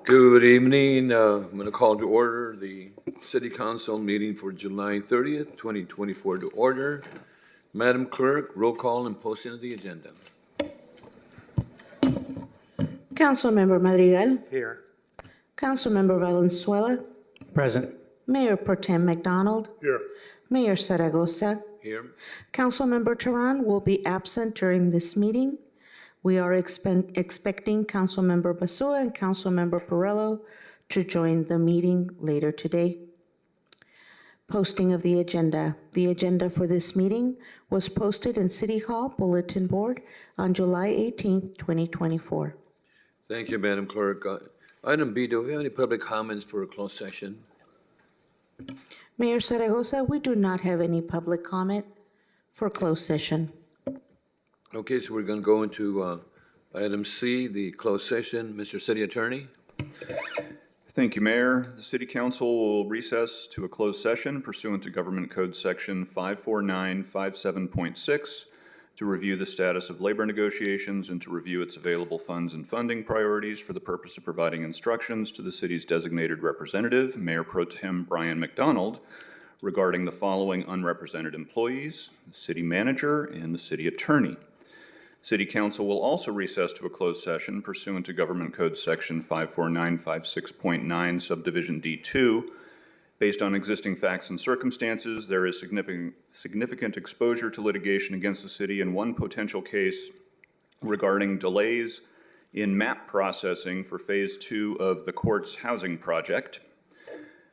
Good evening. I'm going to call to order the City Council meeting for July 30th, 2024 to order. Madam Clerk, roll call and posting of the agenda. Councilmember Madrigal, Here. Councilmember Valenzuela, Present. Mayor Pro Tem McDonald, Here. Mayor Zaragoza. Here. Councilmember Tehran will be absent during this meeting. We are expecting Councilmember Basua and Councilmember Perello to join the meeting later today. Posting of the agenda. The agenda for this meeting was posted in City Hall Bulletin Board on July 18th, 2024. Thank you, Madam Clerk. Item B, do we have any public comments for a closed session? Mayor Zaragoza, we do not have any public comment for closed session. Okay, so we're going to go into item C, the closed session. Mr. City Attorney? Thank you, Mayor. The City Council will recess to a closed session pursuant to Government Code Section 54957.6 to review the status of labor negotiations and to review its available funds and funding priorities for the purpose of providing instructions to the city's designated representative, Mayor Pro Tem Brian McDonald, regarding the following unrepresented employees, the city manager and the city attorney. City Council will also recess to a closed session pursuant to Government Code Section 54956.9, Subdivision D2. Based on existing facts and circumstances, there is significant exposure to litigation against the city in one potential case regarding delays in map processing for Phase 2 of the court's housing project.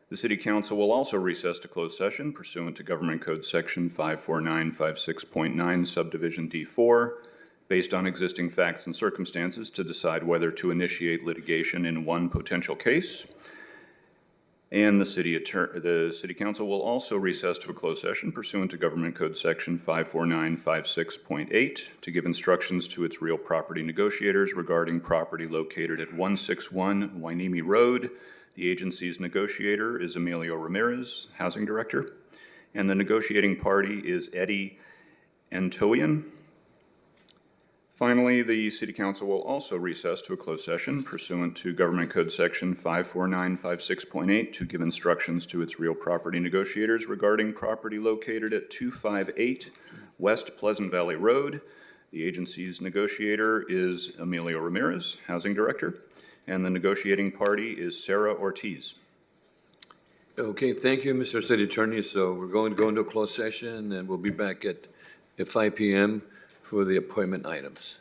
The City Council will also recess to closed session pursuant to Government Code Section 54956.9, Subdivision D4, based on existing facts and circumstances to decide whether to initiate litigation in one potential case. And the City Council will also recess to a closed session pursuant to Government Code Section 54956.8 to give instructions to its real property negotiators regarding property located at 161 Wainimi Road. The agency's negotiator is Emilio Ramirez, Housing Director, and the negotiating party is Eddie Antoian. Finally, the City Council will also recess to a closed session pursuant to Government Code Section 54956.8 to give instructions to its real property negotiators regarding property located at 258 West Pleasant Valley Road. The agency's negotiator is Emilio Ramirez, Housing Director, and the negotiating party is Sarah Ortiz. Okay, thank you, Mr. City Attorney. So we're going to go into a closed session and we'll be back at 5 p.m. for the appointment items.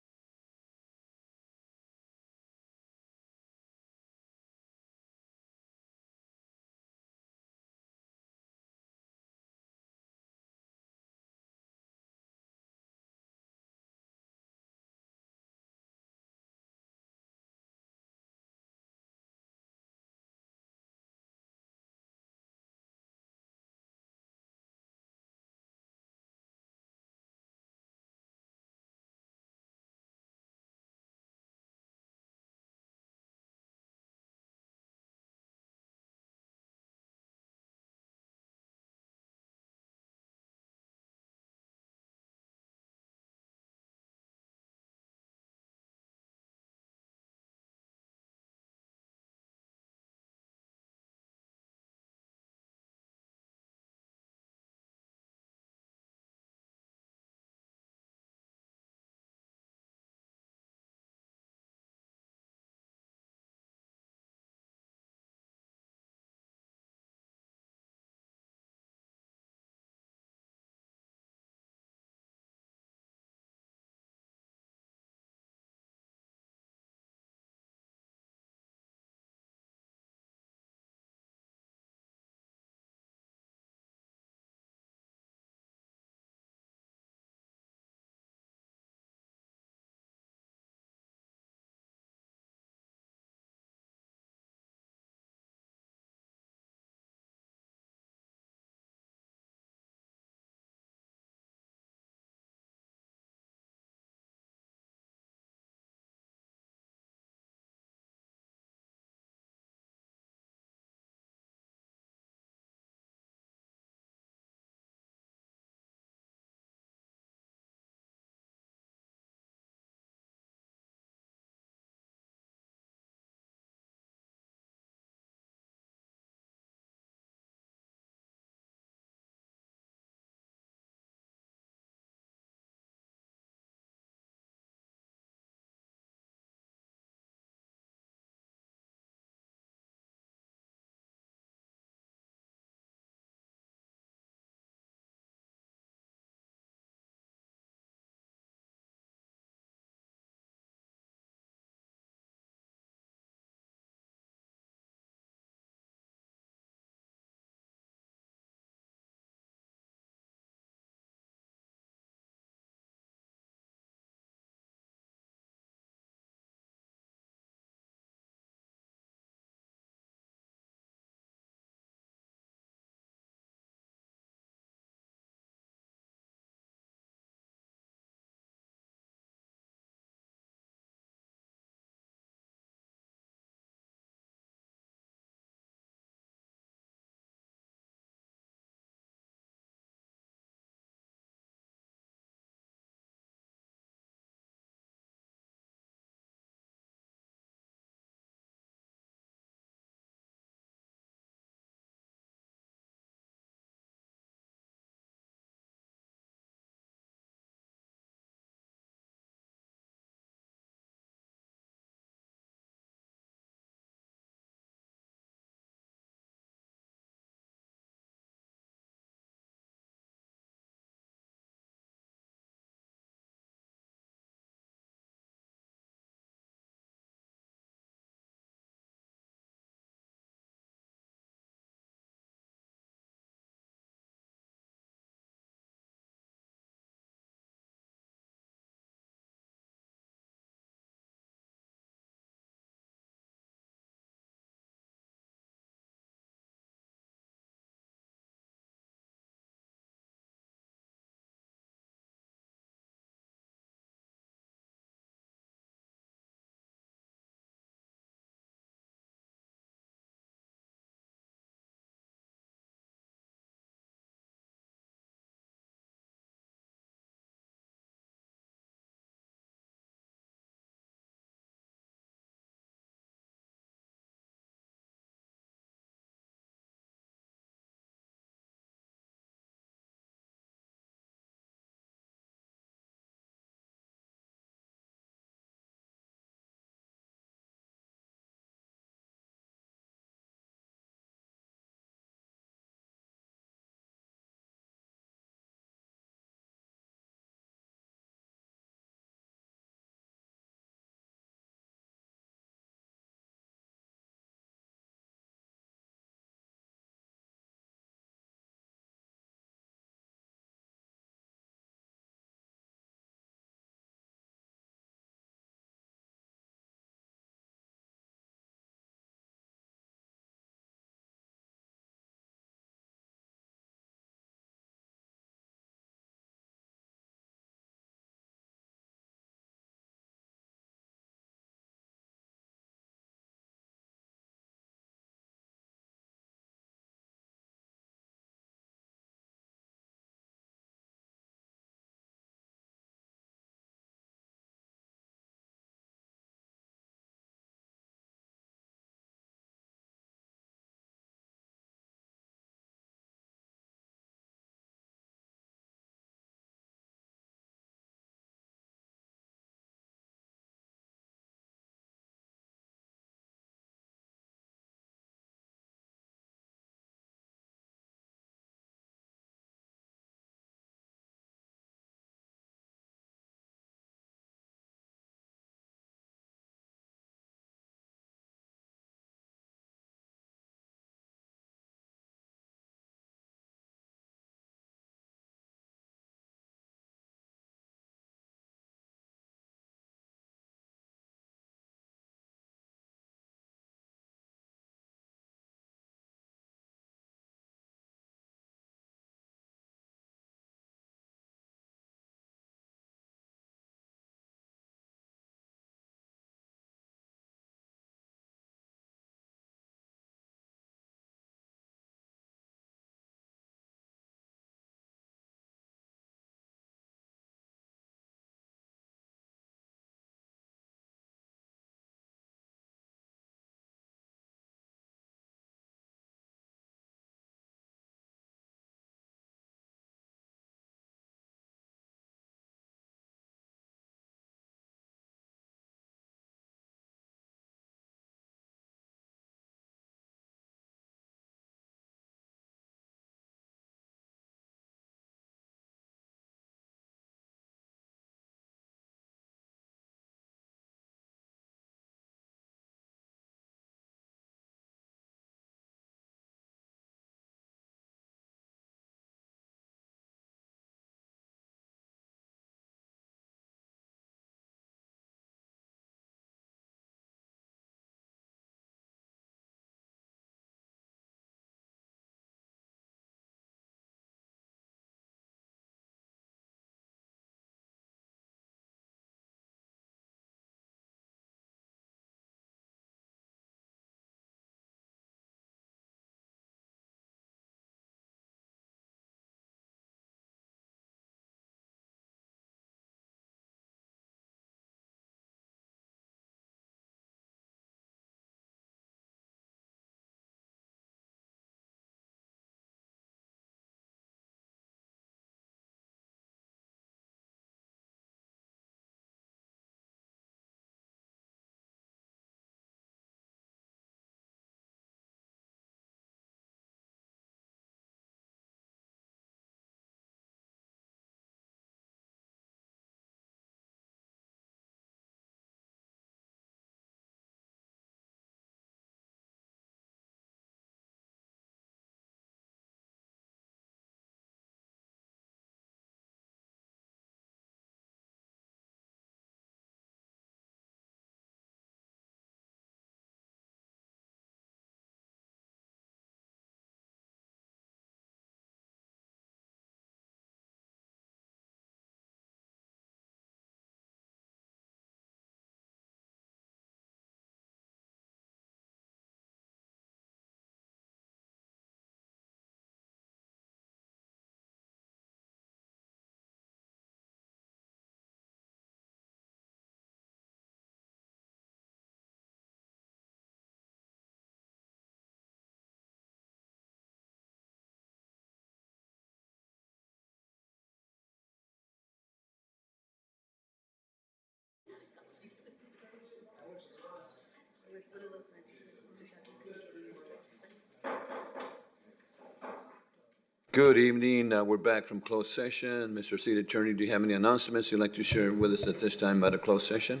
Good evening. We're back from closed session. Mr. City Attorney, do you have any announcements you'd like to share with us at this time about a closed session?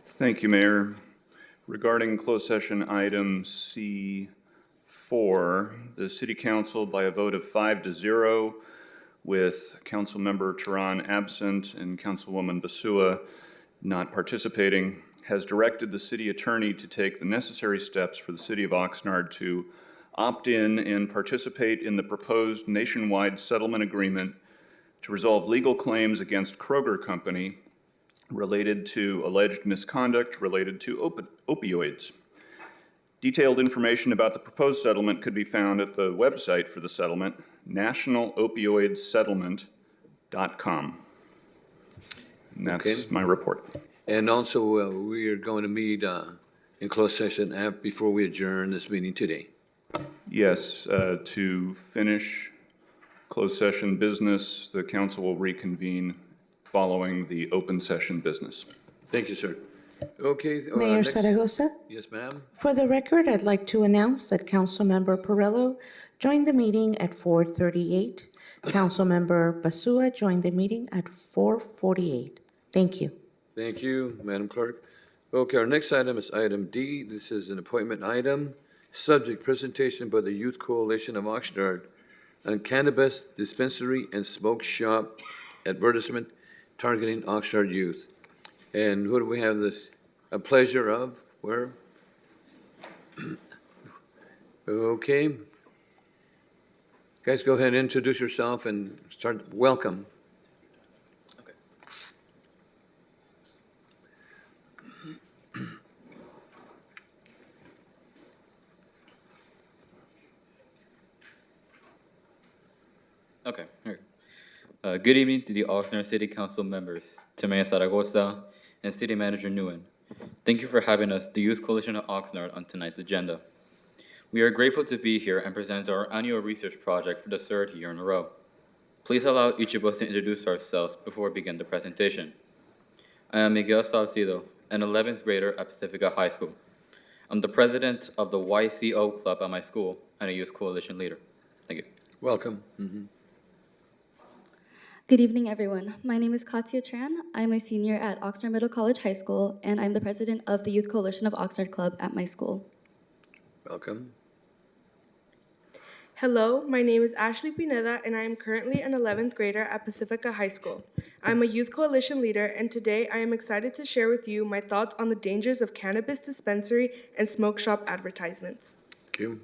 Thank you, Mayor. Regarding closed session item C4, the City Council, by a vote of 5-0, with Councilmember Tehran absent and Councilwoman Basua not participating, has directed the City Attorney to take the necessary steps for the City of Oxnard to opt in and participate in the proposed nationwide settlement agreement to resolve legal claims against Kroger Company related to alleged misconduct related to opioids. Detailed information about the proposed settlement could be found at the website for the settlement, nationalopioidsettlement.com. And that's Okay. my report. And also, we are going to meet in closed session before we adjourn this meeting today. Yes, to finish closed session business, the council will reconvene following the open session business. Thank you, sir. Okay. Mayor next- Zaragoza, Yes, ma'am. for the record, I'd like to announce that Councilmember Perillo joined the meeting at 4:38. Councilmember Basua joined the meeting at 4:48. Thank you. Thank you, Madam Clerk. Okay, our next item is item D. This is an appointment item. Subject, presentation by the Youth Coalition of Oxnard on cannabis dispensary and smoke shop advertisement targeting Oxnard youth. And who do we have a pleasure of? Where? Okay. Guys, go ahead and introduce yourself and start. Welcome. Okay, here. Good evening to the Oxnard City Council members, to Mayor Zaragoza and City Manager Nguyen. Thank you for having us, the Youth Coalition of Oxnard, on tonight's agenda. We are grateful to be here and present our annual research project for the third year in a row. Please allow each of us to introduce ourselves before we begin the presentation. I am Miguel Salcido, an 11th grader at Pacifica High School. I'm the president of the YCO club at my school and a youth coalition leader. Thank you. Welcome. Mm-hmm. Good evening, everyone. My name is Katya Tran. I'm a senior at Oxnard Middle College High School, and I'm the president of the Youth Coalition of Oxnard Club at my school. Welcome. Hello, my name is Ashley Pineda, and I am currently an 11th grader at Pacifica High School. I'm a youth coalition leader, and today I am excited to share with you my thoughts on the dangers of cannabis dispensary and smoke shop advertisements. Thank you.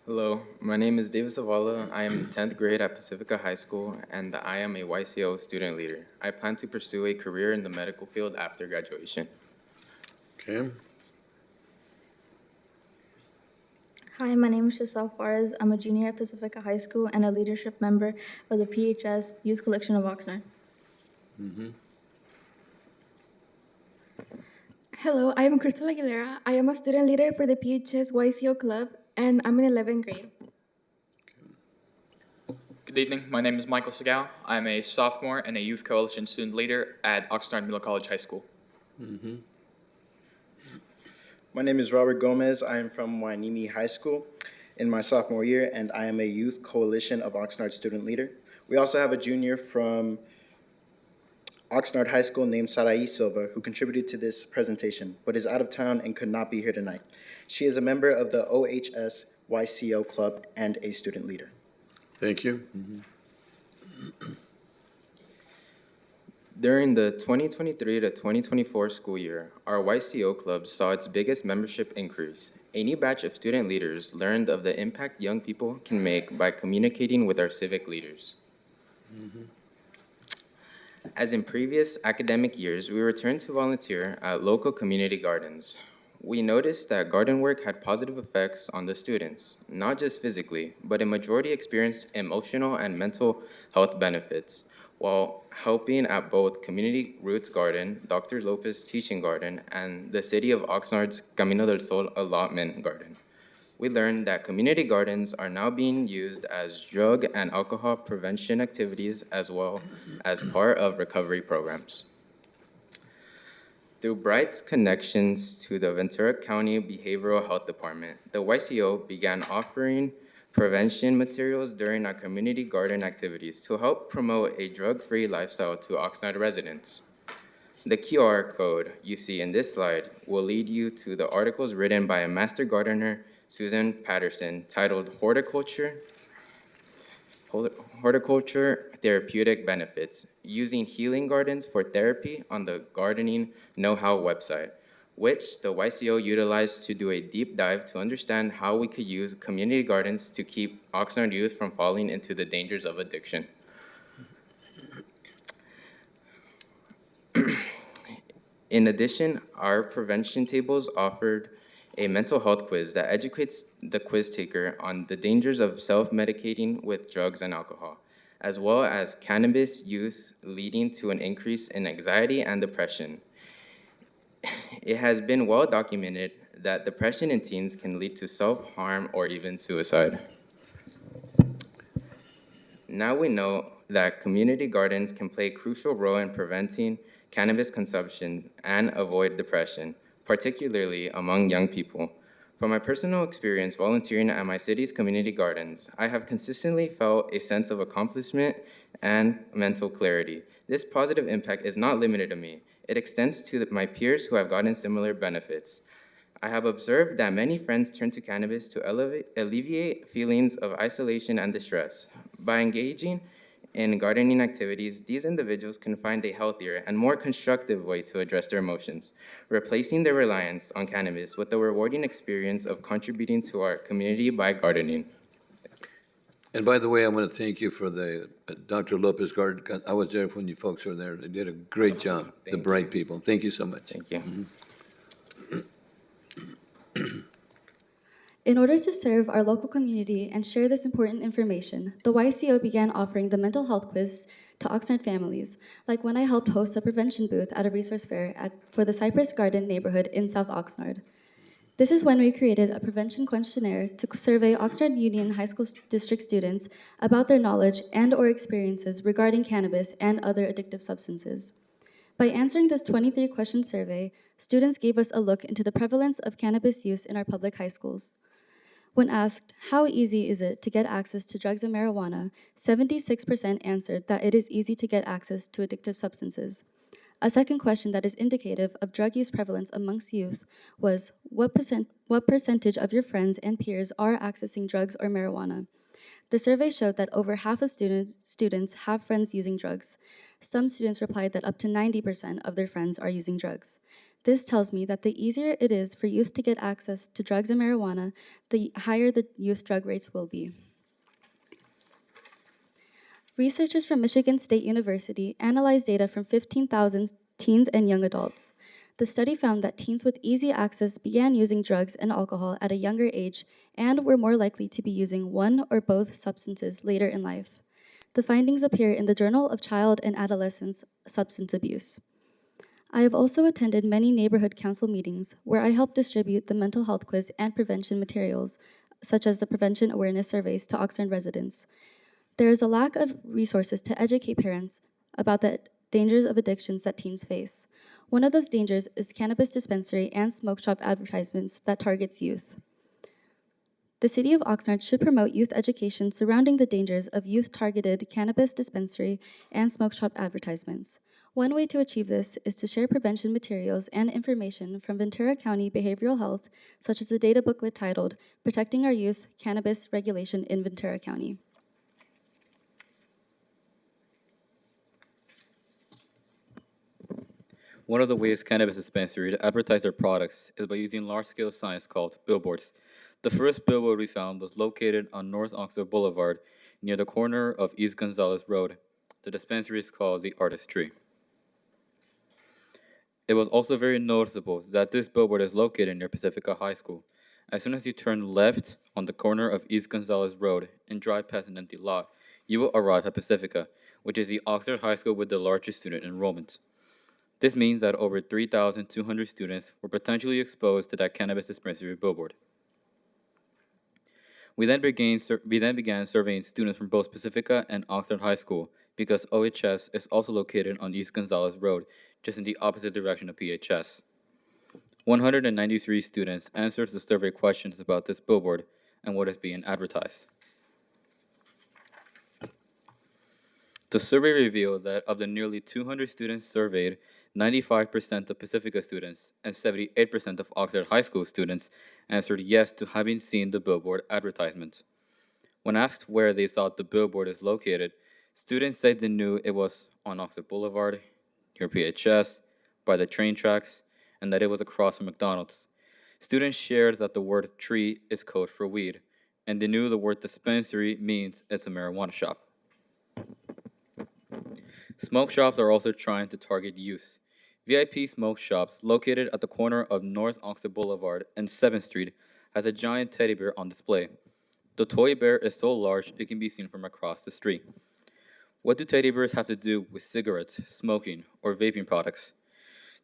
Hello, my name is David Zavala. I am in 10th grade at Pacifica High School, and I am a YCO student leader. I plan to pursue a career in the medical field after graduation. Okay. Hi, my name is Giselle Juarez. I'm a junior at Pacifica High School and a leadership member of the PHS Youth Collection of Oxnard. Mm-hmm. Hello, I am Crystal Aguilera. I am a student leader for the PHS YCO Club, and I'm in 11th grade. Good evening. My name is Michael Segal. I'm a sophomore and a youth coalition student leader at Oxnard Middle College High School. Mm-hmm. My name is Robert Gomez. I am from Wainimi High School in my sophomore year, and I am a Youth Coalition of Oxnard student leader. We also have a junior from Oxnard High School named Sarai Silva, who contributed to this presentation, but is out of town and could not be here tonight. She is a member of the OHS YCO Club and a student leader. Thank you. Mm-hmm. During the 2023 to 2024 school year, our YCO club saw its biggest membership increase. A new batch of student leaders learned of the impact young people can make by communicating with our civic leaders. Mm-hmm. As in previous academic years, we returned to volunteer at local community gardens. We noticed that garden work had positive effects on the students, not just physically, but a majority experienced emotional and mental health benefits, while helping at both Community Roots Garden, Dr. Lopez Teaching Garden, and the City of Oxnard's Camino del Sol Allotment Garden. We learned that community gardens are now being used as drug and alcohol prevention activities as well as part of recovery programs. Through Bright's connections to the Ventura County Behavioral Health Department, the YCO began offering prevention materials during our community garden activities to help promote a drug-free lifestyle to Oxnard residents. The QR code you see in this slide will lead you to the articles written by a master gardener, Susan Patterson, titled Horticulture Therapeutic Benefits, Using Healing Gardens for Therapy on the Gardening Know-How website, which the YCO utilized to do a deep dive to understand how we could use community gardens to keep Oxnard youth from falling into the dangers of addiction. In addition, our prevention tables offered a mental health quiz that educates the quiz taker on the dangers of self-medicating with drugs and alcohol, as well as cannabis use leading to an increase in anxiety and depression. It has been well documented that depression in teens can lead to self-harm or even suicide. Now we know that community gardens can play a crucial role in preventing cannabis consumption and avoid depression, particularly among young people. From my personal experience volunteering at my city's community gardens, I have consistently felt a sense of accomplishment and mental clarity. This positive impact is not limited to me. It extends to my peers who have gotten similar benefits. I have observed that many friends turn to cannabis to alleviate feelings of isolation and distress. By engaging in gardening activities, these individuals can find a healthier and more constructive way to address their emotions, replacing their reliance on cannabis with the rewarding experience of contributing to our community by gardening. And by the way, I want to thank you for the Dr. Lopez Garden. I was there when you folks were there. They did a great job, the bright people. Thank you so much. Thank you. In order to serve our local community and share this important information, the YCO began offering the mental health quiz to Oxnard families, like when I helped host a prevention booth at a resource fair for the Cypress Garden neighborhood in South Oxnard. This is when we created a prevention questionnaire to survey Oxnard Union High School District students about their knowledge and/or experiences regarding cannabis and other addictive substances. By answering this 23-question survey, students gave us a look into the prevalence of cannabis use in our public high schools. When asked, how easy is it to get access to drugs and marijuana, 76% answered that it is easy to get access to addictive substances. A second question that is indicative of drug use prevalence amongst youth was, what percentage of your friends and peers are accessing drugs or marijuana? The survey showed that over half of students have friends using drugs. Some students replied that up to 90% of their friends are using drugs. This tells me that the easier it is for youth to get access to drugs and marijuana, the higher the youth drug rates will be. Researchers from Michigan State University analyzed data from 15,000 teens and young adults. The study found that teens with easy access began using drugs and alcohol at a younger age and were more likely to be using one or both substances later in life. The findings appear in the Journal of Child and Adolescent Substance Abuse. I have also attended many neighborhood council meetings where I helped distribute the mental health quiz and prevention materials, such as the prevention awareness surveys to Oxnard residents. There is a lack of resources to educate parents about the dangers of addictions that teens face. One of those dangers is cannabis dispensary and smoke shop advertisements that targets youth. The City of Oxnard should promote youth education surrounding the dangers of youth-targeted cannabis dispensary and smoke shop advertisements. One way to achieve this is to share prevention materials and information from Ventura County Behavioral Health, such as the data booklet titled Protecting Our Youth, Cannabis Regulation in Ventura County. One of the ways cannabis dispensaries advertise their products is by using large-scale signs called billboards. The first billboard we found was located on North Oxford Boulevard near the corner of East Gonzalez Road. The dispensary is called the Artist Tree. It was also very noticeable that this billboard is located near Pacifica High School. As soon as you turn left on the corner of East Gonzalez Road and drive past an empty lot, you will arrive at Pacifica, which is the Oxford High School with the largest student enrollment. This means that over 3,200 students were potentially exposed to that cannabis dispensary billboard. We then began surveying students from both Pacifica and Oxnard High School because OHS is also located on East Gonzalez Road, just in the opposite direction of PHS. 193 students answered the survey questions about this billboard and what is being advertised. The survey revealed that of the nearly 200 students surveyed, 95% of Pacifica students and 78% of Oxford High School students answered yes to having seen the billboard advertisements. When asked where they thought the billboard is located, students said they knew it was on Oxford Boulevard, near PHS, by the train tracks, and that it was across from McDonald's. Students shared that the word tree is code for weed, and they knew the word dispensary means it's a marijuana shop. Smoke shops are also trying to target youth. VIP Smoke Shops, located at the corner of North Oxford Boulevard and 7th Street, has a giant teddy bear on display. The toy bear is so large it can be seen from across the street. What do teddy bears have to do with cigarettes, smoking, or vaping products?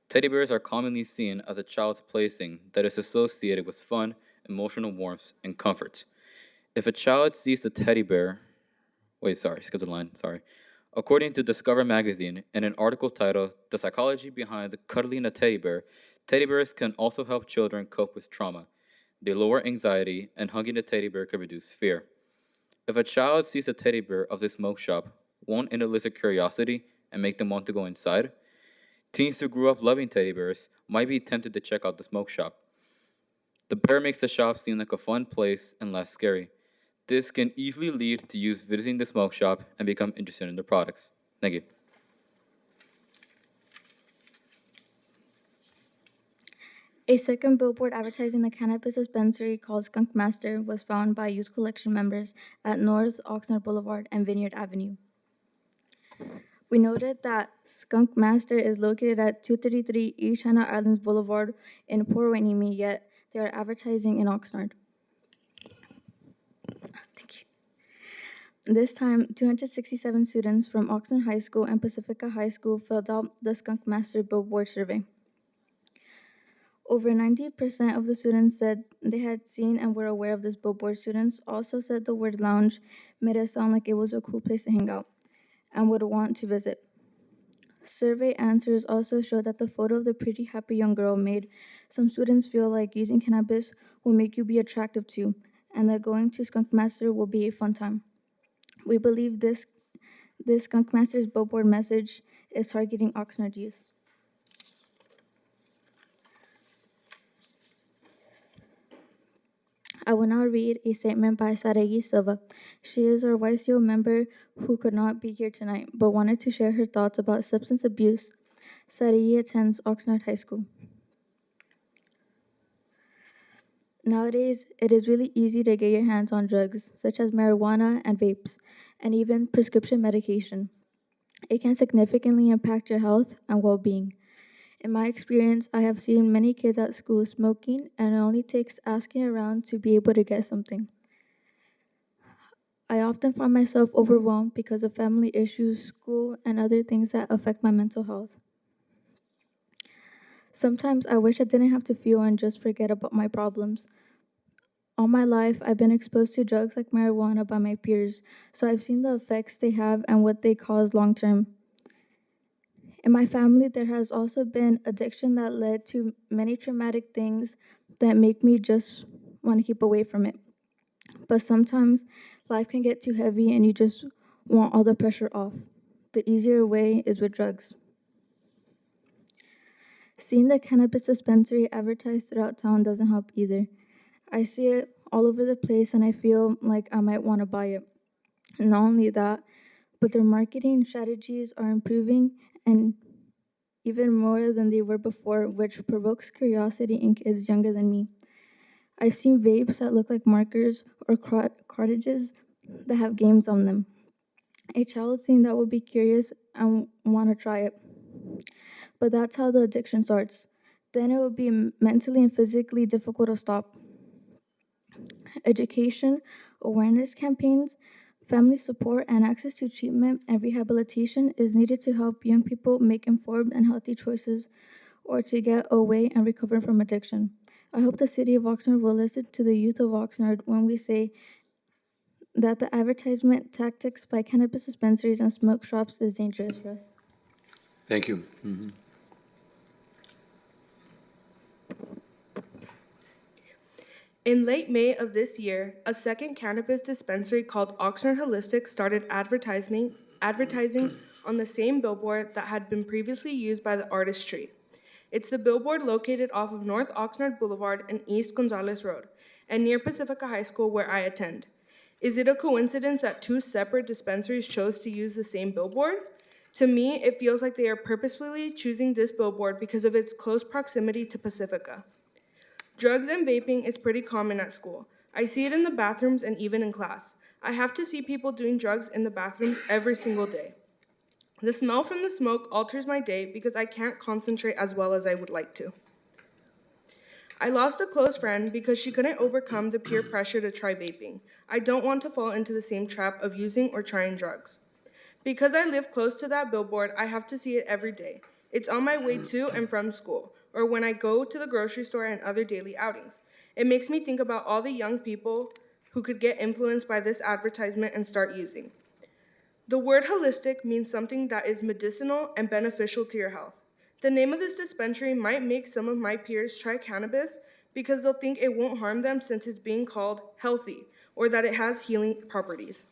Teddy bears are commonly seen as a child's plaything that is associated with fun, emotional warmth, and comfort. If a child sees a teddy bear, skip the line, sorry. According to Discover magazine, in an article titled The Psychology Behind Cuddling a Teddy Bear, teddy bears can also help children cope with trauma. They lower anxiety, and hugging a teddy bear can reduce fear. If a child sees a teddy bear of the smoke shop, won't it elicit curiosity and make them want to go inside? Teens who grew up loving teddy bears might be tempted to check out the smoke shop. The bear makes the shop seem like a fun place and less scary. This can easily lead to youth visiting the smoke shop and become interested in the products. Thank you. A second billboard advertising the cannabis dispensary called Skunk Master was found by youth collection members at North Oxnard Boulevard and Vineyard Avenue. We noted that Skunk Master is located at 233 East Channel Islands Boulevard in Port Hueneme, yet they are advertising in Oxnard. Thank you. This time, 267 students from Oxnard High School and Pacifica High School filled out the Skunk Master billboard survey. Over 90% of the students said they had seen and were aware of this billboard. Students also said the word lounge made it sound like it was a cool place to hang out and would want to visit. Survey answers also showed that the photo of the pretty happy young girl made some students feel like using cannabis will make you be attractive to, and that going to Skunk Master will be a fun time. We believe this Skunk Master's billboard message is targeting Oxnard youth. I will now read a statement by Saregi Silva. She is our YCO member who could not be here tonight, but wanted to share her thoughts about substance abuse. Saregi attends Oxnard High School. Nowadays, it is really easy to get your hands on drugs, such as marijuana and vapes, and even prescription medication. It can significantly impact your health and well-being. In my experience, I have seen many kids at school smoking, and it only takes asking around to be able to get something. I often find myself overwhelmed because of family issues, school, and other things that affect my mental health. Sometimes I wish I didn't have to feel and just forget about my problems. All my life, I've been exposed to drugs like marijuana by my peers, so I've seen the effects they have and what they cause long term. In my family, there has also been addiction that led to many traumatic things that make me just want to keep away from it. But sometimes life can get too heavy and you just want all the pressure off. The easier way is with drugs. Seeing the cannabis dispensary advertised throughout town doesn't help either. I see it all over the place and I feel like I might want to buy it. And not only that, but their marketing strategies are improving and even more than they were before, which provokes curiosity in kids younger than me. I've seen vapes that look like markers or cartridges that have games on them. A child seeing that will be curious and want to try it. But that's how the addiction starts. Then it will be mentally and physically difficult to stop. Education, awareness campaigns, family support, and access to treatment and rehabilitation is needed to help young people make informed and healthy choices or to get away and recover from addiction. I hope the city of Oxnard will listen to the youth of Oxnard when we say that the advertisement tactics by cannabis dispensaries and smoke shops is dangerous for us. Thank you. In late May of this year, a second cannabis dispensary called Oxnard Holistic started advertising advertising on the same billboard that had been previously used by the artist tree. It's the billboard located off of North Oxnard Boulevard and East Gonzales Road, and near Pacifica High School where I attend. Is it a coincidence that two separate dispensaries chose to use the same billboard? To me, it feels like they are purposefully choosing this billboard because of its close proximity to Pacifica. Drugs and vaping is pretty common at school. I see it in the bathrooms and even in class. I have to see people doing drugs in the bathrooms every single day. The smell from the smoke alters my day because I can't concentrate as well as I would like to. I lost a close friend because she couldn't overcome the peer pressure to try vaping. I don't want to fall into the same trap of using or trying drugs. Because I live close to that billboard, I have to see it every day. It's on my way to and from school, or when I go to the grocery store and other daily outings. It makes me think about all the young people who could get influenced by this advertisement and start using. The word holistic means something that is medicinal and beneficial to your health. The name of this dispensary might make some of my peers try cannabis because they'll think it won't harm them since it's being called healthy or that it has healing properties.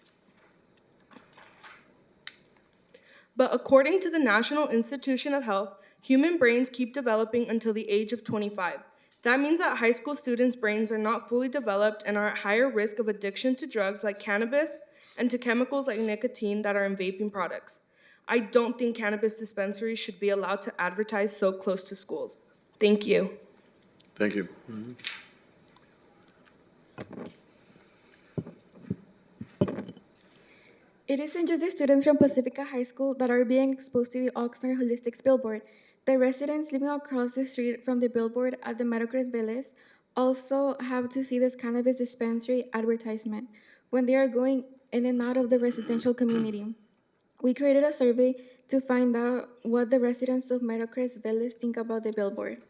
But according to the National Institution of Health, human brains keep developing until the age of 25. That means that high school students' brains are not fully developed and are at higher risk of addiction to drugs like cannabis and to chemicals like nicotine that are in vaping products. I don't think cannabis dispensaries should be allowed to advertise so close to schools. Thank you. Thank you. It isn't just the students from Pacifica High School that are being exposed to the Oxnard Holistics billboard. The residents living across the street from the billboard at the Metacres Vélez also have to see this cannabis dispensary advertisement when they are going in and out of the residential community. We created a survey to find out what the residents of Metacres Vélez think about the billboard.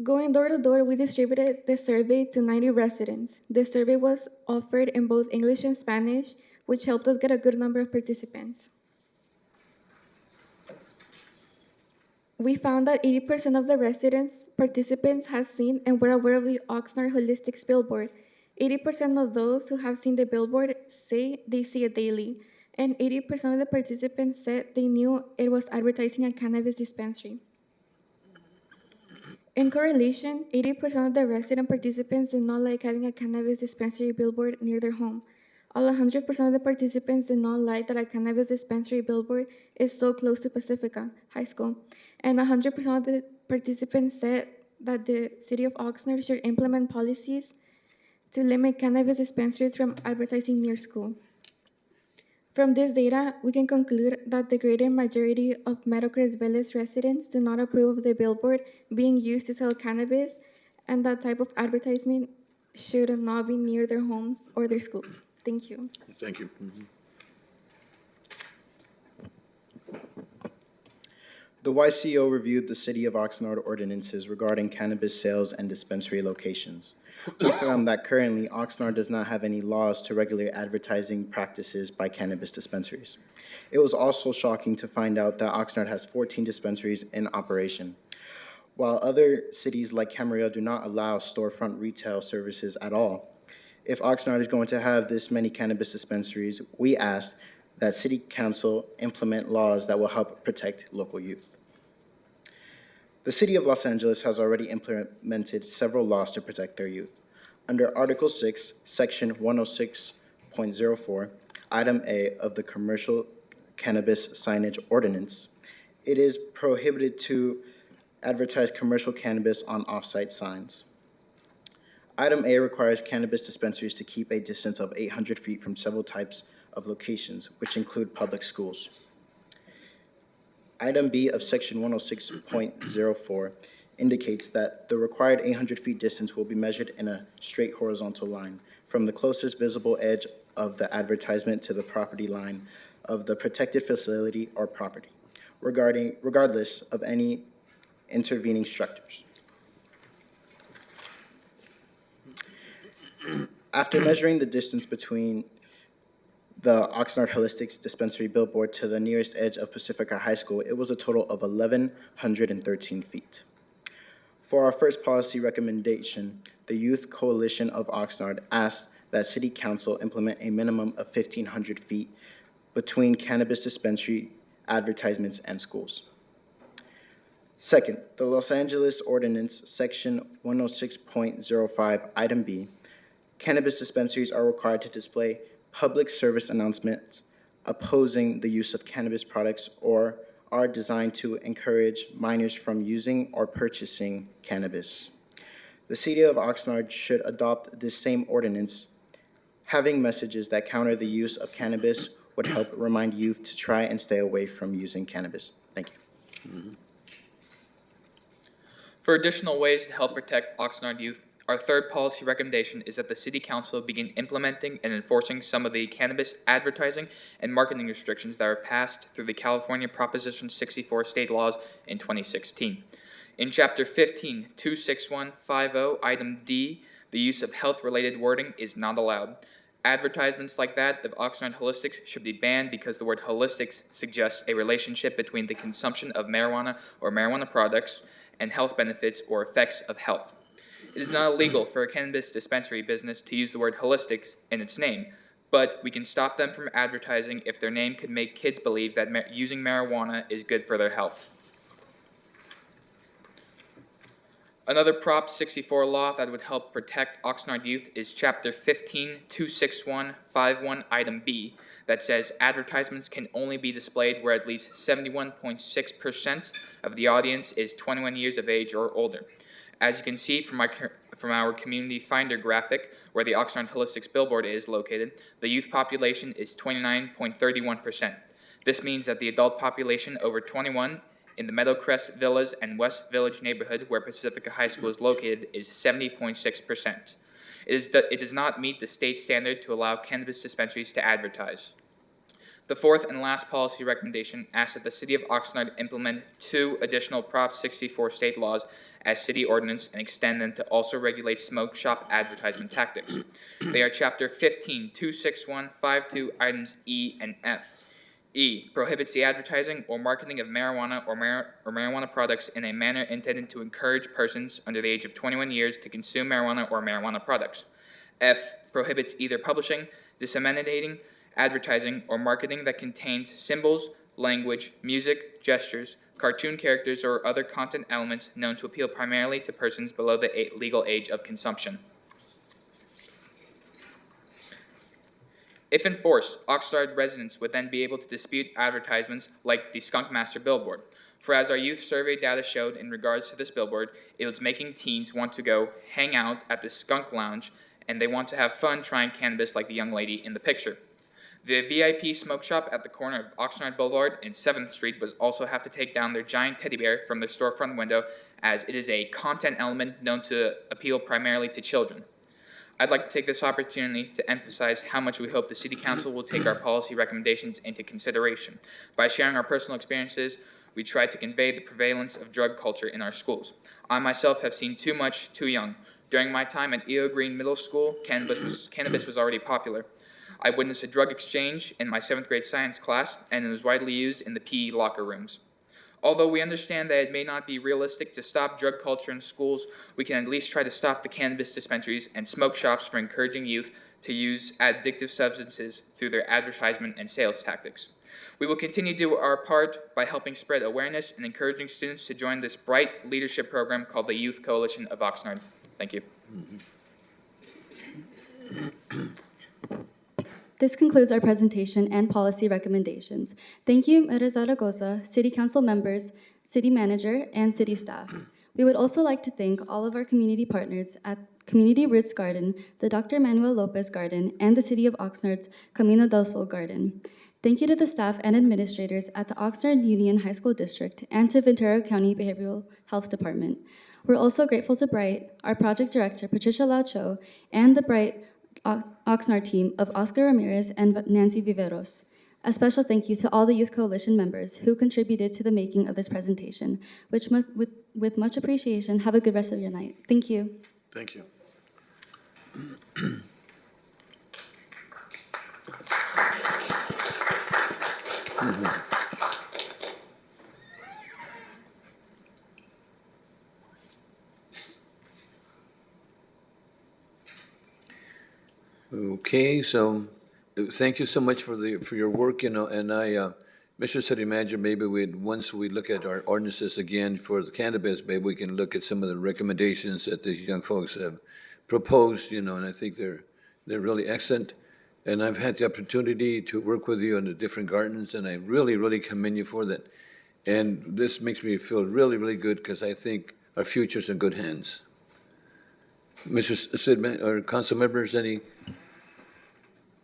Going door to door, we distributed the survey to 90 residents. The survey was offered in both English and Spanish, which helped us get a good number of participants. We found that 80% of the participants have seen and were aware of the Oxnard Holistics billboard. 80% of those who have seen the billboard say they see it daily, and 80% of the participants said they knew it was advertising a cannabis dispensary. In correlation, 80% of the resident participants did not like having a cannabis dispensary billboard near their home. All 100% of the participants did not like that a cannabis dispensary billboard is so close to Pacifica High School. And 100% of the participants said that the city of Oxnard should implement policies to limit cannabis dispensaries from advertising near school. From this data, we can conclude that the greater majority of Metacres Vélez residents do not approve of the billboard being used to sell cannabis, and that type of advertisement should not be near their homes or their schools. Thank you. Thank you. The YCO reviewed the City of Oxnard ordinances regarding cannabis sales and dispensary locations. We found that currently Oxnard does not have any laws to regulate advertising practices by cannabis dispensaries. It was also shocking to find out that Oxnard has 14 dispensaries in operation. While other cities like Camarillo do not allow storefront retail services at all, if Oxnard is going to have this many cannabis dispensaries, we asked that City Council implement laws that will help protect local youth. The City of Los Angeles has already implemented several laws to protect their youth. Under Article 6, Section 106.04, Item A of the Commercial Cannabis Signage Ordinance, it is prohibited to advertise commercial cannabis on off-site signs. Item A requires cannabis dispensaries to keep a distance of 800 feet from several types of locations, which include public schools. Item B of Section 106.04 indicates that the required 800 feet distance will be measured in a straight horizontal line from the closest visible edge of the advertisement to the property line of the protected facility or property, regardless of any intervening structures. After measuring the distance between the Oxnard Holistics dispensary billboard to the nearest edge of Pacifica High School, it was a total of 1,113 feet. For our first policy recommendation, the Youth Coalition of Oxnard asked that City Council implement a minimum of 1,500 feet between cannabis dispensary advertisements and schools. Second, the Los Angeles Ordinance, Section 106.05, Item B, cannabis dispensaries are required to display public service announcements opposing the use of cannabis products or are designed to encourage minors from using or purchasing cannabis. The City of Oxnard should adopt this same ordinance. Having messages that counter the use of cannabis would help remind youth to try and stay away from using cannabis. Thank you. For additional ways to help protect Oxnard youth, our third policy recommendation is that the City Council begin implementing and enforcing some of the cannabis advertising and marketing restrictions that were passed through the California Proposition 64 state laws in 2016. In Chapter 15, 26150, Item D, the use of health-related wording is not allowed. Advertisements like that of Oxnard Holistics should be banned because the word holistics suggests a relationship between the consumption of marijuana or marijuana products and health benefits or effects of health. It is not illegal for a cannabis dispensary business to use the word holistics in its name, but we can stop them from advertising if their name could make kids believe that using marijuana is good for their health. Another Prop 64 law that would help protect Oxnard youth is Chapter 15, 26151, Item B, that says advertisements can only be displayed where at least 71.6% of the audience is 21 years of age or older. As you can see from our community finder graphic, where the Oxnard Holistics billboard is located, the youth population is 29.31%. This means that the adult population over 21 in the Meadowcrest Villas and West Village neighborhood, where Pacifica High School is located, is 70.6%. It does not meet the state standard to allow cannabis dispensaries to advertise. The fourth and last policy recommendation asks that the City of Oxnard implement 2 additional Prop 64 state laws as city ordinance and extend them to also regulate smoke shop advertisement tactics. They are Chapter 15, 26152, Items E and F. E. Prohibits the advertising or marketing of marijuana or marijuana products in a manner intended to encourage persons under the age of 21 years to consume marijuana or marijuana products. F. Prohibits either publishing, disseminating, advertising, or marketing that contains symbols, language, music, gestures, cartoon characters, or other content elements known to appeal primarily to persons below the legal age of consumption. If enforced, Oxnard residents would then be able to dispute advertisements like the Skunk Master billboard. For as our youth survey data showed in regards to this billboard, it was making teens want to go hang out at the Skunk Lounge, and they want to have fun trying cannabis like the young lady in the picture. The VIP smoke shop at the corner of Oxnard Boulevard and 7th Street would also have to take down their giant teddy bear from their storefront window, as it is a content element known to appeal primarily to children. I'd like to take this opportunity to emphasize how much we hope the City Council will take our policy recommendations into consideration. By sharing our personal experiences, we try to convey the prevalence of drug culture in our schools. I myself have seen too much, too young. During my time at E.O. Green Middle School, cannabis was already popular. I witnessed a drug exchange in my 7th grade science class, and it was widely used in the PE locker rooms. Although we understand that it may not be realistic to stop drug culture in schools, we can at least try to stop the cannabis dispensaries and smoke shops from encouraging youth to use addictive substances through their advertisement and sales tactics. We will continue to do our part by helping spread awareness and encouraging students to join this bright leadership program called the Youth Coalition of Oxnard. Thank you. This concludes our presentation and policy recommendations. Thank you, Mayor Zaragoza, City Council members, City Manager, and City staff. We would also like to thank all of our community partners at Community Roots Garden, the Dr. Manuel Lopez Garden, and the City of Oxnard's Camino del Sol Garden. Thank you to the staff and administrators at the Oxnard Union High School District and to Ventura County Behavioral Health Department. We're also grateful to Bright, our project director, Patricia Lau Cho, and the Bright Oxnard team of Oscar Ramirez and Nancy Viveros. A special thank you to all the Youth Coalition members who contributed to the making of this presentation, which with much appreciation, have a good rest of your night. Thank you. Thank you. Okay, so thank you so much for your work, and Mr. City Manager, maybe once we look at our ordinances again for the cannabis, maybe we can look at some of the recommendations that these young folks have proposed, and I think they're really excellent. And I've had the opportunity to work with you on the different gardens, and I really, really commend you for that. And this makes me feel really, really good because I think our future's in good hands. Mr. City or council members, any?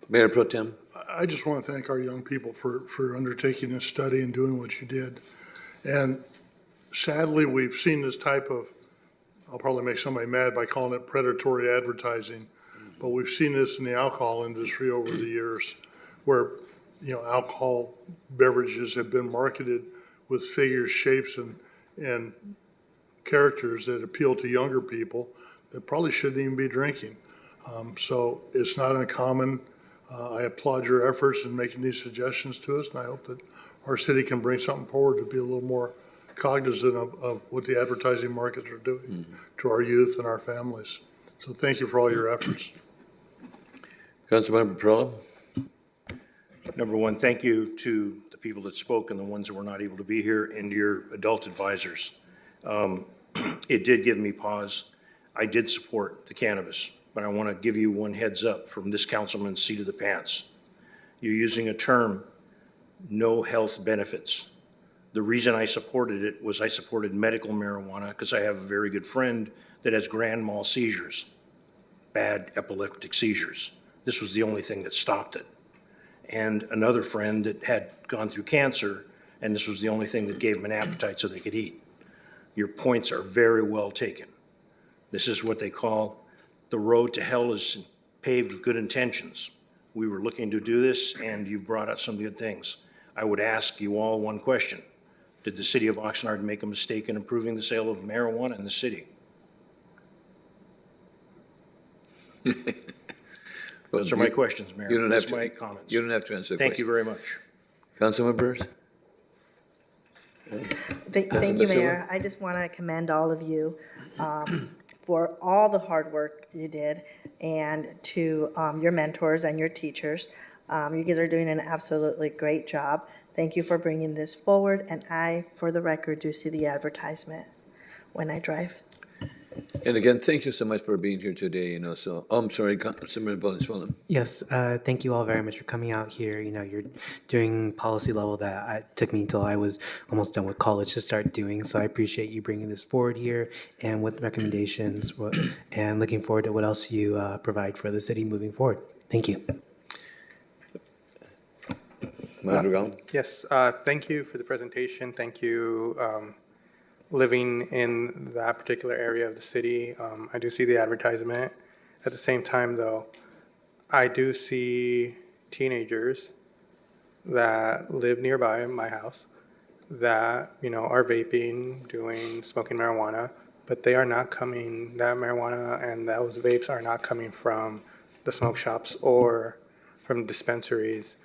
Mayor Pro Tem? I just want to thank our young people for undertaking this study and doing what you did. And sadly, we've seen this type of, I'll probably make somebody mad by calling it predatory advertising, but we've seen this in the alcohol industry over the years where, alcohol beverages have been marketed with figures, shapes, and characters that appeal to younger people that probably shouldn't even be drinking. So it's not uncommon. I applaud your efforts in making these suggestions to us, and I hope that our city can bring something forward to be a little more cognizant of what the advertising markets are doing to our youth and our families. So thank you for all your efforts. Councilmember Perrello? Number one, thank you to the people that spoke and the ones that were not able to be here, and your adult advisors. It did give me pause. I did support the cannabis, but I want to give you one heads up from this councilman's seat of the pants. You're using a term, no health benefits. The reason I supported it was I supported medical marijuana because I have a very good friend that has grand mal seizures, bad epileptic seizures. This was the only thing that stopped it. And another friend that had gone through cancer, and this was the only thing that gave them an appetite so they could eat. Your points are very well taken. This is what they call the road to hell is paved with good intentions. We were looking to do this, and you've brought out some good things. I would ask you all one question. Did the city of Oxnard make a mistake in approving the sale of marijuana in the city? Those are my questions, Mayor. You don't have Those to. are my comments. You don't have to answer the Thank you question. very much. Council members? Thank you, Mayor. I just want to commend all of you for all the hard work you did, and to your mentors and your teachers. You guys are doing an absolutely great job. Thank you for bringing this forward, and I, for the record, do see the advertisement when I drive. And again, thank you so much for being here today, I'm sorry, Councilmember Valenzuela. Yes, thank you all very much for coming out here. You're doing policy level that took me until I was almost done with college to start doing. So I appreciate you bringing this forward here and with recommendations and looking forward to what else you provide for the city moving forward. Thank you. Madrigal? Yes, thank you for the presentation. Thank you. Living in that particular area of the city, I do see the advertisement. At the same time, though, I do see teenagers that live nearby my house that, are vaping, smoking marijuana, but they are not coming, that marijuana and those vapes are not coming from the smoke shops or from dispensaries.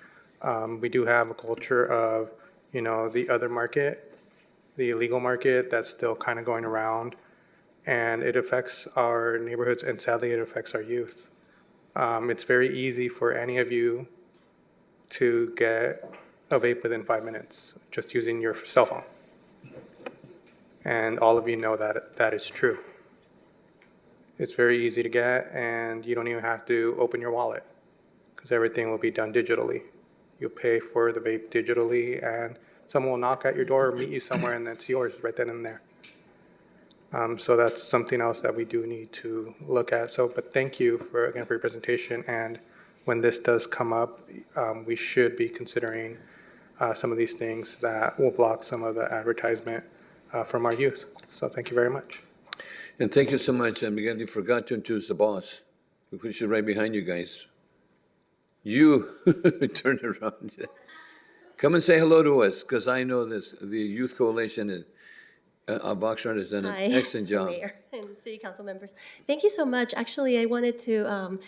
We do have a culture of, the other market, the illegal market that's still kind of going around, and it affects our neighborhoods, and sadly it affects our youth. It's very easy for any of you to get a vape within 5 minutes just using your cell phone. And all of you know that that is true. It's very easy to get, and you don't even have to open your wallet because everything will be done digitally. You'll pay for the vape digitally, and someone will knock at your door or meet you somewhere, and that's yours right then and there. So that's something else that we do need to look at. But thank you for your presentation. And when this does come up, we should be considering some of these things that will block some of the advertisement from our youth. So thank you very much. And thank you so much. And again, you forgot to introduce the boss. We put you right behind you guys. You turn around. Come and say hello to us, because I know the Youth Coalition of Oxnard has done an excellent job. Mayor and City Council members. Thank you so much. Actually, I wanted to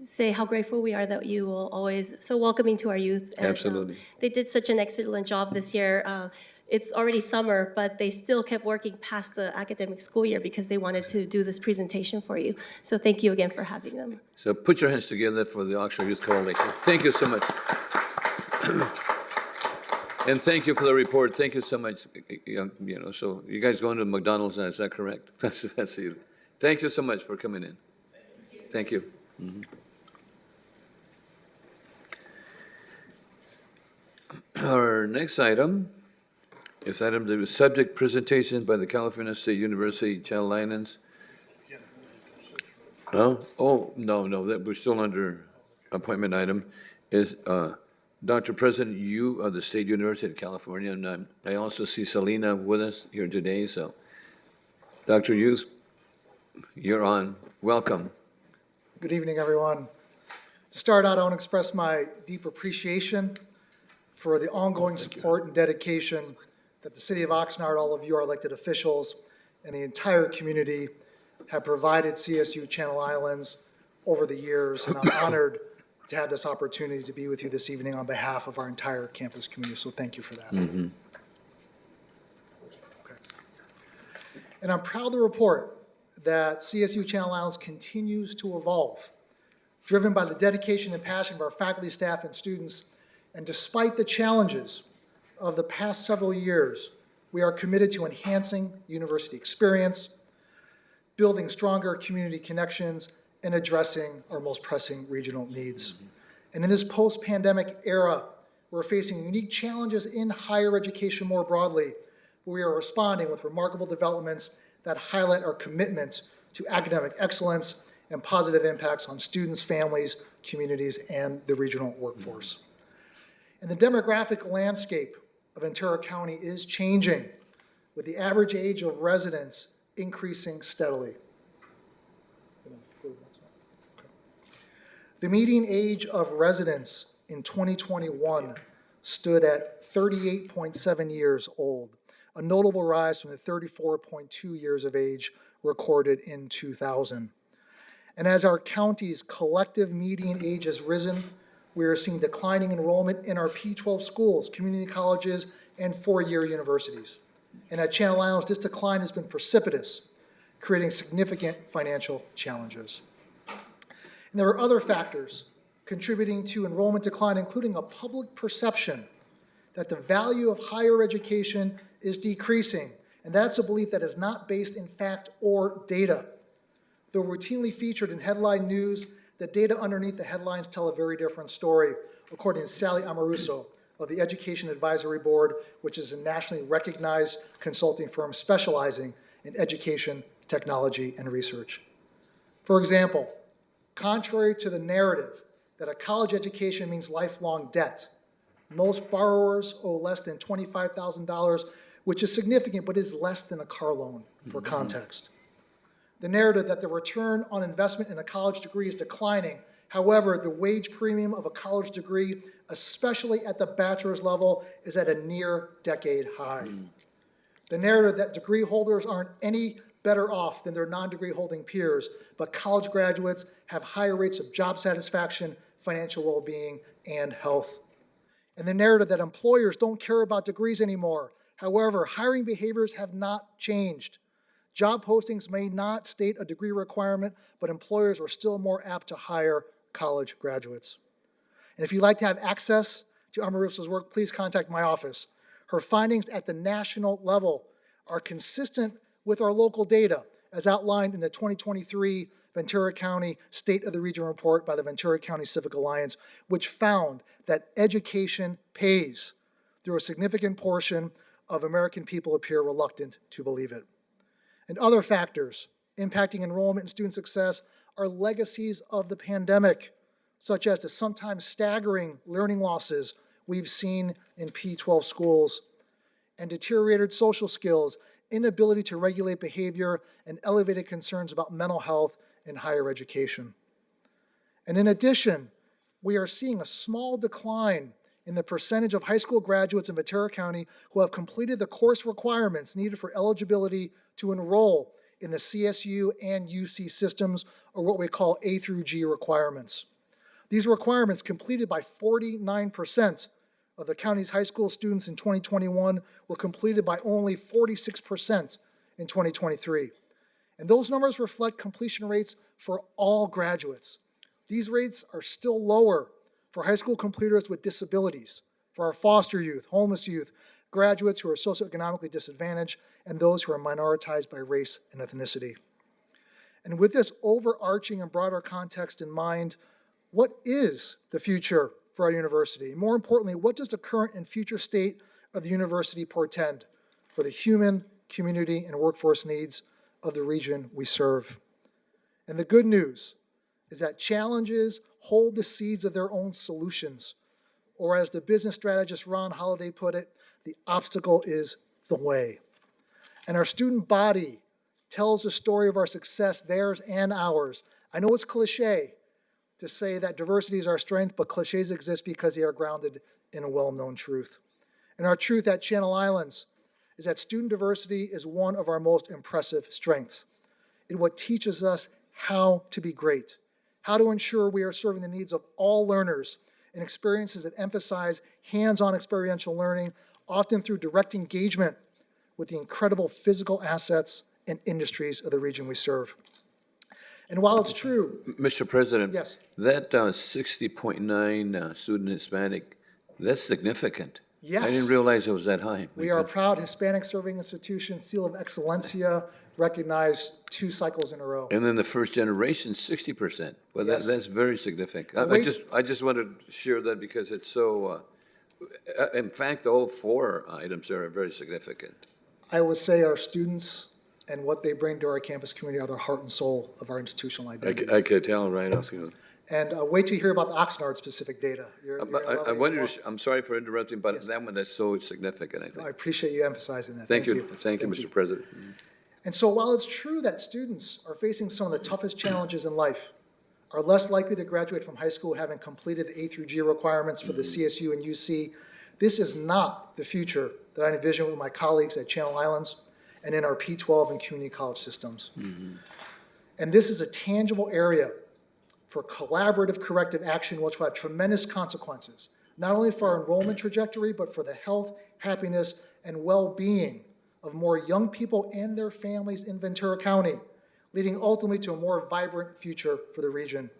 say how grateful we are that you will always so welcoming to our youth. And, Absolutely. they did such an excellent job this year. it's already summer, but they still kept working past the academic school year because they wanted to do this presentation for you. So thank you again for having them. So put your hands together for the Oxnard Youth Coalition. Thank you so much. And thank you for the report. Thank you so much. So you guys going to McDonald's now, is that correct? That's it. Thank you so much for coming in. Thank you. Mhm. Our next item is the subject presentation by the California State University Channel Islands. No? Oh, no, that we're still under appointment item is Dr. President Yu of the State University of California, and I also see Selena with us here today, so Dr. Yu, you're on. Welcome. Good evening, everyone. To start out, I want to express my deep appreciation for the ongoing support and dedication that the City of Oxnard, all of you, our elected officials, and the entire community have provided CSU Channel Islands over the years, and I'm honored to have this opportunity to be with you this evening on behalf of our entire campus community, so thank you for that. Mm-hmm. Okay. And I'm proud to report that CSU Channel Islands continues to evolve, driven by the dedication and passion of our faculty, staff, and students. And despite the challenges of the past several years, we are committed to enhancing the university experience, building stronger community connections, and addressing our most pressing regional needs. And in this post-pandemic era, we're facing unique challenges in higher education more broadly, but we are responding with remarkable developments that highlight our commitment to academic excellence and positive impacts on students, families, communities, and the regional workforce. And the demographic landscape of Ventura County is changing, with the average age of residents increasing steadily. The median age of residents in 2021 stood at 38.7 years old, a notable rise from the 34.2 years of age recorded in 2000. And as our county's collective median age has risen, we are seeing declining enrollment in our P-12 schools, community colleges, and four-year universities. And at Channel Islands, this decline has been precipitous, creating significant financial challenges. And there are other factors contributing to enrollment decline, including a public perception that the value of higher education is decreasing. And that's a belief that is not based in fact or data. Though routinely featured in headline news, the data underneath the headlines tell a very different story, according to Sally Amoruso of the Education Advisory Board, which is a nationally recognized consulting firm specializing in education, technology, and research. For example, contrary to the narrative that a college education means lifelong debt, most borrowers owe less than $25,000, which is significant, but is less than a car loan, for context. The narrative that the return on investment in a college degree is declining. However, the wage premium of a college degree, especially at the bachelor's level, is at a near decade high. The narrative that degree holders aren't any better off than their non-degree holding peers, but college graduates have higher rates of job satisfaction, financial well-being, and health. And the narrative that employers don't care about degrees anymore. However, hiring behaviors have not changed. Job postings may not state a degree requirement, but employers are still more apt to hire college graduates. And if you'd like to have access to Amoruso's work, please contact my office. Her findings at the national level are consistent with our local data, as outlined in the 2023 Ventura County State of the Region report by the Ventura County Civic Alliance, which found that education pays, though a significant portion of American people appear reluctant to believe it. And other factors impacting enrollment and student success are legacies of the pandemic, such as the sometimes staggering learning losses we've seen in P-12 schools, and deteriorated social skills, inability to regulate behavior, and elevated concerns about mental health in higher education. And in addition, we are seeing a small decline in the percentage of high school graduates in Ventura County who have completed the course requirements needed for eligibility to enroll in the CSU and UC systems, or what we call A through G requirements. These requirements, completed by 49%, of the county's high school students in 2021 were completed by only 46% in 2023. And those numbers reflect completion rates for all graduates. These rates are still lower for high school completers with disabilities, for our foster youth, homeless youth, graduates who are socioeconomically disadvantaged, and those who are minoritized by race and ethnicity. And with this overarching and broader context in mind, what is the future for our university? More importantly, what does the current and future state of the university portend for the human, community, and workforce needs of the region we serve? And the good news is that challenges hold the seeds of their own solutions. Or as the business strategist Ron Holiday put it, the obstacle is the way. And our student body tells the story of our success, theirs and ours. I know it's cliche to say that diversity is our strength, but cliches exist because they are grounded in a well-known truth. And our truth at Channel Islands is that student diversity is one of our most impressive strengths. It what teaches us how to be great, how to ensure we are serving the needs of all learners and experiences that emphasize hands-on experiential learning, often through direct engagement with the incredible physical assets and industries of the region we serve. And while it's true, Mr. President. Yes. That 60.9 student Hispanic, that's significant. Yes. I didn't realize it was that high. we are a proud Hispanic serving institution, Seal of Excelencia, recognized 2 cycles in a row. And then the first generation, 60%. Well, Yes. that's very significant. Wait. I just wanted to share that because it's so, in fact, all 4 items are very significant. I would say our students and what they bring to our campus community are the heart and soul of our institutional identity. I could tell right off, you know. And wait till you hear about the Oxnard specific data. I wonder, I'm sorry for interrupting, but that one, that's so significant, I I think. appreciate you emphasizing that. Thank you, Mr. President. And so while it's true that students are facing some of the toughest challenges in life, are less likely to graduate from high school having completed the A through G requirements for the CSU and UC, this is not the future that I envision with my colleagues at Channel Islands and in our P12 and community college systems. And this is a tangible area for collaborative corrective action, which will have tremendous consequences, not only for our enrollment trajectory, but for the health, happiness, and well-being of more young people and their families in Ventura County, leading ultimately to a more vibrant future for the region.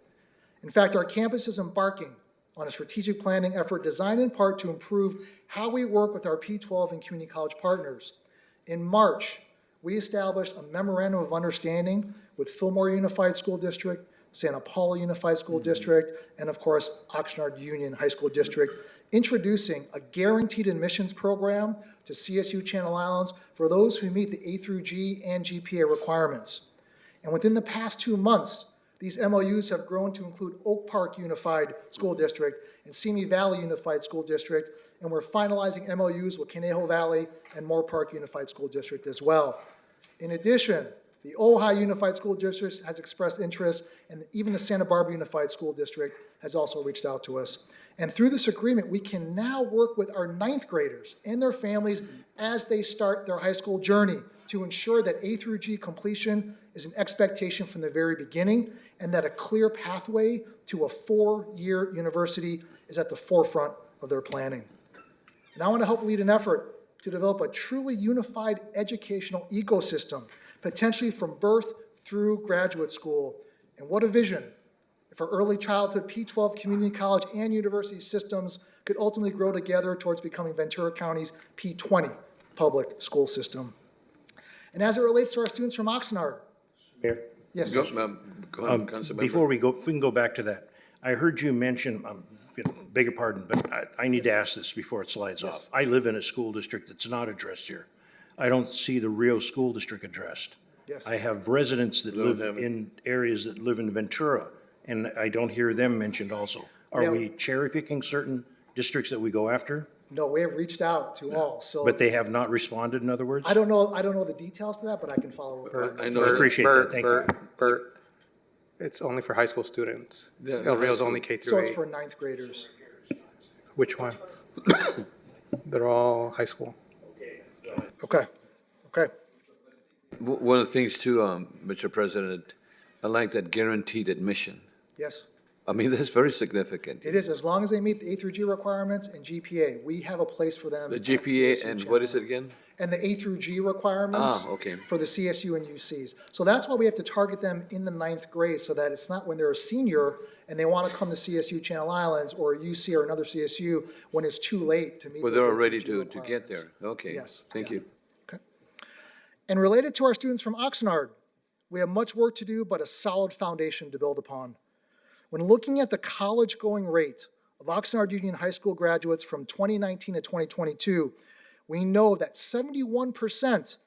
In fact, our campus is embarking on a strategic planning effort designed in part to improve how we work with our P12 and community college partners. In March, we established a memorandum of understanding with Fillmore Unified School District, Santa Paula Unified School District, and of course, Oxnard Union High School District, introducing a guaranteed admissions program to CSU Channel Islands for those who meet the A through G and GPA requirements. And within the past 2 months, these MOUs have grown to include Oak Park Unified School District and Simi Valley Unified School District, and we're finalizing MOUs with Conejo Valley and Moore Park Unified School District as well. In addition, the Ojai Unified School District has expressed interest, and even the Santa Barbara Unified School District has also reached out to us. And through this agreement, we can now work with our 9th graders and their families as they start their high school journey to ensure that A through G completion is an expectation from the very beginning, and that a clear pathway to a 4-year university is at the forefront of their planning. And I want to help lead an effort to develop a truly unified educational ecosystem, potentially from birth through graduate school. And what a vision if our early childhood P12 community college and university systems could ultimately grow together towards becoming Ventura County's P20 public school system. And as it relates to our students from Oxnard. Mayor? Yes. Go ahead, Councilmember. Before we go, if we can go back to that, I heard you mention, beg your pardon, but I need to ask this before it slides off. I live in a school district that's not addressed here. I don't see the Rio School District addressed. Yes. I have residents that live in areas that live in Ventura, and I don't hear them mentioned also. Are we cherry picking certain districts that we go after? No, we have reached out to all, so. But they have not responded, in other words? I don't know the details to that, but I can follow up. I know. I appreciate that, thank you. Bert, it's only for high school students. Yeah, El Rio's high only school. K So through it's 8. for 9th graders. Which one? They're all high school. Okay, okay. One of the things too, Mr. President, I like that guaranteed admission. Yes. I mean, that's very significant. It is, as long as they meet the A through G requirements and GPA, we have a place for them. The at GPA CSU and Channel what is it Islands. again? And the A through G requirements. Okay. For the CSU and UCs. So that's why we have to target them in the 9th grade, so that it's not when they're a senior and they want to come to CSU Channel Islands or UC or another CSU when it's too late to meet. Well, those they're A all ready through G to get there. Okay. Yes, Thank you. And related to our students from Oxnard, we have much work to do, but a solid foundation to build upon. When looking at the college-going rate of Oxnard Union High School graduates from 2019 to 2022, we know that 71%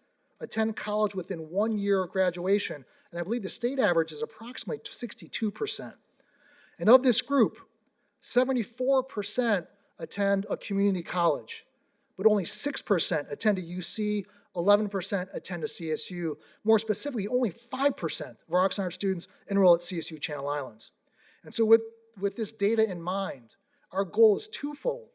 attend college within 1 year of graduation, and I believe the state average is approximately 62%. And of this group, 74% attend a community college, but only 6% attend a UC, 11% attend a CSU. More specifically, only 5% of our Oxnard students enroll at CSU Channel Islands. And so with this data in mind, our goal is twofold.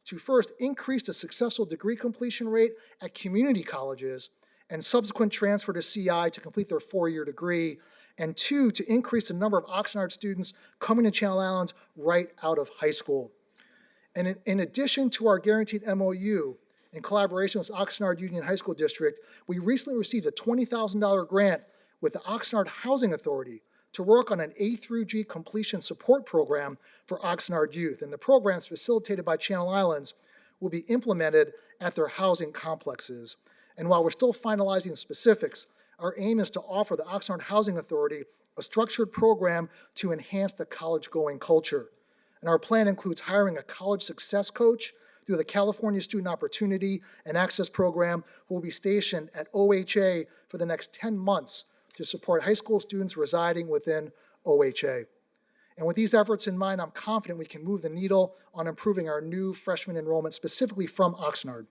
To first increase the successful degree completion rate at community colleges and subsequent transfer to CI to complete their 4-year degree, and 2, to increase the number of Oxnard students coming to Channel Islands right out of high school. And in addition to our guaranteed MOU, in collaboration with Oxnard Union High School District, we recently received a $20,000 grant with the Oxnard Housing Authority to work on an A through G completion support program for Oxnard youth. And the programs facilitated by Channel Islands will be implemented at their housing complexes. And while we're still finalizing the specifics, our aim is to offer the Oxnard Housing Authority a structured program to enhance the college-going culture. And our plan includes hiring a college success coach through the California Student Opportunity and Access Program, who will be stationed at OHA for the next 10 months to support high school students residing within OHA. And with these efforts in mind, I'm confident we can move the needle on improving our new freshman enrollment, specifically from Oxnard.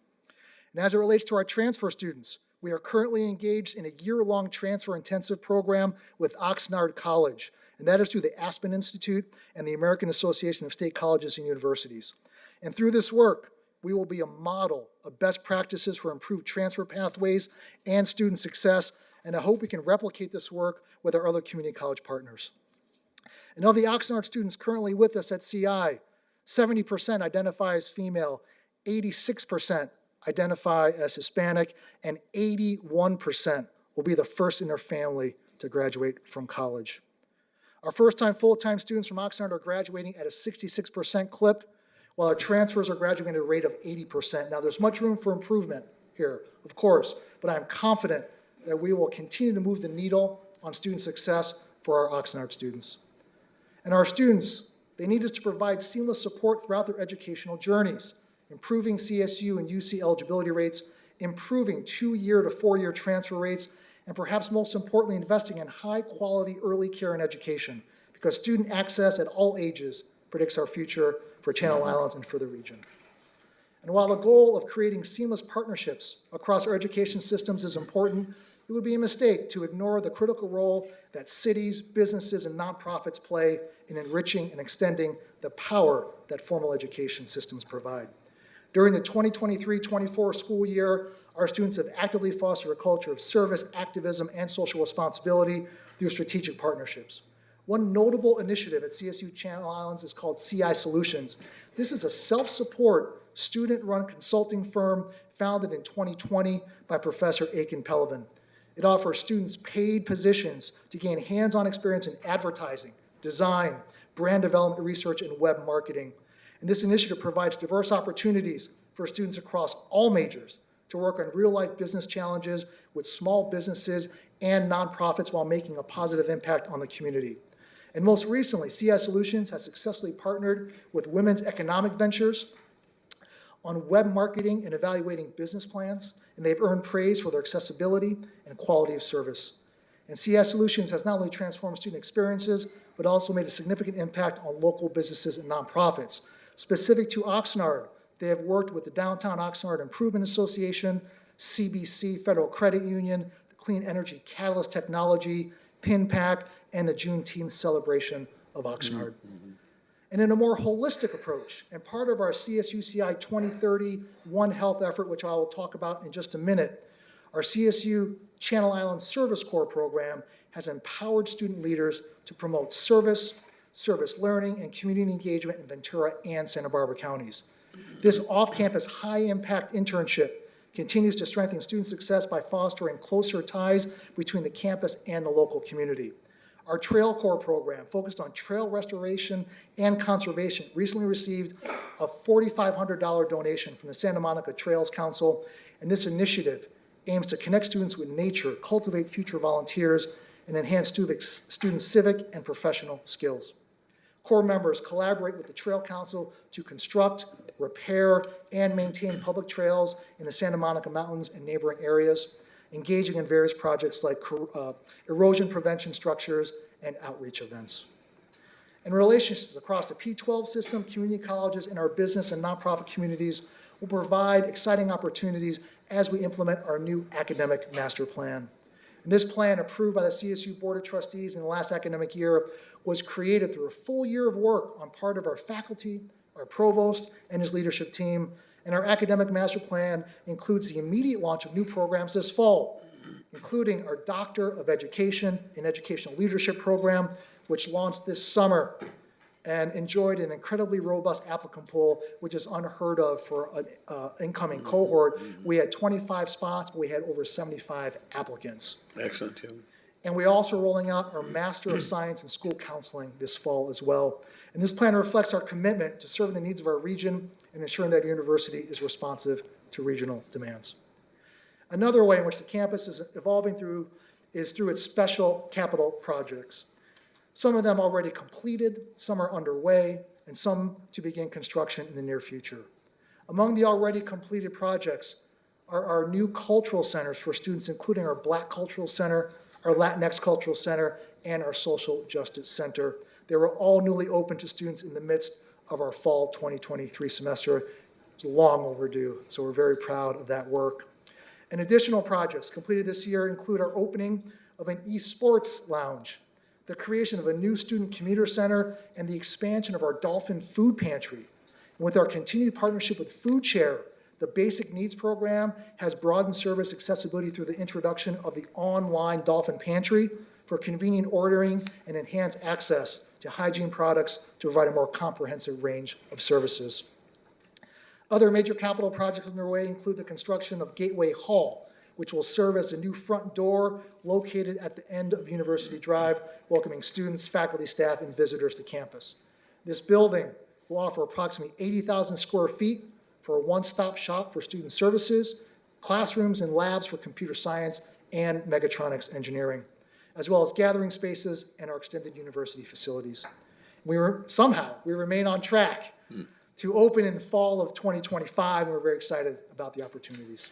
And as it relates to our transfer students, we are currently engaged in a year-long transfer intensive program with Oxnard College, and that is through the Aspen Institute and the American Association of State Colleges and Universities. And through this work, we will be a model of best practices for improved transfer pathways and student success, and I hope we can replicate this work with our other community college partners. And of the Oxnard students currently with us at CI, 70% identify as female, 86% identify as Hispanic, and 81% will be the first in their family to graduate from college. Our first-time, full-time students from Oxnard are graduating at a 66% clip, while our transfers are graduating at a rate of 80%. Now, there's much room for improvement here, of course, but I'm confident that we will continue to move the needle on student success for our Oxnard students. And our students, they need us to provide seamless support throughout their educational journeys, improving CSU and UC eligibility rates, improving 2-year to 4-year transfer rates, and perhaps most importantly, investing in high-quality early care and education, because student access at all ages predicts our future for Channel Islands and for the region. And while the goal of creating seamless partnerships across our education systems is important, it would be a mistake to ignore the critical role that cities, businesses, and nonprofits play in enriching and extending the power that formal education systems provide. During the 2023-24 school year, our students have actively fostered a culture of service, activism, and social responsibility through strategic partnerships. One notable initiative at CSU Channel Islands is called CI Solutions. This is a self-support, student-run consulting firm founded in 2020 by Professor Aiken Pelevin. It offers students paid positions to gain hands-on experience in advertising, design, brand development research, and web marketing. And this initiative provides diverse opportunities for students across all majors to work on real-life business challenges with small businesses and nonprofits while making a positive impact on the community. And most recently, CI Solutions has successfully partnered with Women's Economic Ventures on web marketing and evaluating business plans, and they've earned praise for their accessibility and quality of service. And CI Solutions has not only transformed student experiences, but also made a significant impact on local businesses and nonprofits. Specific to Oxnard, they have worked with the Downtown Oxnard Improvement Association, CBC Federal Credit Union, the Clean Energy Catalyst Technology, PinPac, and the Juneteenth celebration of Oxnard. And in a more holistic approach, and part of our CSU-CI 2030 One Health effort, which I will talk about in just a minute, our CSU Channel Islands Service Corps program has empowered student leaders to promote service, service learning, and community engagement in Ventura and Santa Barbara counties. This off-campus high-impact internship continues to strengthen student success by fostering closer ties between the campus and the local community. Our Trail Corps program, focused on trail restoration and conservation, recently received a $4,500 donation from the Santa Monica Trails Council, and this initiative aims to connect students with nature, cultivate future volunteers, and enhance students' civic and professional skills. Corps members collaborate with the Trail Council to construct, repair, and maintain public trails in the Santa Monica Mountains and neighboring areas, engaging in various projects like erosion prevention structures and outreach events. And relationships across the P-12 system, community colleges, and our business and nonprofit communities will provide exciting opportunities as we implement our new academic master plan. And this plan, approved by the CSU Board of Trustees in the last academic year, was created through a full year of work on part of our faculty, our provost, and his leadership team. And our academic master plan includes the immediate launch of new programs this fall, including our Doctor of Education in Educational Leadership program, which launched this summer and enjoyed an incredibly robust applicant pool, which is unheard of for an incoming cohort. We had 25 spots, but we had over 75 applicants. Excellent, Tim. And we're also rolling out our Master of Science in School Counseling this fall as well. And this plan reflects our commitment to serving the needs of our region and ensuring that our university is responsive to regional demands. Another way in which the campus is evolving is through its special capital projects. Some of them already completed, some are underway, and some to begin construction in the near future. Among the already completed projects are our new cultural centers for students, including our Black Cultural Center, our Latinx Cultural Center, and our Social Justice Center. They were all newly open to students in the midst of our fall 2023 semester. It's long overdue, so we're very proud of that work. And additional projects completed this year include our opening of an esports lounge, the creation of a new student commuter center, and the expansion of our Dolphin Food Pantry. And with our continued partnership with Food Share, the Basic Needs Program has broadened service accessibility through the introduction of the online Dolphin Pantry for convenient ordering and enhanced access to hygiene products to provide a more comprehensive range of services. Other major capital projects underway include the construction of Gateway Hall, which will serve as the new front door located at the end of University Drive, welcoming students, faculty, staff, and visitors to campus. This building will offer approximately 80,000 square feet for a one-stop shop for student services, classrooms and labs for computer science and mechatronics engineering, as well as gathering spaces and our extended university facilities. We remain on track to open in the fall of 2025, and we're very excited about the opportunities.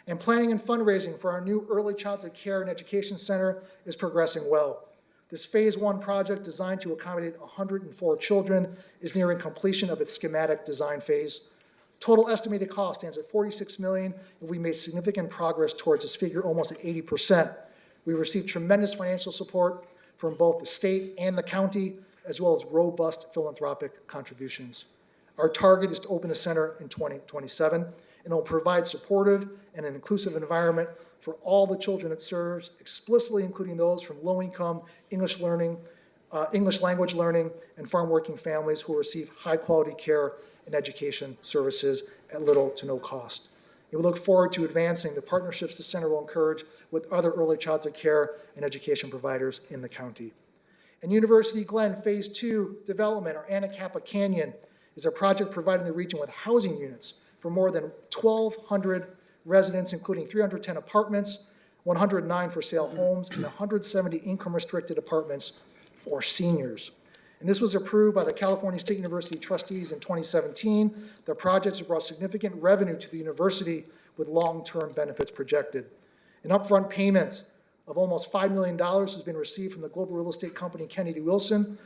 And planning and fundraising for our new Early Childhood Care and Education Center is progressing well. This phase 1 project, designed to accommodate 104 children, is nearing completion of its schematic design phase. Total estimated cost stands at $46 million, and we made significant progress towards this figure, almost at 80%. We received tremendous financial support from both the state and the county, as well as robust philanthropic contributions. Our target is to open the center in 2027, and it will provide supportive and an inclusive environment for all the children it serves, explicitly including those from low-income English language learning, and farm-working families who receive high-quality care and education services at little to no cost. And we look forward to advancing the partnerships the center will encourage with other early childhood care and education providers in the county. And University Glen Phase 2 development, or Anacapa Canyon, is a project providing the region with housing units for more than 1,200 residents, including 310 apartments, 109 for sale homes, and 170 income-restricted apartments for seniors. And this was approved by the California State University trustees in 2017. The projects have brought significant revenue to the university with long-term benefits projected. An upfront payment of almost $5 million has been received from the global real estate company Kennedy Wilson,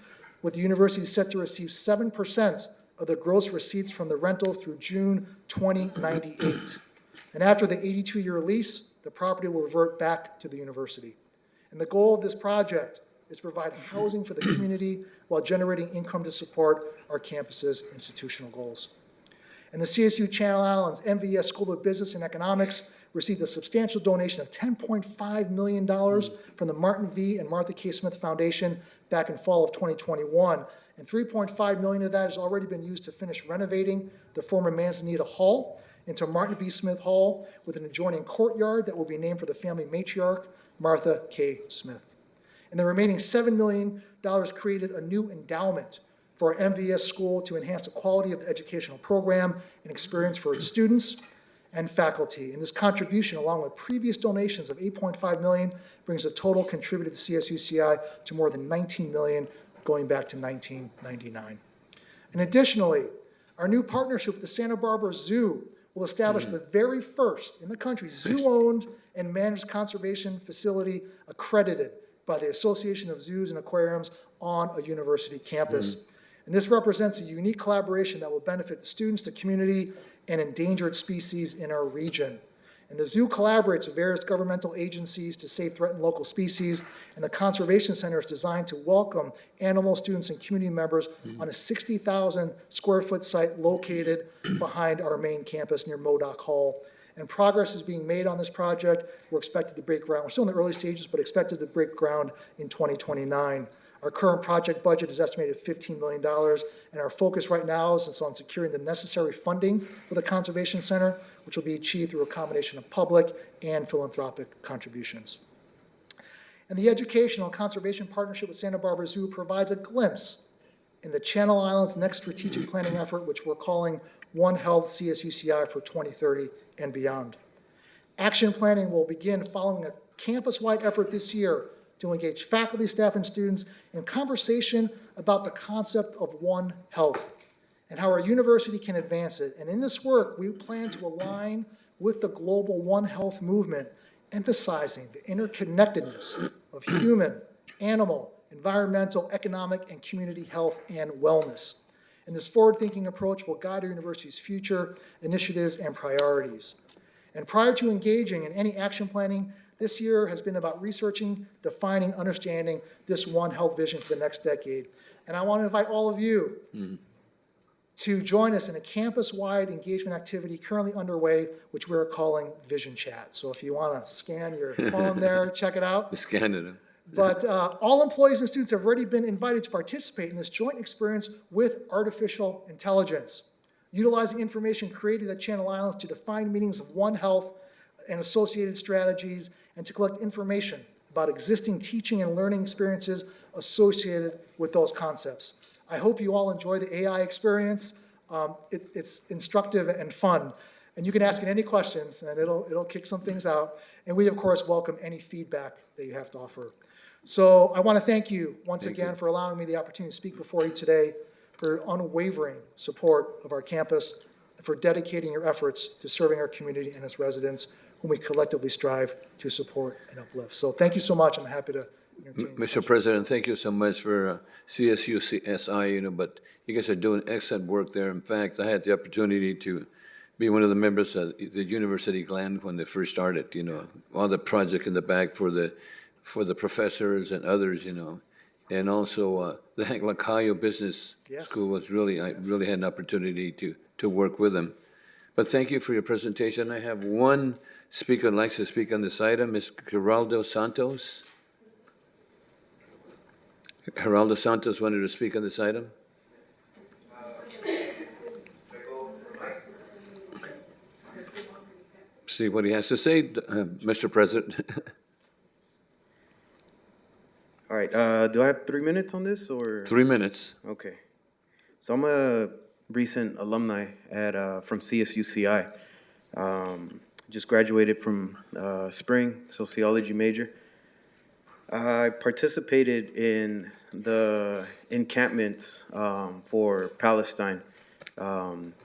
with the university set to receive 7% of the gross receipts from the rentals through June 2098. And after the 82-year lease, the property will revert back to the university. And the goal of this project is to provide housing for the community while generating income to support our campus's institutional goals. And the CSU Channel Islands MVS School of Business and Economics received a substantial donation of $10.5 million from the Martin V. and Martha K. Smith Foundation back in fall of 2021. And $3.5 million of that has already been used to finish renovating the former Manzanita Hall into Martin B. Smith Hall with an adjoining courtyard that will be named for the family matriarch, Martha K. Smith. And the remaining $7 million created a new endowment for our MVS school to enhance the quality of the educational program and experience for its students and faculty. And this contribution, along with previous donations of $8.5 million, brings the total contributed to CSUCI to more than $19 million, going back to 1999. And additionally, our new partnership with the Santa Barbara Zoo will establish the very first in the country zoo-owned and managed conservation facility accredited by the Association of Zoos and Aquariums on a university campus. And this represents a unique collaboration that will benefit the students, the community, and endangered species in our region. And the zoo collaborates with various governmental agencies to save threatened local species, and the Conservation Center is designed to welcome animal students and community members on a 60,000 square foot site located behind our main campus near Modoc Hall. And progress is being made on this project. We're expected to break ground. We're still in the early stages, but expected to break ground in 2029. Our current project budget is estimated at $15 million, and our focus right now is on securing the necessary funding for the Conservation Center, which will be achieved through a combination of public and philanthropic contributions. And the Educational and Conservation Partnership with Santa Barbara Zoo provides a glimpse in the Channel Islands' next strategic planning effort, which we're calling One Health CSUCI for 2030 and beyond. Action planning will begin following a campus-wide effort this year to engage faculty, staff, and students in conversation about the concept of One Health and how our university can advance it. And in this work, we plan to align with the global One Health movement, emphasizing the interconnectedness of human, animal, environmental, economic, and community health and wellness. And this forward-thinking approach will guide our university's future initiatives and priorities. And prior to engaging in any action planning, this year has been about researching, defining, understanding this One Health vision for the next decade. And I want to invite all of you to join us in a campus-wide engagement activity currently underway, which we're calling Vision Chat. So if you want to scan your phone there, check it out. Scan it. But all employees and students have already been invited to participate in this joint experience with artificial intelligence, utilizing information created at Channel Islands to define meanings of One Health and associated strategies, and to collect information about existing teaching and learning experiences associated with those concepts. I hope you all enjoy the AI experience. It's instructive and fun. And you can ask it any questions, and it'll kick some things out. And we, of course, welcome any feedback that you have to offer. So I want to thank you once again for allowing me the opportunity to speak before you today, for your unwavering support of our campus, and for dedicating your efforts to serving our community and its residents, whom we collectively strive to support and uplift. So thank you so much. I'm happy to entertain. Mr. President, thank you so much for CSUCSI, but you guys are doing excellent work there. In fact, I had the opportunity to be one of the members of the University Glen when they first started, all the project in the back for the professors and others, and also the Hank Lacayo Business School was I really had an opportunity to work with them. But thank you for your presentation. I have one speaker who likes to speak on this item, Ms. Geraldo Santos. Geraldo Santos wanted to speak on this item. See what he has to say, Mr. President. All right, do I have 3 minutes on this, or? 3 minutes. Okay. So I'm a recent alumni from CSUCI. Just graduated from spring sociology major. I participated in the encampments for Palestine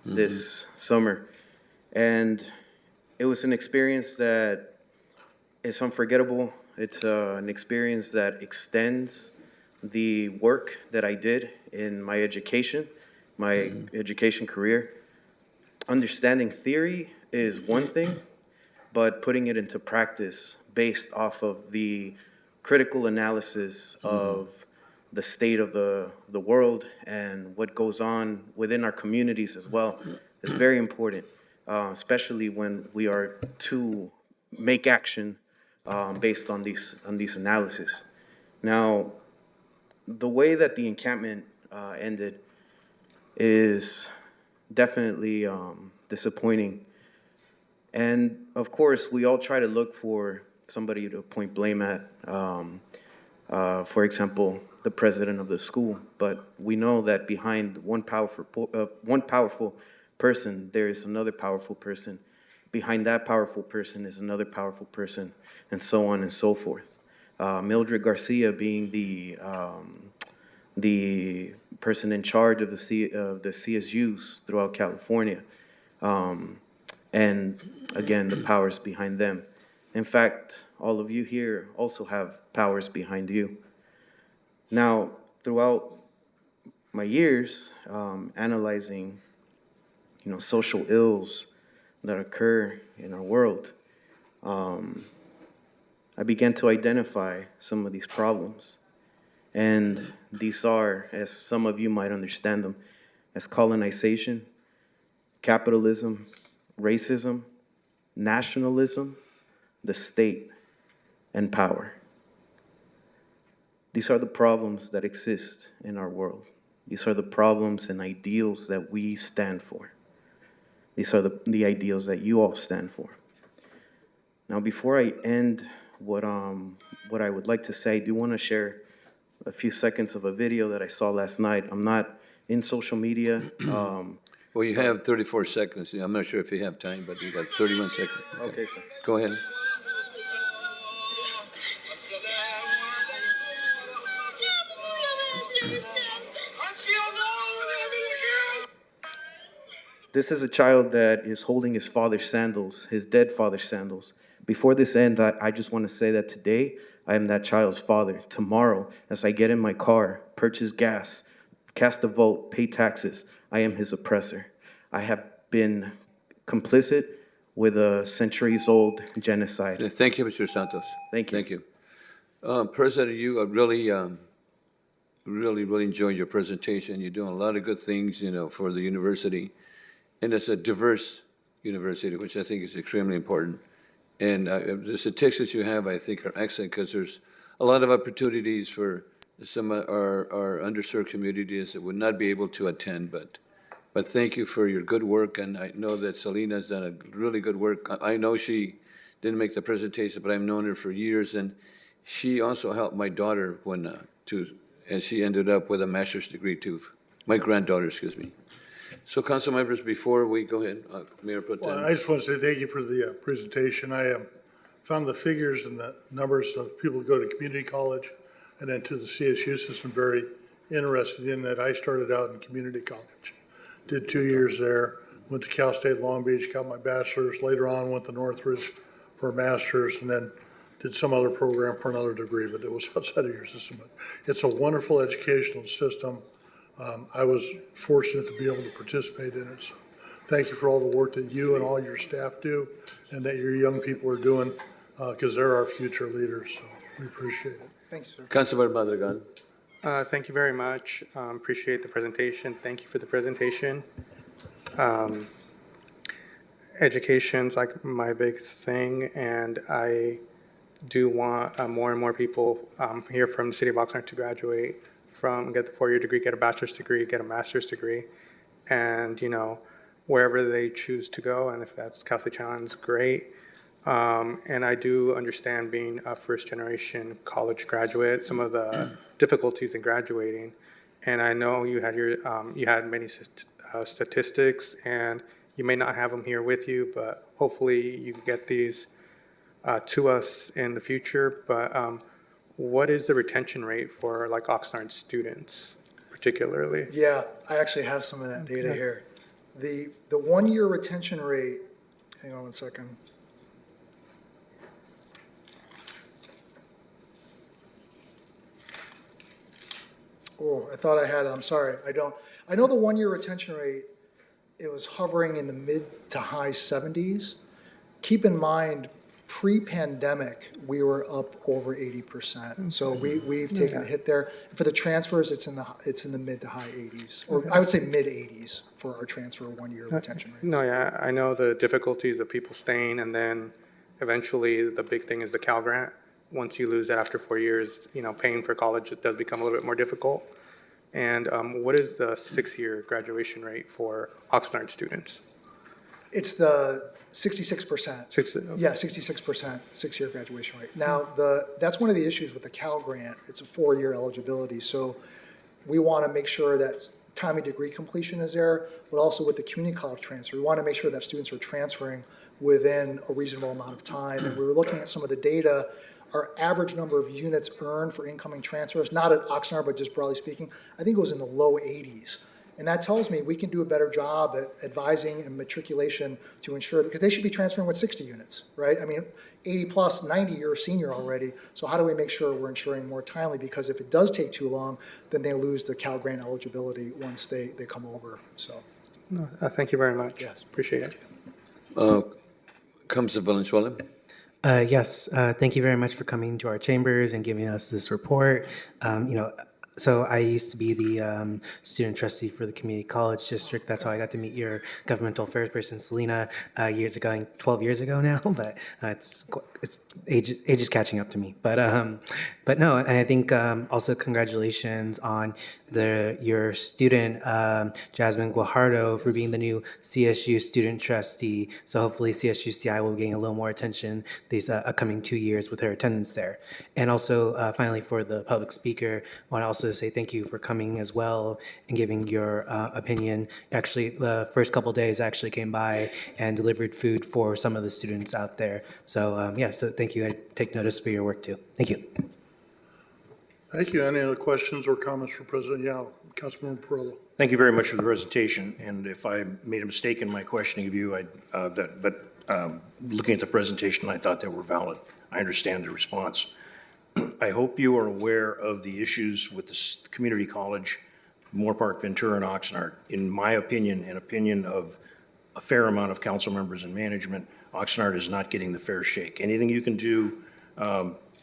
this summer, and it was an experience that is unforgettable. It's an experience that extends the work that I did in my education career. Understanding theory is one thing, but putting it into practice based off of the critical analysis of the state of the world and what goes on within our communities as well is very important. especially when we are to make action based on these analysis. Now, the way that the encampment ended is definitely disappointing. And of course, we all try to look for somebody to point blame at, for example, the president of the school. But we know that behind one powerful person, there is another powerful person. Behind that powerful person is another powerful person, and so on and so forth. Mildred Garcia being the person in charge of the CSUs throughout California. And again, the powers behind them. In fact, all of you here also have powers behind you. Now, throughout my years analyzing, social ills that occur in our world, I began to identify some of these problems. And these are, as some of you might understand them, as colonization, capitalism, racism, nationalism, the state, and power. These are the problems that exist in our world. These are the problems and ideals that we stand for. These are the ideals that you all stand for. Now, before I end what I would like to say, I do want to share a few seconds of a video that I saw last night. I'm not in social media. Well, you have 34 seconds. I'm not sure if you have time, but you got 31 seconds. Okay, sir. Go ahead. This is a child that is holding his father's sandals, his dead father's sandals. Before this end, I just want to say that today, I am that child's father. Tomorrow, as I get in my car, purchase gas, cast a vote, pay taxes, I am his oppressor. I have been complicit with a centuries-old genocide. Thank you, Mr. Santos. Thank you. Thank you. President, you really enjoyed your presentation. You're doing a lot of good things, for the university. And it's a diverse university, which I think is extremely important. And the statistics you have, I think, are excellent because there's a lot of opportunities for some of our underserved communities that would not be able to attend. But thank you for your good work, and I know that Selena's done a really good work. I know she didn't make the presentation, but I've known her for years, and she also helped my daughter and she ended up with a master's degree too. My granddaughter, excuse me. So, council members, before we go ahead, Mayor Pro Tem. Well, I just want to say thank you for the presentation. I found the figures and the numbers of people who go to community college and then to the CSU system very interested in that. I started out in community college, did 2 years there, went to Cal State Long Beach, got my bachelor's, later on went to Northridge for a master's, and then did some other program for another degree, but it was outside of your system. But it's a wonderful educational system. I was fortunate to be able to participate in it. So thank you for all the work that you and all your staff do and that your young people are doing because they're our future leaders. So we appreciate it. Thank you, sir. Councilor Madrigal. Thank you very much. Appreciate the presentation. Thank you for the presentation. Education's like my big thing, and I do want more and more people here from the city of Oxnard to graduate get the 4-year degree, get a bachelor's degree, get a master's degree, and wherever they choose to go, and if that's Cal State Challenge, great. And I do understand being a first-generation college graduate, some of the difficulties in graduating, and I know you had many statistics, and you may not have them here with you, but hopefully you can get these to us in the future. But what is the retention rate for like Oxnard students particularly? Yeah, I actually have some of that data here. The 1-year retention rate, hang on one second. Oh, I thought I had it. I'm sorry, I don't. I know the 1-year retention rate, it was hovering in the mid to high 70s. Keep in mind, Pre-pandemic, we were up over 80%. So we've taken a hit there. For the transfers, it's in the mid to high 80s, or I would say mid 80s for our transfer 1-year retention rates. No, yeah, I know the difficulties of people staying, and then eventually the big thing is the Cal Grant. Once you lose that after 4 years, paying for college, it does become a little bit more difficult. And what is the 6-year graduation rate for Oxnard students? It's the 66%. 60, okay. Yeah, 66%, 6-year graduation rate. Now, that's one of the issues with the Cal Grant. It's a 4-year eligibility. So we want to make sure that time of degree completion is there, but also with the community college transfer, we want to make sure that students are transferring within a reasonable amount of time. And we were looking at some of the data. Our average number of units earned for incoming transfers, not at Oxnard, but just broadly speaking, I think it was in the low 80s. And that tells me we can do a better job at advising and matriculation to ensure that, because they should be transferring with 60 units, right? I mean, 80 plus, 90, you're a senior already. So how do we make sure we're ensuring more timely? Because if it does take too long, then they lose the Cal Grant eligibility once they come over, so. No, thank you very much. Yes. Appreciate it. Comes to Valenzuela. Yes, thank you very much for coming to our chambers and giving us this report. So I used to be the student trustee for the community college district. That's how I got to meet your governmental affairs person, Selena, years ago, 12 years ago now. But it's age is catching up to me. But no, I think also congratulations on your student Jasmine Guajardo for being the new CSU student trustee. So hopefully CSUCI will be getting a little more attention these upcoming 2 years with her attendance there. And also finally for the public speaker, I want to also say thank you for coming as well and giving your opinion. Actually, the first couple of days I actually came by and delivered food for some of the students out there. So so thank you. I take notice for your work too. Thank you. Thank you. Any other questions or comments for President Yao? Councilmember Perillo. Thank you very much for the presentation. And if I made a mistake in my questioning of you, looking at the presentation, I thought they were valid. I understand the response. I hope you are aware of the issues with the community college, Moore Park, Ventura, and Oxnard. In my opinion, and opinion of a fair amount of council members and management, Oxnard is not getting the fair shake. Anything you can do,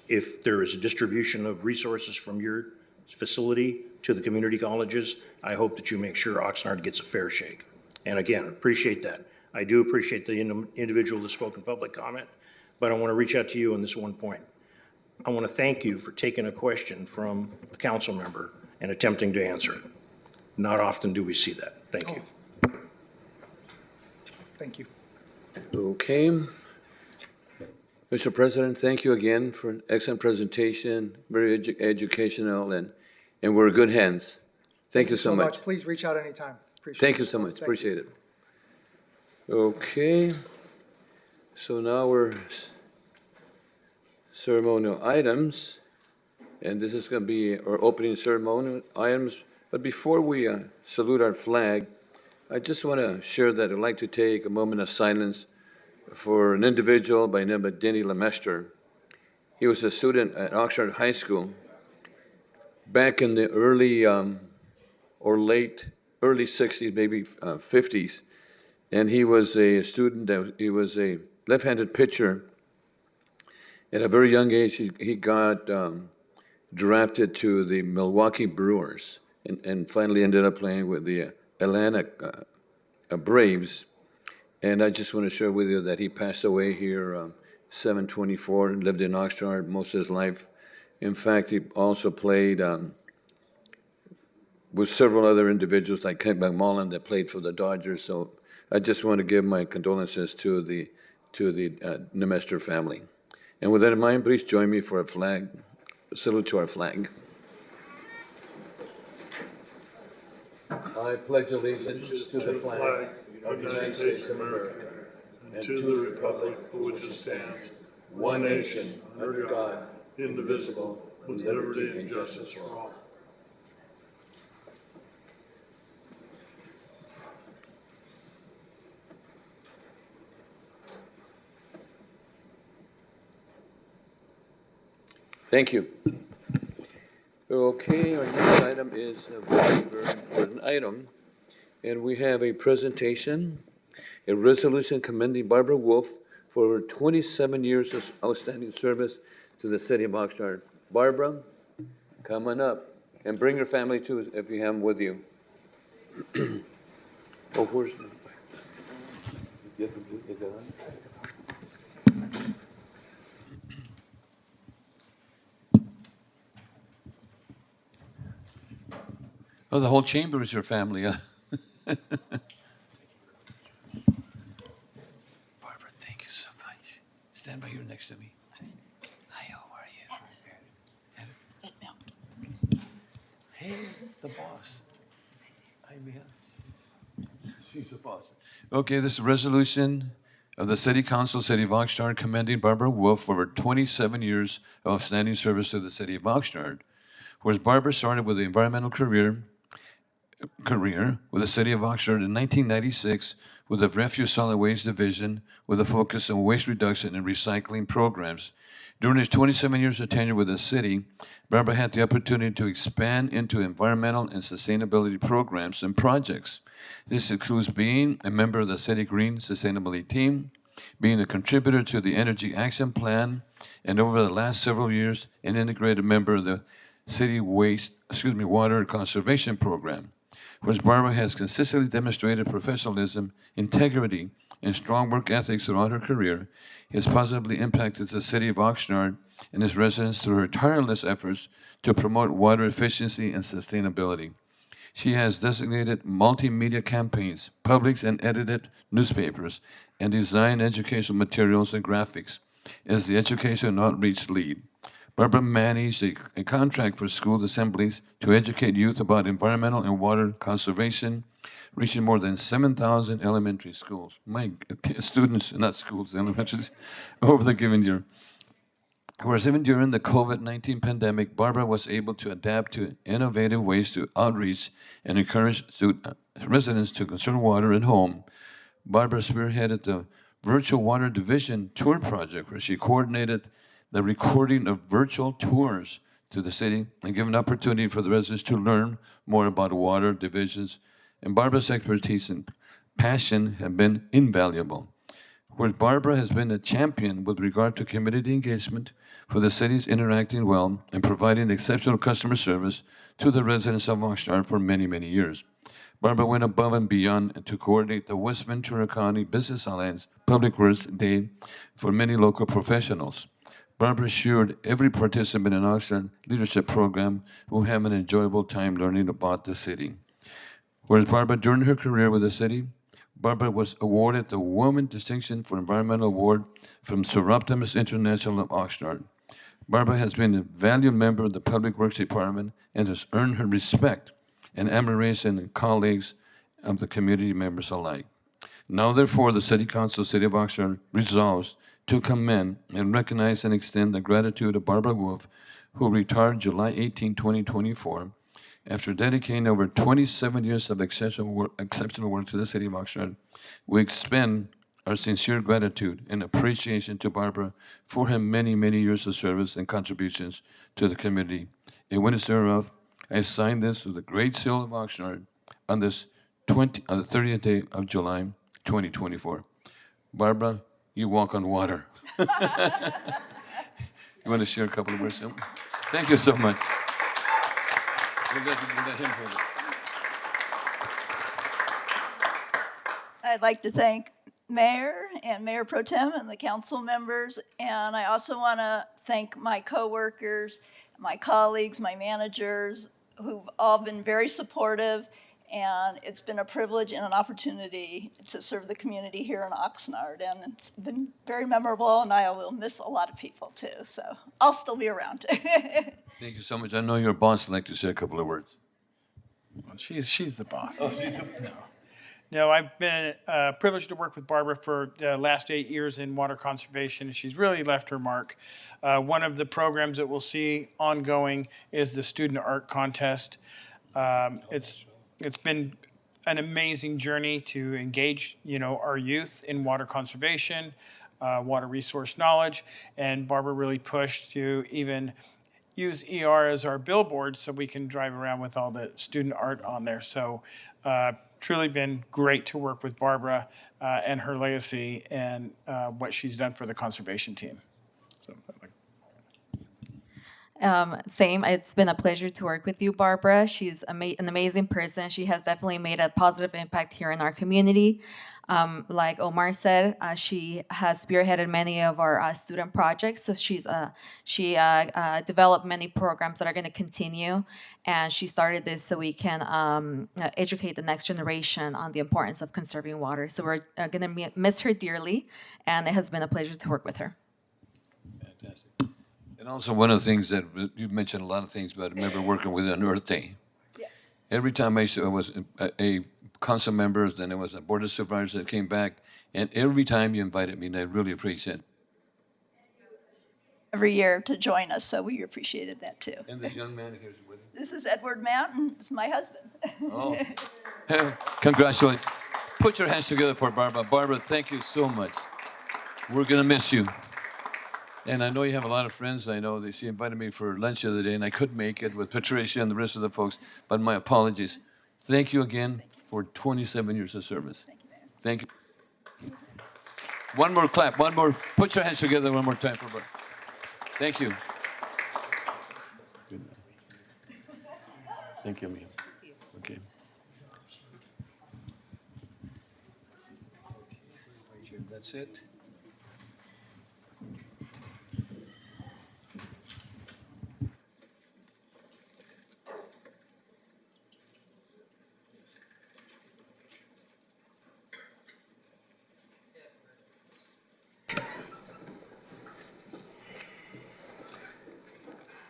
if there is a distribution of resources from your facility to the community colleges, I hope that you make sure Oxnard gets a fair shake. And again, appreciate that. I do appreciate the individual that spoke in public comment, but I want to reach out to you on this one point. I want to thank you for taking a question from a council member and attempting to answer it. Not often do we see that. Thank you. Thank you. Okay. Mr. President, thank you again for an excellent presentation, very educational, and we're in good hands. Thank you so much. Please reach out anytime. Appreciate Thank it. you so much. Thank Appreciate it. Okay. So now we're ceremonial items, and this is going to be our opening ceremonial items. But before we salute our flag, I just want to share that I'd like to take a moment of silence for an individual by the name of Denny Lemester. He was a student at Oxnard High School back in the early early 60s, maybe 50s. And he was a student, he was a left-handed pitcher. At a very young age, he got drafted to the Milwaukee Brewers and finally ended up playing with the Atlanta Braves. And I just want to share with you that he passed away here 7/24, lived in Oxnard most of his life. In fact, he also played with several other individuals like Kent McMullen that played for the Dodgers. So I just want to give my condolences to the Nemester family. And with that in mind, please join me for a salute to our flag. I pledge allegiance to the flag of the United States of America and to the republic for which it stands, one nation, under God, indivisible, with liberty and justice for all. Thank you. Okay, our next item is a very, very important item, and we have a presentation, a resolution commending Barbara Wolf for 27 years of outstanding service to the city of Oxnard. Barbara, come on up, and bring your family too, if you have them with you. Oh, where's, is that on? Oh, the whole chamber is your family, huh? Barbara, thank you so much. Stand by here next to me. Hi, how are you? Hey, the boss. Hi, Mia. She's the boss. Okay, this is a resolution of the City Council, City of Oxnard, commending Barbara Wolf for her 27 years of outstanding service to the City of Oxnard. Whereas Barbara started with the environmental career with the City of Oxnard in 1996 with the Refuse Solid Waste Division with a focus on waste reduction and recycling programs. During his 27 years of tenure with the city, Barbara had the opportunity to expand into environmental and sustainability programs and projects. This includes being a member of the City Green Sustainability Team, being a contributor to the Energy Action Plan, and over the last several years, an integrated member of the City Water Conservation Program. Whereas Barbara has consistently demonstrated professionalism, integrity, and strong work ethics throughout her career, he has positively impacted the city of Oxnard and its residents through her tireless efforts to promote water efficiency and sustainability. She has designated multimedia campaigns, published and edited newspapers, and designed educational materials and graphics as the education and outreach lead. Barbara managed a contract for school assemblies to educate youth about environmental and water conservation, reaching more than 7,000 elementary schools. Students, not schools, elementaries, over the given year. Whereas even during the COVID-19 pandemic, Barbara was able to adapt to innovative ways to outreach and encourage residents to conserve water at home. Barbara spearheaded the Virtual Water Division Tour Project, where she coordinated the recording of virtual tours to the city and given opportunity for the residents to learn more about water divisions. And Barbara's expertise and passion have been invaluable. Where Barbara has been a champion with regard to community engagement for the city's interacting well and providing exceptional customer service to the residents of Oxnard for many, many years. Barbara went above and beyond to coordinate the West Ventura County Business Alliance Public Works Day for many local professionals. Barbara assured every participant in Oxnard Leadership Program will have an enjoyable time learning about the city. Whereas Barbara, during her career with the city, Barbara was awarded the Woman Distinction for Environmental Award from Soroptimist International of Oxnard. Barbara has been a valued member of the Public Works Department and has earned her respect and admiration in colleagues of the community members alike. Now, therefore, the City Council, City of Oxnard, resolves to commend and recognize and extend the gratitude of Barbara Wolf, who retired July 18, 2024, after dedicating over 27 years of exceptional work to the City of Oxnard. We expend our sincere gratitude and appreciation to Barbara for her many, many years of service and contributions to the community. In witness thereof, I sign this with the Great Seal of Oxnard on this on the 30th day of July, 2024. Barbara, you walk on water. You want to share a couple of words? Thank you so much. I'd like to thank Mayor and Mayor Pro Tem and the council members, and I also want to thank my coworkers, my colleagues, my managers, who've all been very supportive, and it's been a privilege and an opportunity to serve the community here in Oxnard, and it's been very memorable, and I will miss a lot of people too, so I'll still be around. Thank you so much. I know your boss would like to say a couple of words. Well, she's the boss. Oh, she's No, I've been privileged to work with Barbara for the last 8 years in water conservation, and she's really left her mark. One of the programs that we'll see ongoing is the student art contest. It's been an amazing journey to engage, our youth in water conservation, water resource knowledge, and Barbara really pushed to even use ER as our billboard so we can drive around with all the student art on there. So truly been great to work with Barbara and her legacy and what she's done for the conservation team. So, Same. It's been a pleasure to work with you, Barbara. She's an amazing person. She has definitely made a positive impact here in our community. Like Omar said, she has spearheaded many of our student projects. So she developed many programs that are going to continue, and she started this so we can educate the next generation on the importance of conserving water. So we're going to miss her dearly, and it has been a pleasure to work with her. Fantastic. And also, one of the things that you mentioned a lot of things, but I remember working with on Earth Day. Yes. Every time I was a council member, then there was a board of supervisors that came back, and every time you invited me, and I really appreciate it. Every year to join us, so we appreciated that too. And this young man here's with you. This is Edward Mountain. This is my husband. Oh, congratulations. Put your hands together for Barbara. Barbara, thank you so much. We're going to miss you. And I know you have a lot of friends. I know she invited me for lunch the other day, and I couldn't make it with Patricia and the rest of the folks, but my apologies. Thank you again for 27 years of service. Thank you. One more clap, one more. Put your hands together one more time for Barbara. Thank you. Thank you, Mia. Okay. That's it.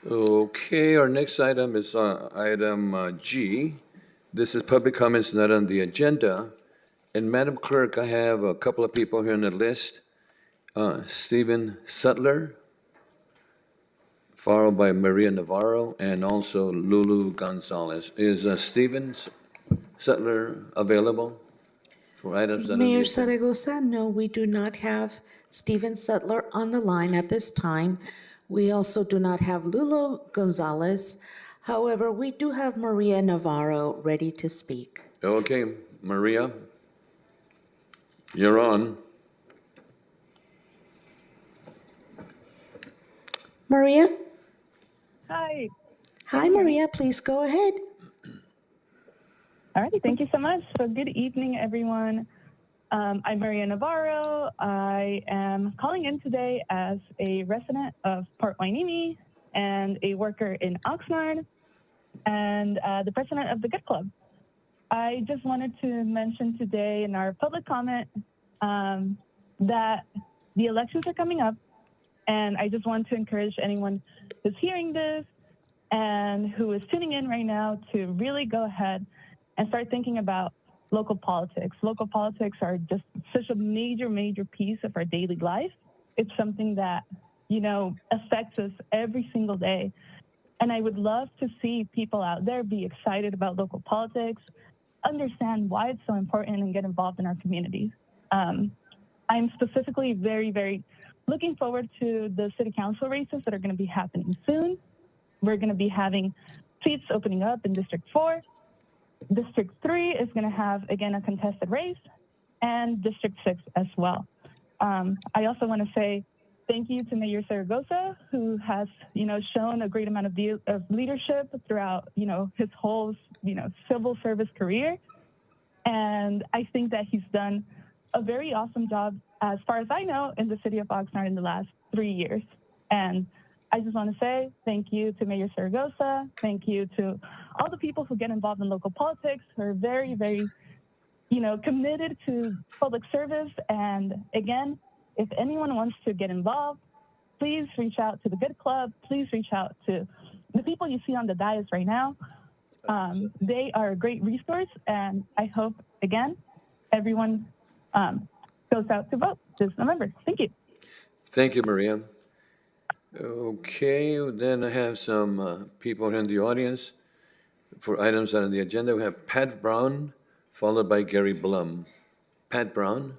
Okay, our next item is item G. This is public comments not on the agenda. And Madam Clerk, I have a couple of people here on the list. Stephen Sutler, followed by Maria Navarro, and also Lulu Gonzalez. Is Stephen Sutler available for items that are Mayor on the agenda? Zaragoza, no, we do not have Stephen Sutler on the line at this time. We also do not have Lulu Gonzalez. However, we do have Maria Navarro ready to speak. Okay, Maria, you're on. Maria? Hi. Hi, Maria, please go ahead. All right, thank you so much. So good evening, everyone. I'm Maria Navarro. I am calling in today as a resident of Port Hueneme and a worker in Oxnard and the president of the Good Club. I just wanted to mention today in our public comment that the elections are coming up, and I just want to encourage anyone who's hearing this and who is tuning in right now to really go ahead and start thinking about local politics. Local politics are just such a major, major piece of our daily life. It's something that, affects us every single day. And I would love to see people out there be excited about local politics, understand why it's so important, and get involved in our communities. I'm specifically very, very looking forward to the city council races that are going to be happening soon. We're going to be having seats opening up in District 4. District 3 is going to have, again, a contested race, and District 6 as well. I also want to say thank you to Mayor Zaragoza, who has, shown a great amount of leadership throughout, his whole, civil service career. And I think that he's done a very awesome job, as far as I know, in the city of Oxnard in the last 3 years. And I just want to say thank you to Mayor Zaragoza. Thank you to all the people who get involved in local politics, who are very, very, committed to public service. And again, if anyone wants to get involved, please reach out to the Good Club. Please reach out to the people you see on the dais right now. They are a great resource, and I hope, again, everyone goes out to vote this November. Thank you. Thank you, Maria. Okay, then I have some people here in the audience for items on the agenda. We have Pat Brown, followed by Gary Blum. Pat Brown.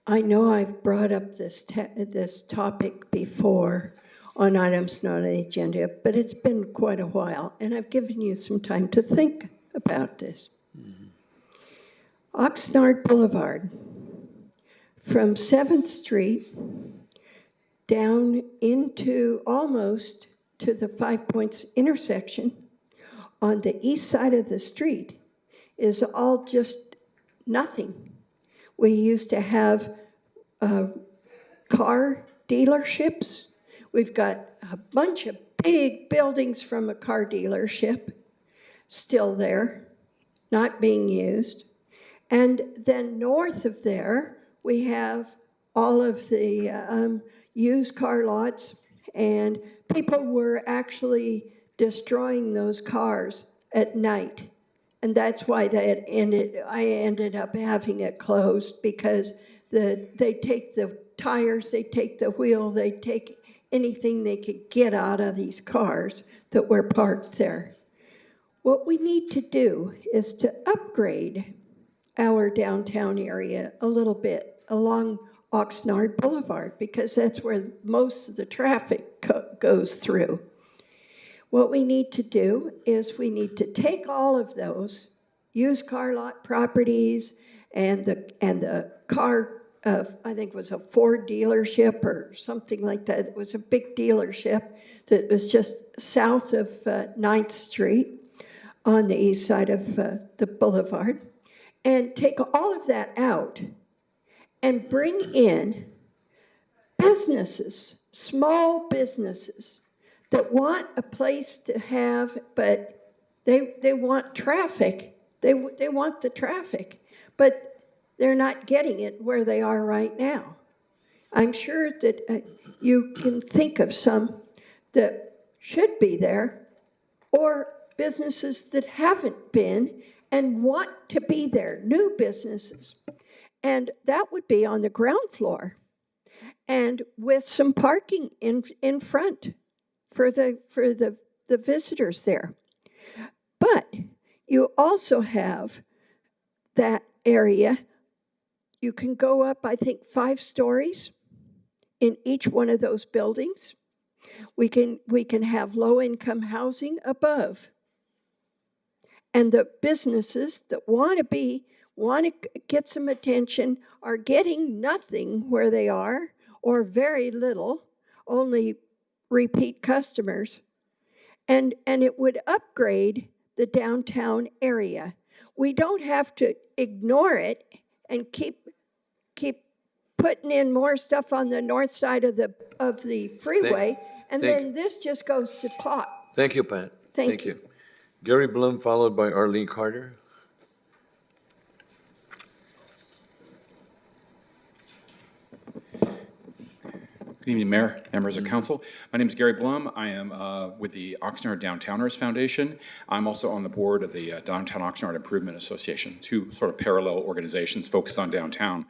I know I've brought up this topic before on items not on the agenda, but it's been quite a while, and I've given you some time to think about this. Oxnard Boulevard, from 7th Street down into almost to the 5 Points intersection on the east side of the street is all just nothing. We used to have car dealerships. We've got a bunch of big buildings from a car dealership still there, not being used. And then north of there, we have all of the used car lots, and people were actually destroying those cars at night. And that's why I ended up having it closed, because they take the tires, they take the wheel, they take anything they could get out of these cars that were parked there. What we need to do is to upgrade our downtown area a little bit along Oxnard Boulevard, because that's where most of the traffic goes through. What we need to do is we need to take all of those used car lot properties and the car, I think it was a Ford dealership or something like that. It was a big dealership that was just south of 9th Street on the east side of the boulevard, and take all of that out and bring in businesses, small businesses that want a place to have, but they want traffic. They want the traffic, but they're not getting it where they are right now. I'm sure that you can think of some that should be there, or businesses that haven't been and want to be there, new businesses. And that would be on the ground floor and with some parking in front for the visitors there. But you also have that area. You can go up, I think, 5 stories in each one of those buildings. We can have low-income housing above. And the businesses that want to get some attention are getting nothing where they are, or very little, only repeat customers. And it would upgrade the downtown area. We don't have to ignore it and keep putting in more stuff on the north side of the freeway, then this just goes to pot. Thank you, Pat. Thank you. Gary Blum, followed by Arlene Carter. Good evening, Mayor, members of council. My name is Gary Blum. I am with the Oxnard Downtowners Foundation. I'm also on the board of the Downtown Oxnard Improvement Association, 2 sort of parallel organizations focused on downtown.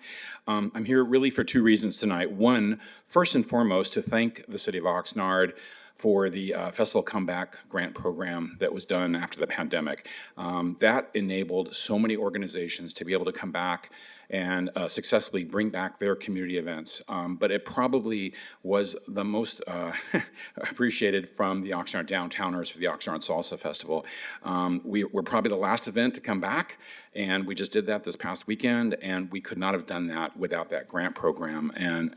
I'm here really for 2 reasons tonight. One, first and foremost, to thank the city of Oxnard for the Festival Comeback grant program that was done after the pandemic. That enabled so many organizations to be able to come back and successfully bring back their community events. But it probably was the most appreciated from the Oxnard Downtowners for the Oxnard Salsa Festival. We're probably the last event to come back, and we just did that this past weekend, and we could not have done that without that grant program and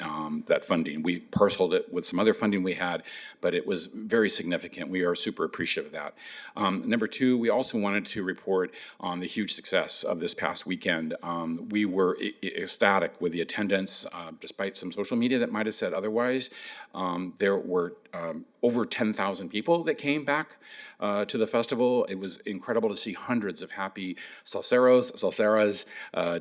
that funding. We parceled it with some other funding we had, but it was very significant. We are super appreciative of that. Number 2, we also wanted to report on the huge success of this past weekend. We were ecstatic with the attendance, despite some social media that might have said otherwise. There were over 10,000 people that came back to the festival. It was incredible to see hundreds of happy salseras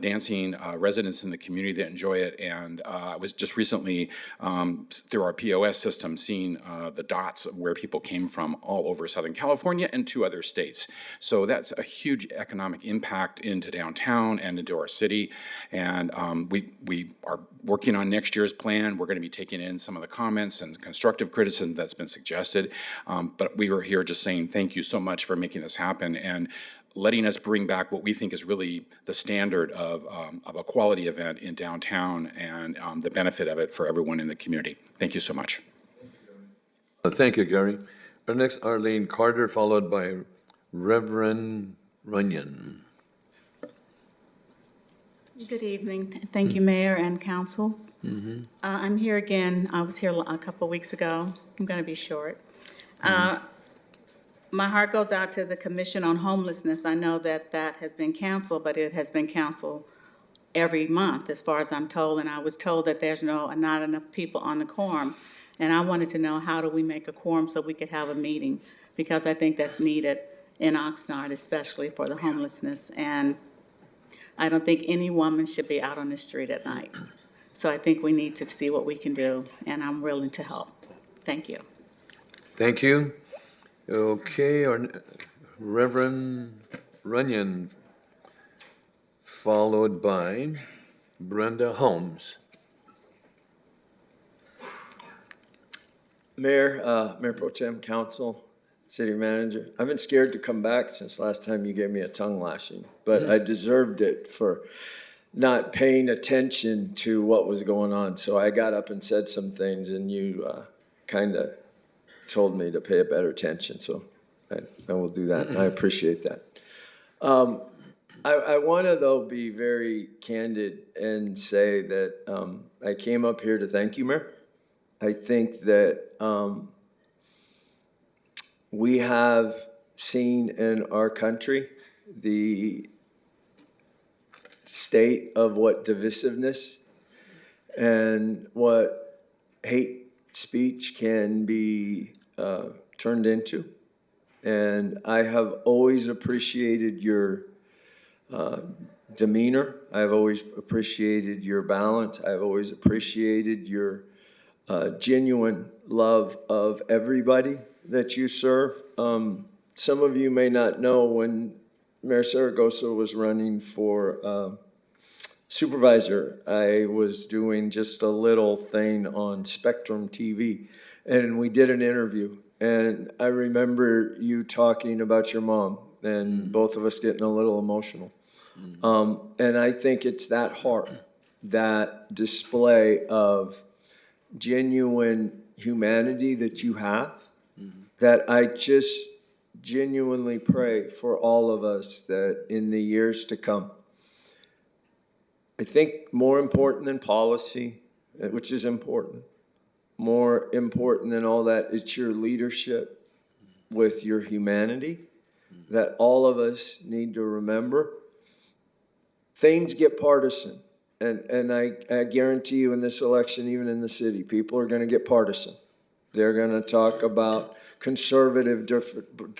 dancing, residents in the community that enjoy it. And I was just recently, through our POS system, seeing the dots of where people came from all over Southern California and 2 other states. So that's a huge economic impact into downtown and into our city. And we are working on next year's plan. We're going to be taking in some of the comments and constructive criticism that's been suggested. But we were here just saying thank you so much for making this happen. And letting us bring back what we think is really the standard of a quality event in downtown and the benefit of it for everyone in the community. Thank you so much. Thank you, Gary. Our next, Arlene Carter, followed by Reverend Runyon. Good evening. Thank you, Mayor and Council. I'm here again. I was here a couple of weeks ago. I'm going to be short. My heart goes out to the Commission on Homelessness. I know that that has been canceled, but it has been canceled every month, as far as I'm told. And I was told that there's not enough people on the quorum. And I wanted to know, how do we make a quorum so we could have a meeting? Because I think that's needed in Oxnard, especially for the homelessness. And I don't think any woman should be out on the street at night. So I think we need to see what we can do, and I'm willing to help. Thank you. Thank you. Okay, our Reverend Runyon, followed by Brenda Holmes. Mayor, Mayor Pro Tem, Council, City Manager, I've been scared to come back since last time you gave me a tongue lashing, but I deserved it for not paying attention to what was going on. So I got up and said some things, and you kind of told me to pay a better attention. So I will do that, and I appreciate that. I want to, though, be very candid and say that I came up here to thank you, Mayor. I think that we have seen in our country the state of what divisiveness and what hate speech can be turned into. And I have always appreciated your demeanor. I've always appreciated your balance. I've always appreciated your genuine love of everybody that you serve. Some of you may not know, when Mayor Zaragoza was running for supervisor, I was doing just a little thing on Spectrum TV, and we did an interview. And I remember you talking about your mom, and both of us getting a little emotional. And I think it's that heart, that display of genuine humanity that you have, that I just genuinely pray for all of us that in the years to come, I think more important than policy, which is important, more important than all that, it's your leadership with your humanity that all of us need to remember. Things get partisan. And I guarantee you in this election, even in the city, people are going to get partisan. They're going to talk about conservative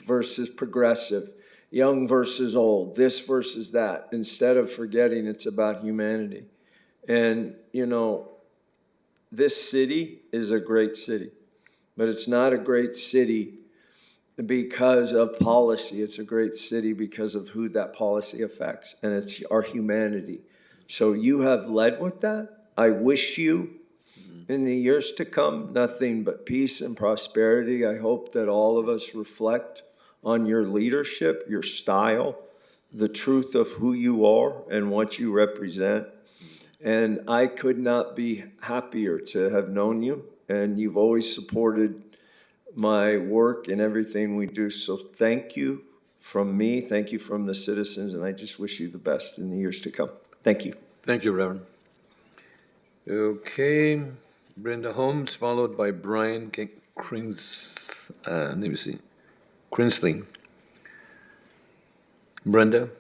versus progressive, young versus old, this versus that, instead of forgetting it's about humanity. And, you know, this city is a great city, but it's not a great city because of policy. It's a great city because of who that policy affects, and it's our humanity. So you have led with that. I wish you, in the years to come, nothing but peace and prosperity. I hope that all of us reflect on your leadership, your style, the truth of who you are and what you represent. And I could not be happier to have known you, and you've always supported my work and everything we do. So thank you from me, thank you from the citizens, and I just wish you the best in the years to come. Thank you. Thank you, Reverend. Okay, Brenda Holmes, followed by Brian let me see, Crinsley. Brenda?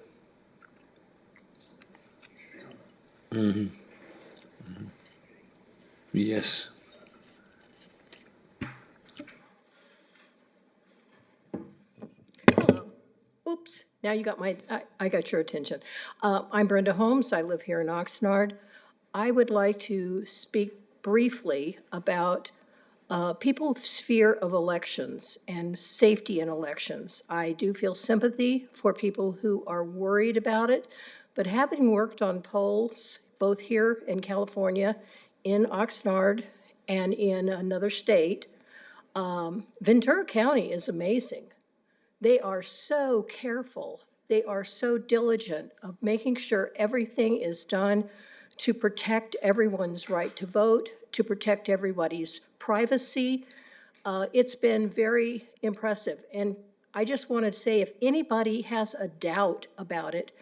Yes. Oops, now you got I got your attention. I'm Brenda Holmes. I live here in Oxnard. I would like to speak briefly about people's fear of elections and safety in elections. I do feel sympathy for people who are worried about it, but having worked on polls, both here in California, in Oxnard, and in another state, Ventura County is amazing. They are so careful They are so diligent of making sure everything is done to protect everyone's right to vote, to protect everybody's privacy. It's been very impressive. And I just wanted to say, if anybody has a doubt about it,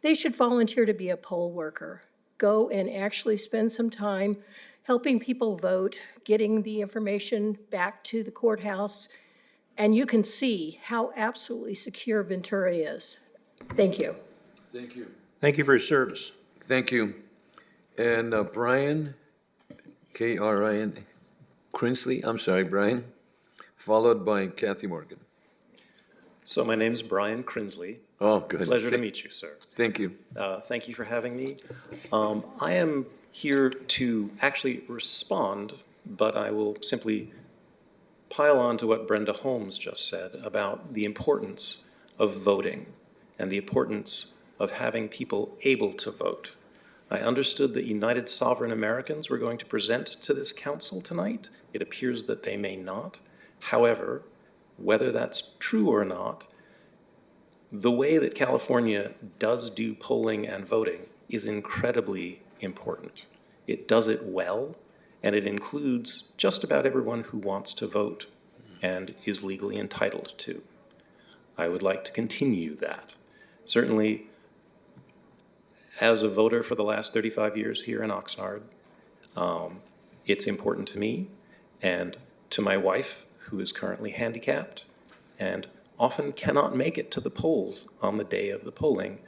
they should volunteer to be a poll worker. Go and actually spend some time helping people vote, getting the information back to the courthouse, and you can see how absolutely secure Ventura is. Thank you. Thank you. Thank you for your service. Thank you. And Brian, K-R-I-N, Crinsley, I'm sorry, Brian, followed by Kathy Morgan. So my name's Brian Crinsley. Oh, good. Pleasure to meet you, sir. Thank you. Thank you for having me. I am here to actually respond, but I will simply pile on to what Brenda Holmes just said about the importance of voting and the importance of having people able to vote. I understood that United Sovereign Americans were going to present to this council tonight. It appears that they may not. However, whether that's true or not, the way that California does do polling and voting is incredibly important. It does it well, and it includes just about everyone who wants to vote and is legally entitled to. I would like to continue that. Certainly, as a voter for the last 35 years here in Oxnard, it's important to me and to my wife, who is currently handicapped and often cannot make it to the polls on the day of the polling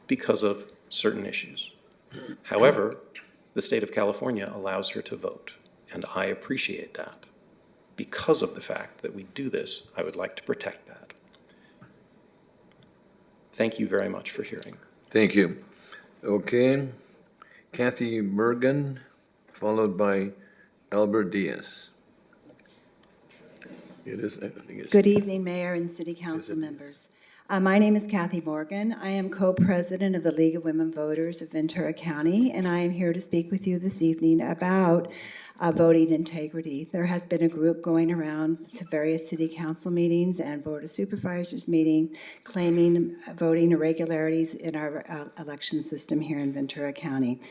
because of certain issues. However, the state of California allows her to vote, and I appreciate that. Because of the fact that we do this, I would like to protect that. Thank you very much for hearing. Thank you. Okay, Kathy Morgan, followed by Albert Diaz. It is, I think it's. Good evening, Mayor and City Council members. My name is Kathy Morgan. I am co-president of the League of Women Voters of Ventura County, and I am here to speak with you this evening about voting integrity. There has been a group going around to various city council meetings and board of supervisors meetings claiming voting irregularities in our election system here in Ventura County.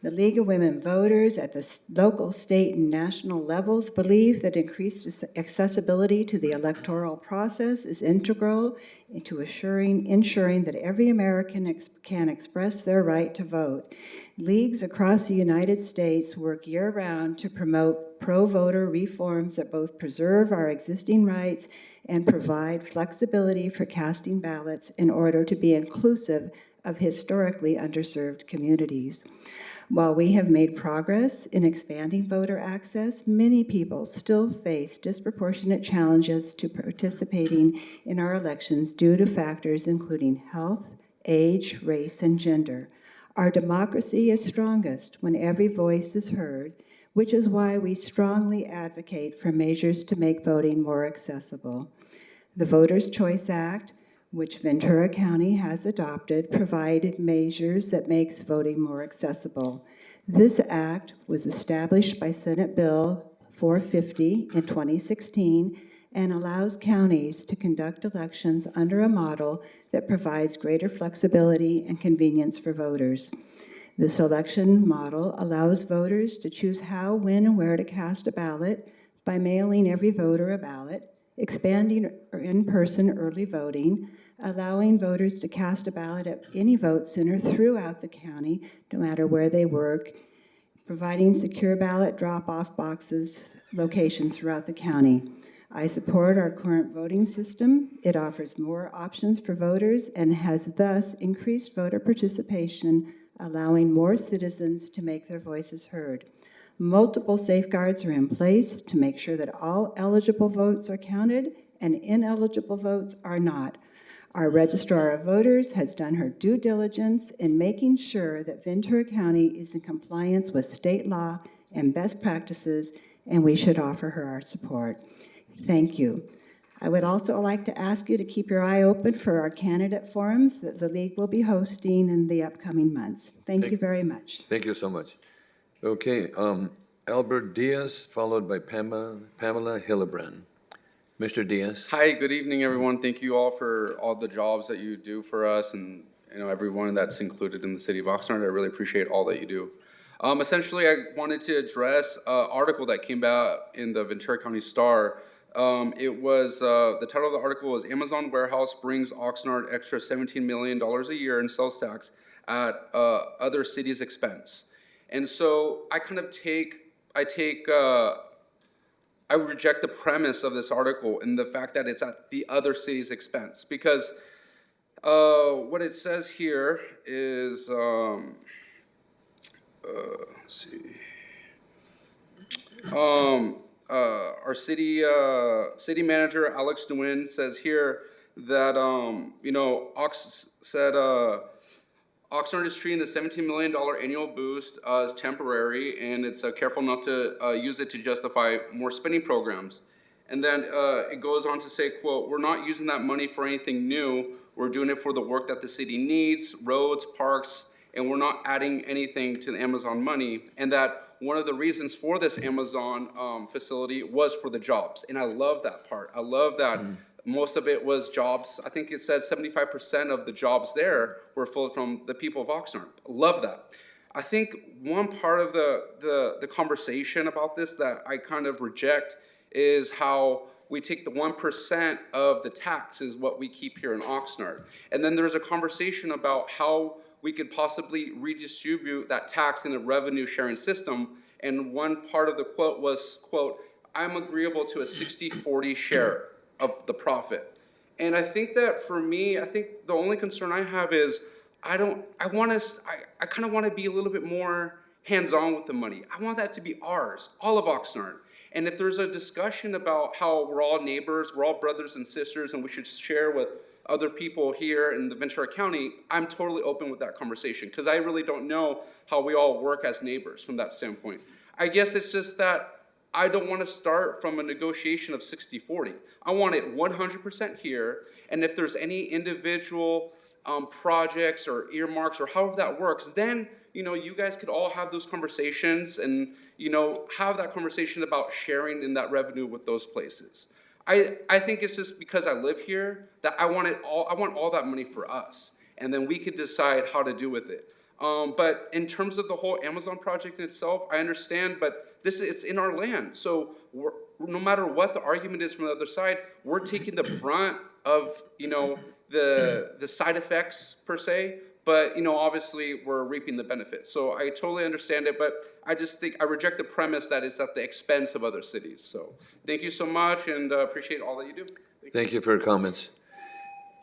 The League of Women Voters at the local, state, and national levels believe that increased accessibility to the electoral process is integral to ensuring that every American can express their right to vote. Leagues across the United States work year-round to promote pro-voter reforms that both preserve our existing rights and provide flexibility for casting ballots in order to be inclusive of historically underserved communities. While we have made progress in expanding voter access, many people still face disproportionate challenges to participating in our elections due to factors including health, age, race, and gender. Our democracy is strongest when every voice is heard, which is why we strongly advocate for measures to make voting more accessible. The Voters' Choice Act, which Ventura County has adopted, provided measures that makes voting more accessible. This act was established by Senate Bill 450 in 2016 and allows counties to conduct elections under a model that provides greater flexibility and convenience for voters. This election model allows voters to choose how, when, and where to cast a ballot by mailing every voter a ballot, expanding in-person early voting, allowing voters to cast a ballot at any vote center throughout the county, no matter where they work, providing secure ballot drop-off boxes locations throughout the county. I support our current voting system. It offers more options for voters and has thus increased voter participation, allowing more citizens to make their voices heard. Multiple safeguards are in place to make sure that all eligible votes are counted and ineligible votes are not. Our Registrar of Voters has done her due diligence in making sure that Ventura County is in compliance with state law and best practices, and we should offer her our support. Thank you. I would also like to ask you to keep your eye open for our candidate forums that the League will be hosting in the upcoming months. Thank you very much. Thank you so much. Okay, Albert Diaz, followed by Pamela Hillebrand. Mr. Diaz. Hi, good evening, everyone. Thank you all for all the jobs that you do for us and everyone that's included in the city of Oxnard. I really appreciate all that you do. Essentially, I wanted to address an article that came out in the Ventura County Star. It was the title of the article was "Amazon Warehouse Brings Oxnard Extra $17 million a Year in Sales Tax at Other Cities' Expense." And so I kind of I reject the premise of this article and the fact that it's at the other city's expense, because what it says here is, let's see, our city manager Alex Nguyen says here that Oxnard is treating the $17 million annual boost as temporary, and it's careful not to use it to justify more spending programs. And then it goes on to say, quote, "We're not using that money for anything new. We're doing it for the work that the city needs, roads, parks, and we're not adding anything to the Amazon money." And that one of the reasons for this Amazon facility was for the jobs. And I love that part. I love that. Most of it was jobs. I think it said 75% of the jobs there were filled from the people of Oxnard. Love that. I think one part of the conversation about this that I kind of reject is how we take the 1% of the tax is what we keep here in Oxnard. And then there's a conversation about how we could possibly redistribute that tax in a revenue sharing system. And one part of the quote was, quote, "I'm agreeable to a 60-40 share of the profit." And I think that for me, I think the only concern I have is I kind of want to be a little bit more hands-on with the money. I want that to be ours, all of Oxnard. And if there's a discussion about how we're all neighbors, we're all brothers and sisters, and we should share with other people here in the Ventura County, I'm totally open with that conversation, because I really don't know how we all work as neighbors from that standpoint. I guess it's just that I don't want to start from a negotiation of 60-40. I want it 100% here, and if there's any individual projects or earmarks or however that works, then you guys could all have those conversations and have that conversation about sharing in that revenue with those places. I think it's just because I live here that I want all that money for us, and then we could decide how to do with it. But in terms of the whole Amazon project in itself, I understand, but it's in our land. So no matter what the argument is from the other side, we're taking the brunt of the side effects per se. But obviously we're reaping the benefits. So I totally understand it, but I just think I reject the premise that it's at the expense of other cities. So thank you so much, and appreciate all that you do. Thank you for your comments.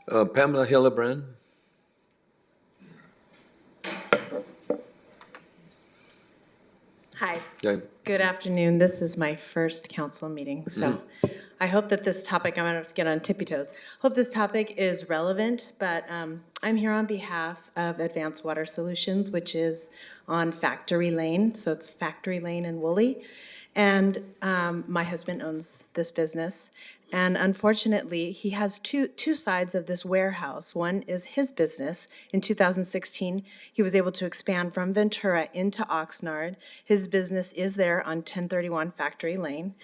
Pamela Hillebrand. Hi. Okay. Good afternoon. This is my first council meeting, so I hope that this topic, I'm going to have to get on tippy toes. Hope this topic is relevant, but I'm here on behalf of Advanced Water Solutions, which is on Factory Lane. So it's Factory Lane in Woolley. And my husband owns this business. And unfortunately, he has two sides of this warehouse. One is his business. In 2016, he was able to expand from Ventura into Oxnard. His business is there on 1031 Factory Lane.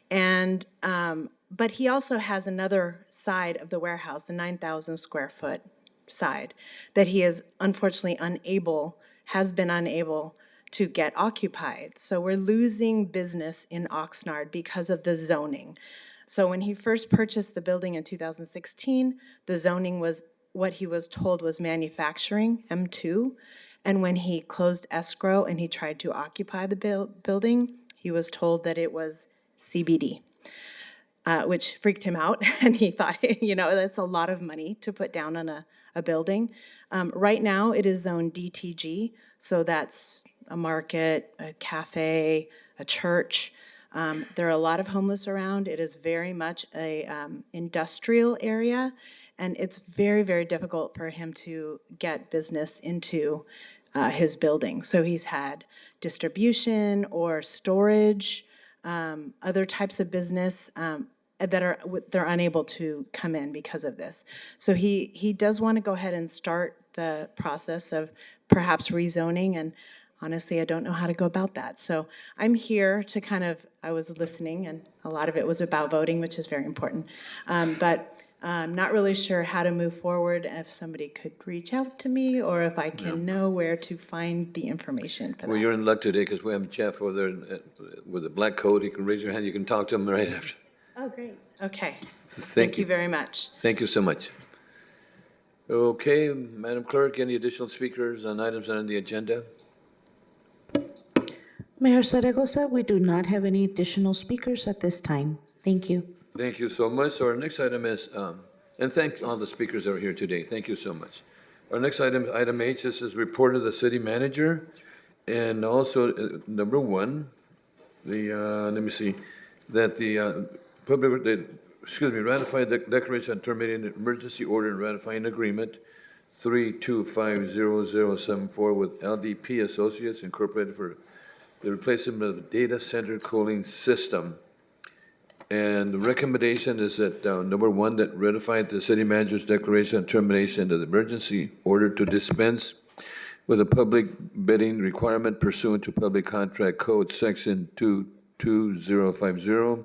And but he also has another side of the warehouse, a 9,000 square foot side, that he is unfortunately has been unable to get occupied. So we're losing business in Oxnard because of the zoning. So when he first purchased the building in 2016, the zoning was what he was told was manufacturing, M2. And when he closed escrow and he tried to occupy the building, he was told that it was CBD, which freaked him out. And he thought, that's a lot of money to put down on a building. Right now, it is zoned DTG. So that's a market, a cafe, a church. There are a lot of homeless around. It is very much a industrial area, and it's very, very difficult for him to get business into his building. So he's had distribution or storage, other types of business that they're unable to come in because of this. So he does want to go ahead and start the process of perhaps rezoning, and honestly, I don't know how to go about that. So I'm here to I was listening, and a lot of it was about voting, which is very important. But I'm not really sure how to move forward, if somebody could reach out to me, or if I can know where to find the information for Well, that. you're in luck today because we have Jeff over there with a black coat. You can raise your hand. You can talk to him right after. Oh, great. Okay. Thank you very much. Thank you so much. Okay, Madam Clerk, any additional speakers on items on the agenda? Mayor Zaragoza, we do not have any additional speakers at this time. Thank you. Thank you so much. So our next item is, and thank all the speakers that are here today. Thank you so much. Our next item, item H, this is report of the city manager. And also, number one, let me see, that ratify the declaration on terminating the emergency order and ratifying agreement 3250074 with LDP Associates Incorporated for the replacement of the data center cooling system. And the recommendation is that, number one, that ratify the city manager's declaration of termination of the emergency order to dispense with a public bidding requirement pursuant to Public Contract Code Section 22050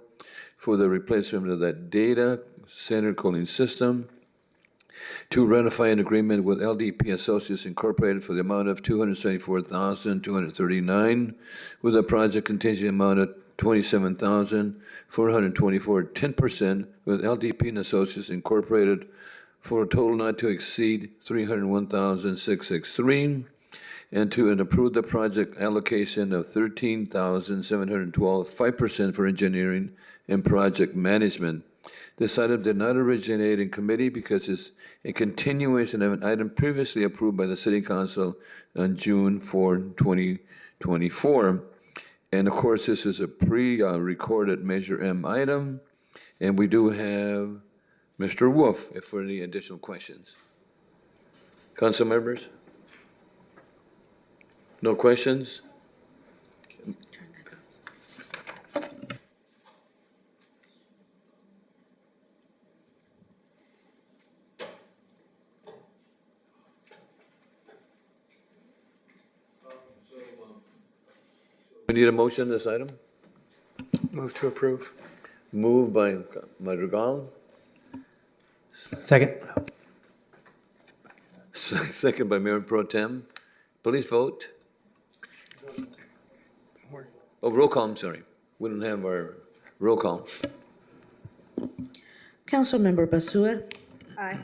for the replacement of that data center cooling system, to ratify an agreement with LDP Associates Incorporated for the amount of $274,239 with a project contingent amount of $27,424, 10% with LDP and Associates Incorporated for a total not to exceed $301,663, and to approve the project allocation of $13,712, 5% for engineering and project management. This item did not originate in committee because it's a continuation of an item previously approved by the City Council on June 4, 2024. And of course, this is a pre-recorded Measure M item. And we do have Mr. Wolf, if for any additional questions. Council members? No questions? We need a motion on this item? Move to approve. Moved by Madrigal. Second. Second by Mayor Pro Tem. Please vote. Oh, roll call, I'm sorry. We don't have our roll call. Councilmember Basua. Aye.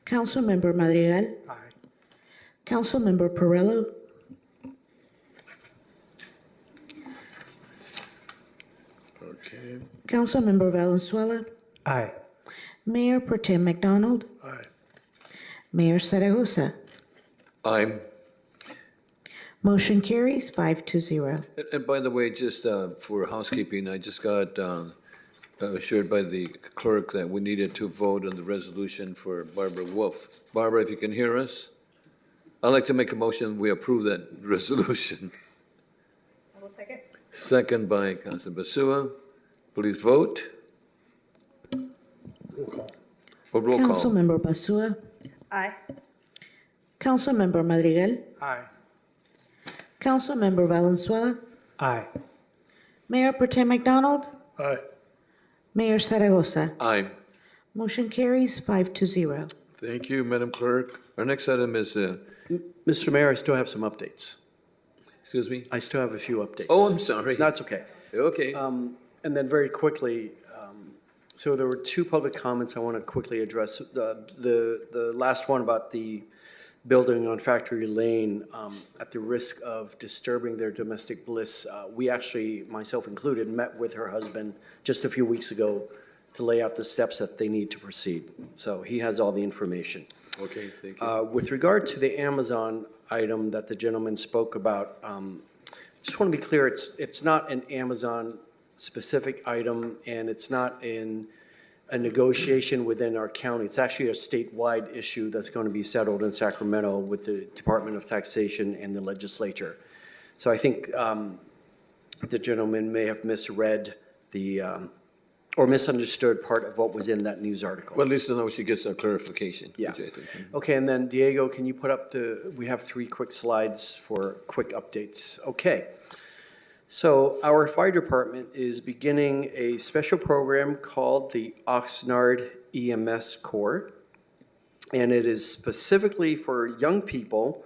Councilmember Madrigal. Aye. Councilmember Perillo. Okay. Councilmember Valenzuela. Aye. Mayor Pro Tem McDonald. Aye. Mayor Zaragoza. Aye. Motion carries 5-0. And by the way, just for housekeeping, I just got assured by the clerk that we needed to vote on the resolution for Barbara Wolf. Barbara, if you can hear us, I'd like to make a motion, we approve that resolution. I will second. Second by Councilor Basua. Please vote. Roll call. Or roll call. Councilmember Basua. Aye. Councilmember Madrigal. Aye. Councilmember Valenzuela. Aye. Mayor Pro Tem McDonald. Aye. Mayor Zaragoza. Aye. Motion carries 5-0. Thank you, Madam Clerk. Our next item is, Mr. Mayor, I still have some updates. excuse me? I still have a few updates. Oh, I'm sorry. That's okay. Okay. And then very quickly, so there were two public comments I want to quickly address. The last one about the building on Factory Lane, at the risk of disturbing their domestic bliss. We actually, myself included, met with her husband just a few weeks ago to lay out the steps that they need to proceed. So he has all the information. Okay, thank you. With regard to the Amazon item that the gentleman spoke about, just want to be clear, it's not an Amazon-specific item, and it's not in a negotiation within our county. It's actually a statewide issue that's going to be settled in Sacramento with the Department of Taxation and the legislature. So I think the gentleman may have misread the or misunderstood part of what was in that news article. Well, at least now she gets a clarification. Yeah. which I think- Okay, and then Diego, can you put up we have 3 quick slides for quick updates. Okay. So our fire department is beginning a special program called the Oxnard EMS Corps. And it is specifically for young people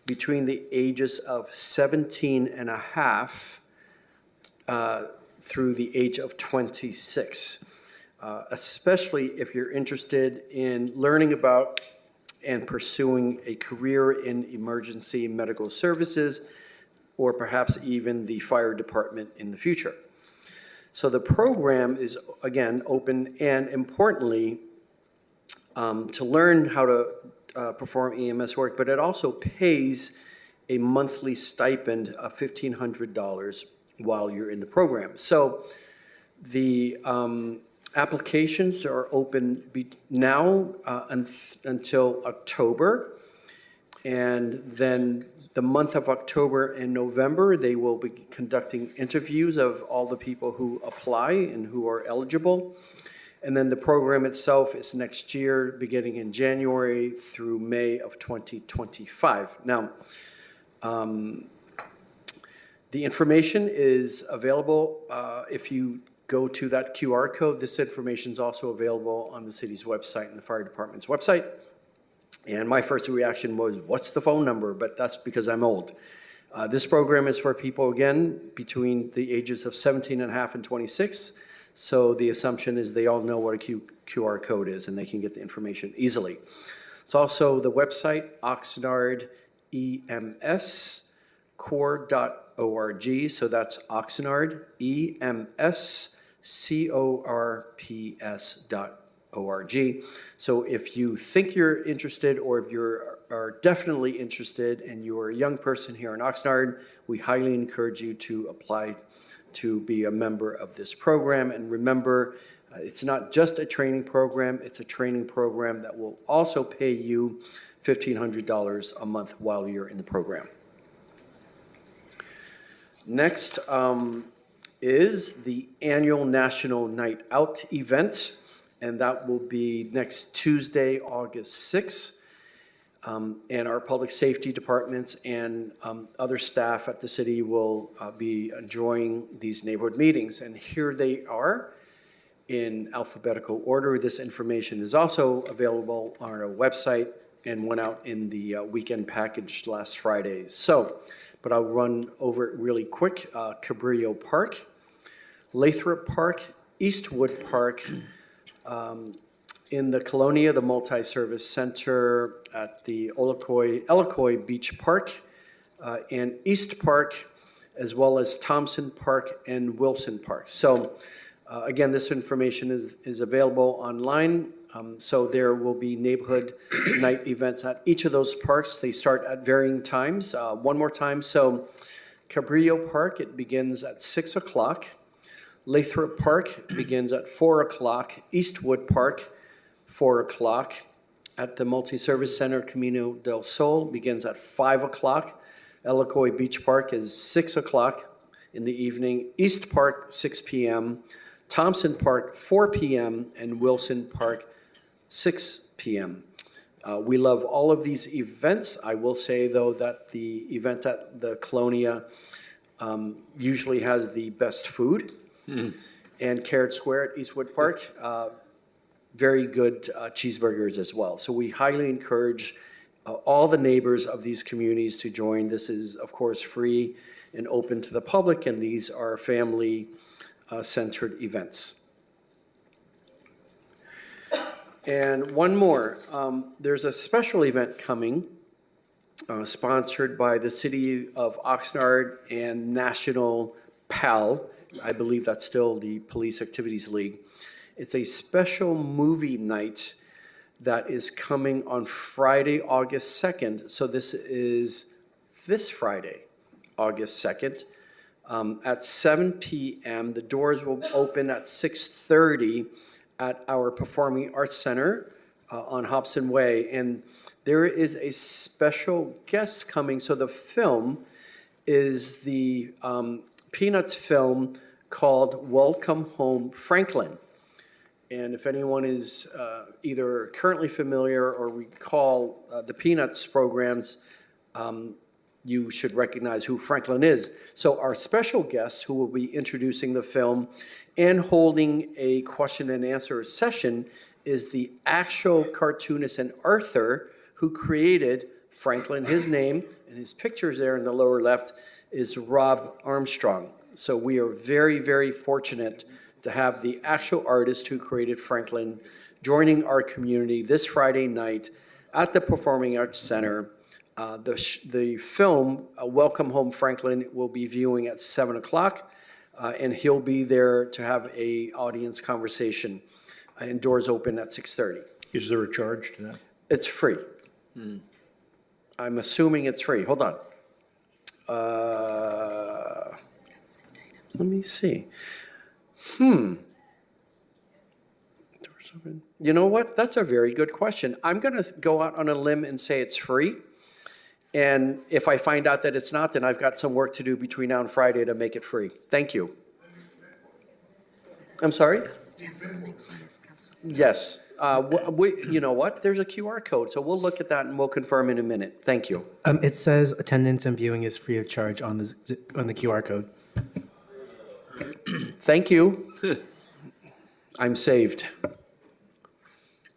between the ages of 17 and a half through the age of 26. Especially if you're interested in learning about and pursuing a career in emergency medical services, or perhaps even the fire department in the future. So the program is, again, open and importantly, to learn how to perform EMS work, but it also pays a monthly stipend of $1,500 while you're in the program. So the applications are open now until October, and then the month of October and November, they will be conducting interviews of all the people who apply and who are eligible. And then the program itself is next year, beginning in January through May of 2025. Now, the information is available if you go to that QR code. This information is also available on the city's website and the fire department's website. And my first reaction was, what's the phone number? But that's because I'm old. This program is for people, again, between the ages of 17 and a half and 26. So the assumption is they all know what a QR code is and they can get the information easily. It's also the website, oxnardemscorps.org. So that's Oxnard, EMSCORPS.org. So if you think you're interested, or if you are definitely interested and you are a young person here in Oxnard, we highly encourage you to apply to be a member of this program. And remember, it's not just a training program, it's a training program that will also pay you $1,500 a month while you're in the program. Next is the annual National Night Out event, and that will be next Tuesday, August 6th. And our public safety departments and other staff at the city will be enjoying these neighborhood meetings. And here they are in alphabetical order. This information is also available on our website and went out in the weekend package last Friday. So, but I'll run over it really quick. Cabrillo Park, Lathrop Park, Eastwood Park, in the Colonia, the Multi-Service Center at the Iroquois Beach Park, and East Park, as well as Thompson Park and Wilson Park. So again, this information is available online. So there will be neighborhood night events at each of those parks. They start at varying times. One more time. So Cabrillo Park, it begins at 6 o'clock. Lathrop Park begins at 4 o'clock. Eastwood Park, 4 o'clock. At the Multi-Service Center, Camino del Sol begins at 5 o'clock. Iroquois Beach Park is 6 o'clock in the evening. East Park, 6 p.m. Thompson Park, 4 p.m. and Wilson Park, 6 p.m. We love all of these events. I will say, though, that the event at the Colonia usually has the best food. And Carrot Square at Eastwood Park, very good cheeseburgers as well. So we highly encourage all the neighbors of these communities to join. This is, of course, free and open to the public, and these are family-centered events. And one more, there's a special event coming sponsored by the City of Oxnard and National PAL. I believe that's still the Police Activities League. It's a special movie night that is coming on Friday, August 2nd. So this is this Friday, August 2nd, at 7 p.m. The doors will open at 6:30 at our Performing Arts Center on Hobson Way. And there is a special guest coming. So the film is the Peanuts film called Welcome Home, Franklin. And if anyone is either currently familiar or recall the Peanuts programs, you should recognize who Franklin is. So our special guest who will be introducing the film and holding a question and answer session is the actual cartoonist and author who created Franklin. His name and his pictures there in the lower left is Rob Armstrong. So we are very, very fortunate to have the actual artist who created Franklin joining our community this Friday night at the Performing Arts Center. The film, Welcome Home Franklin, will be viewing at 7 o'clock, and he'll be there to have a audience conversation. And doors open at 6:30. Is there a charge to that? It's free. I'm assuming it's free. Hold on. Let me see. You know what? That's a very good question. I'm going to go out on a limb and say it's free. And if I find out that it's not, then I've got some work to do between now and Friday to make it free. Thank you. I'm sorry? Yes. You know what? There's a QR code, so we'll look at that and we'll confirm in a minute. Thank you. It says attendance and viewing is free of charge on the QR code. Thank you. I'm saved.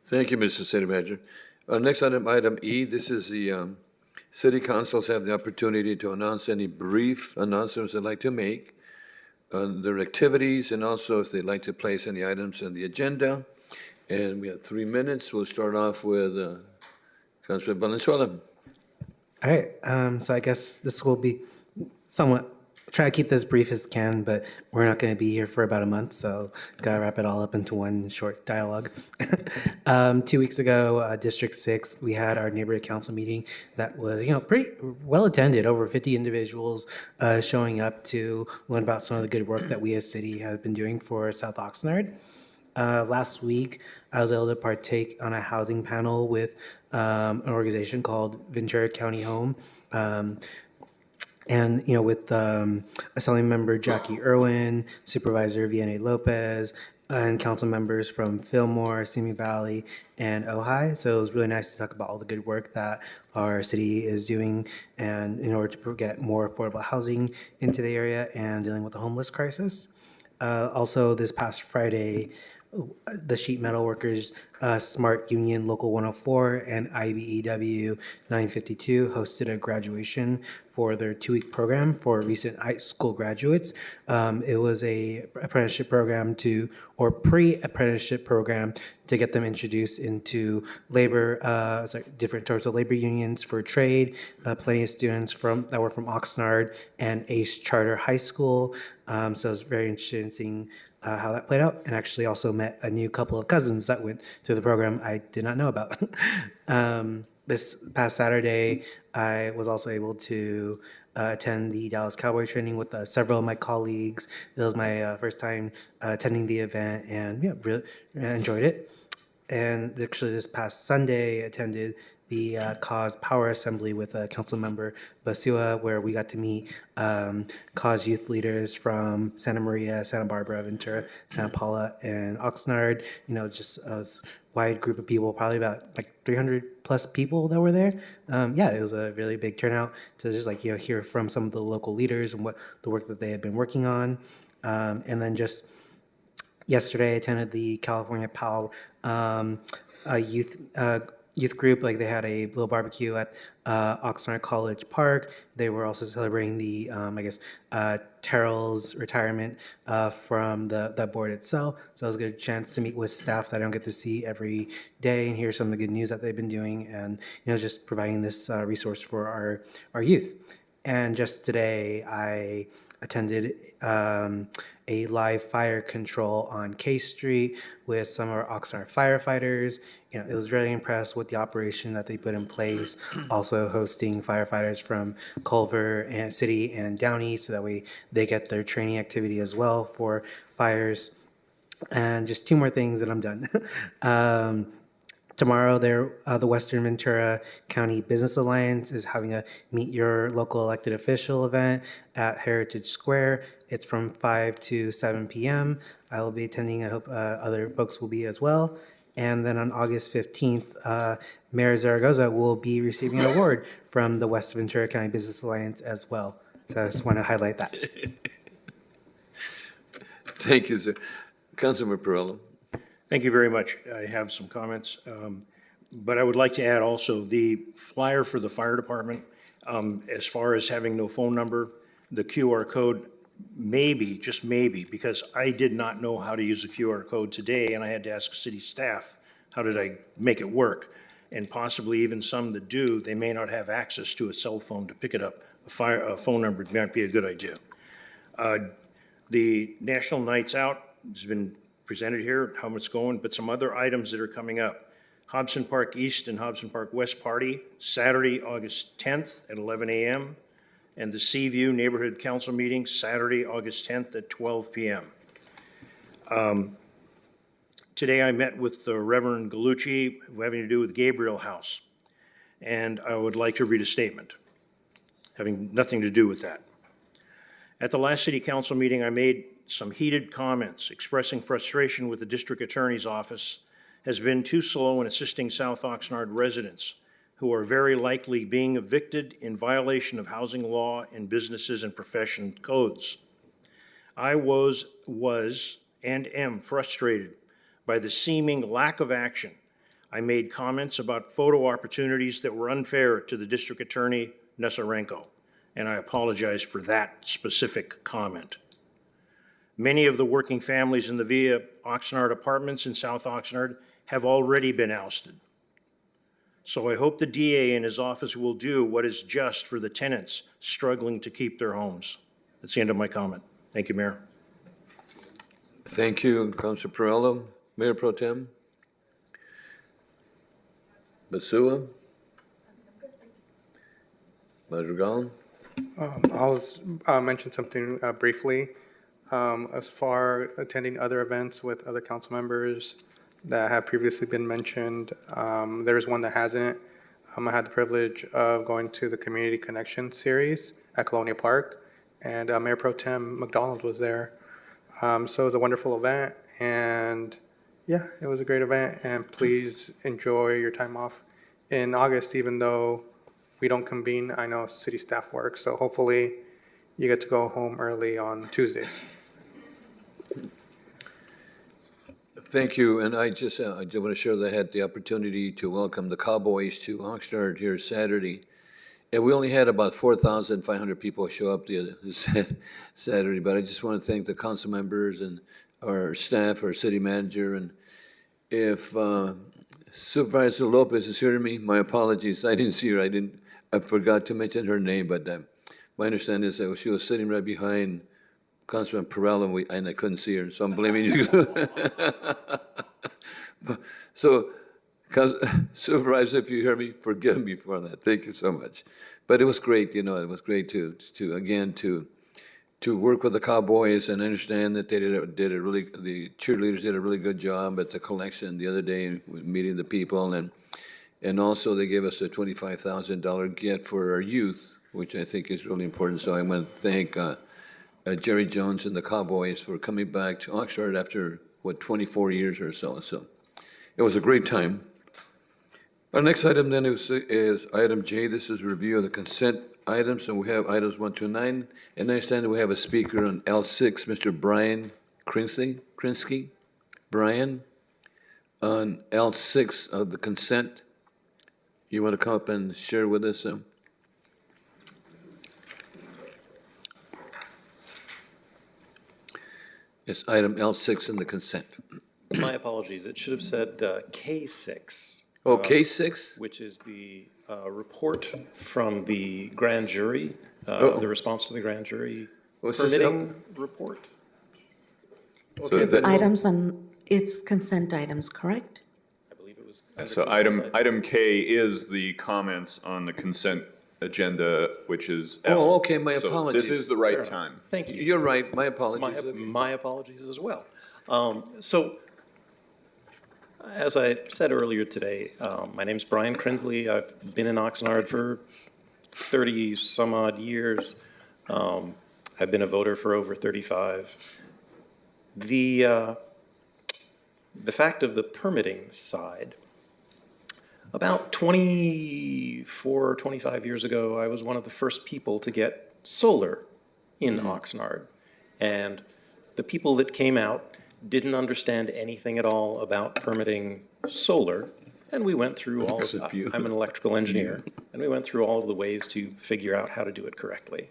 Thank you, Mr. City Manager. Next item E, this is the city councils have the opportunity to announce any brief announcements they'd like to make, their activities, and also if they'd like to place any items on the agenda. And we have 3 minutes. We'll start off with Councilor Valenzuela. All right, so I guess this will be somewhat, try to keep this brief as can, but we're not going to be here for about a month, so gotta wrap it all up into one short dialogue. 2 weeks ago, District 6, we had our neighborhood council meeting that was, pretty well attended, over 50 individuals showing up to learn about some of the good work that we as city have been doing for South Oxnard. Last week, I was able to partake on a housing panel with an organization called Ventura County Home. And, with Assembly Member Jackie Irwin, Supervisor Vianney Lopez, and council members from Fillmore, Simi Valley, and Ojai. So it was really nice to talk about all the good work that our city is doing and in order to get more affordable housing into the area and dealing with the homeless crisis. Also, this past Friday, the Sheet Metal Workers Smart Union Local 104 and IBEW 952 hosted a graduation for their 2-week program for recent high school graduates. It was a apprenticeship program or pre-apprenticeship program to get them introduced into labor, different sorts of labor unions for trade. Plenty of students that were from Oxnard and Ace Charter High School. So I was very interested in seeing how that played out, and actually also met a new couple of cousins that went to the program I did not know about. This past Saturday, I was also able to attend the Dallas Cowboy training with several of my colleagues. It was my first time attending the event, and really enjoyed it. And actually this past Sunday, attended the Cause Power Assembly with Council Member Basua, where we got to meet Cause youth leaders from Santa Maria, Santa Barbara, Ventura, Santa Paula, and Oxnard. Just a wide group of people, probably about 300 plus people that were there. It was a really big turnout to just hear from some of the local leaders and what the work that they had been working on. And then just yesterday, I attended the California PAL youth group. They had a little barbecue at Oxnard College Park. They were also celebrating the Terrell's retirement from the board itself. So it was a good chance to meet with staff that I don't get to see every day and hear some of the good news that they've been doing, and just providing this resource for our youth. And just today, I attended a live fire control on K Street with some of our Oxnard firefighters. It was really impressed with the operation that they put in place, also hosting firefighters from Culver and City and Downey, so that way they get their training activity as well for fires. And just 2 more things and I'm done. tomorrow, the Western Ventura County Business Alliance is having a Meet Your Local Elected Official event at Heritage Square. It's from 5 to 7 p.m. I will be attending. I hope other folks will be as well. And then on August 15th, Mayor Zaragoza will be receiving an award from the West Ventura County Business Alliance as well. So I just want to highlight that. Thank you, sir. Councilmember Perrello. Thank you very much. I have some comments, but I would like to add also the flyer for the fire department, as far as having no phone number, the QR code, maybe, just maybe, because I did not know how to use the QR code today, and I had to ask city staff, how did I make it work? And possibly even some that do, they may not have access to a cell phone to pick it up. A phone number might be a good idea. The National Nights Out has been presented here, how it's going, but some other items that are coming up. Hobson Park East and Hobson Park West Party, Saturday, August 10th at 11 a.m. And the Seaview Neighborhood Council meeting, Saturday, August 10th at 12 p.m. Today I met with the Reverend Gallucci, having to do with Gabriel House. And I would like to read a statement, having nothing to do with that. At the last city council meeting, I made some heated comments expressing frustration with the district attorney's office has been too slow in assisting South Oxnard residents who are very likely being evicted in violation of housing law and businesses and profession codes. I was and am frustrated by the seeming lack of action. I made comments about photo opportunities that were unfair to the district attorney, Nesarenko, and I apologize for that specific comment. Many of the working families in the Via Oxnard apartments in South Oxnard have already been ousted. So I hope the DA and his office will do what is just for the tenants struggling to keep their homes. That's the end of my comment. Thank you, Mayor. Thank you, Councilor Perrello. Mayor Pro Tem. Basua. Madrigal. I'll mention something briefly. As far attending other events with other council members that have previously been mentioned, there's one that hasn't. I had the privilege of going to the Community Connection series at Colonial Park, and Mayor Pro Tem McDonald was there. So it was a wonderful event, and yeah, it was a great event, and please enjoy your time off in August, even though we don't convene. I know city staff works, so hopefully you get to go home early on Tuesdays. Thank you, and I just want to share that I had the opportunity to welcome the Cowboys to Oxnard here Saturday. And we only had about 4,500 people show up the Saturday, but I just want to thank the council members and our staff, our city manager, and if Supervisor Lopez is hearing me, my apologies. I didn't see her. I forgot to mention her name, but my understanding is that she was sitting right behind Councilman Perrello, and I couldn't see her, so I'm blaming you. So, Supervisor, if you hear me, forgive me for that. Thank you so much. But it was great, it was great to work with the Cowboys, and understand that they the cheerleaders did a really good job at the collection the other day, with meeting the people, and also they gave us a $25,000 gift for our youth, which I think is really important. So I want to thank Jerry Jones and the Cowboys for coming back to Oxnard after, 24 years or so. So it was a great time. Our next item then is item J. This is review of the consent items, and we have items 1 to 9. And I understand that we have a speaker on L6, Mr. Brian Krinsky. Brian, on L6 of the consent. You want to come up and share with us? It's item L6 in the consent. My apologies. It should have said K6. Oh, K6? Which is the report from the grand jury, the response to the grand jury permitting report. So it's consent items, correct? I believe it was. So item K is the comments on the consent agenda, which is L. Oh, okay, my apologies. So this is the right time. Thank you. You're right, my apologies. My apologies as well. So As I said earlier today, my name's Brian Crinsley. I've been in Oxnard for 30 some odd years. I've been a voter for over 35. The fact of the permitting side, about 24, 25 years ago, I was one of the first people to get solar in Oxnard. And the people that came out didn't understand anything at all about permitting solar. And we went through all of I'm an electrical engineer, and we went through all of the ways to figure out how to do it correctly.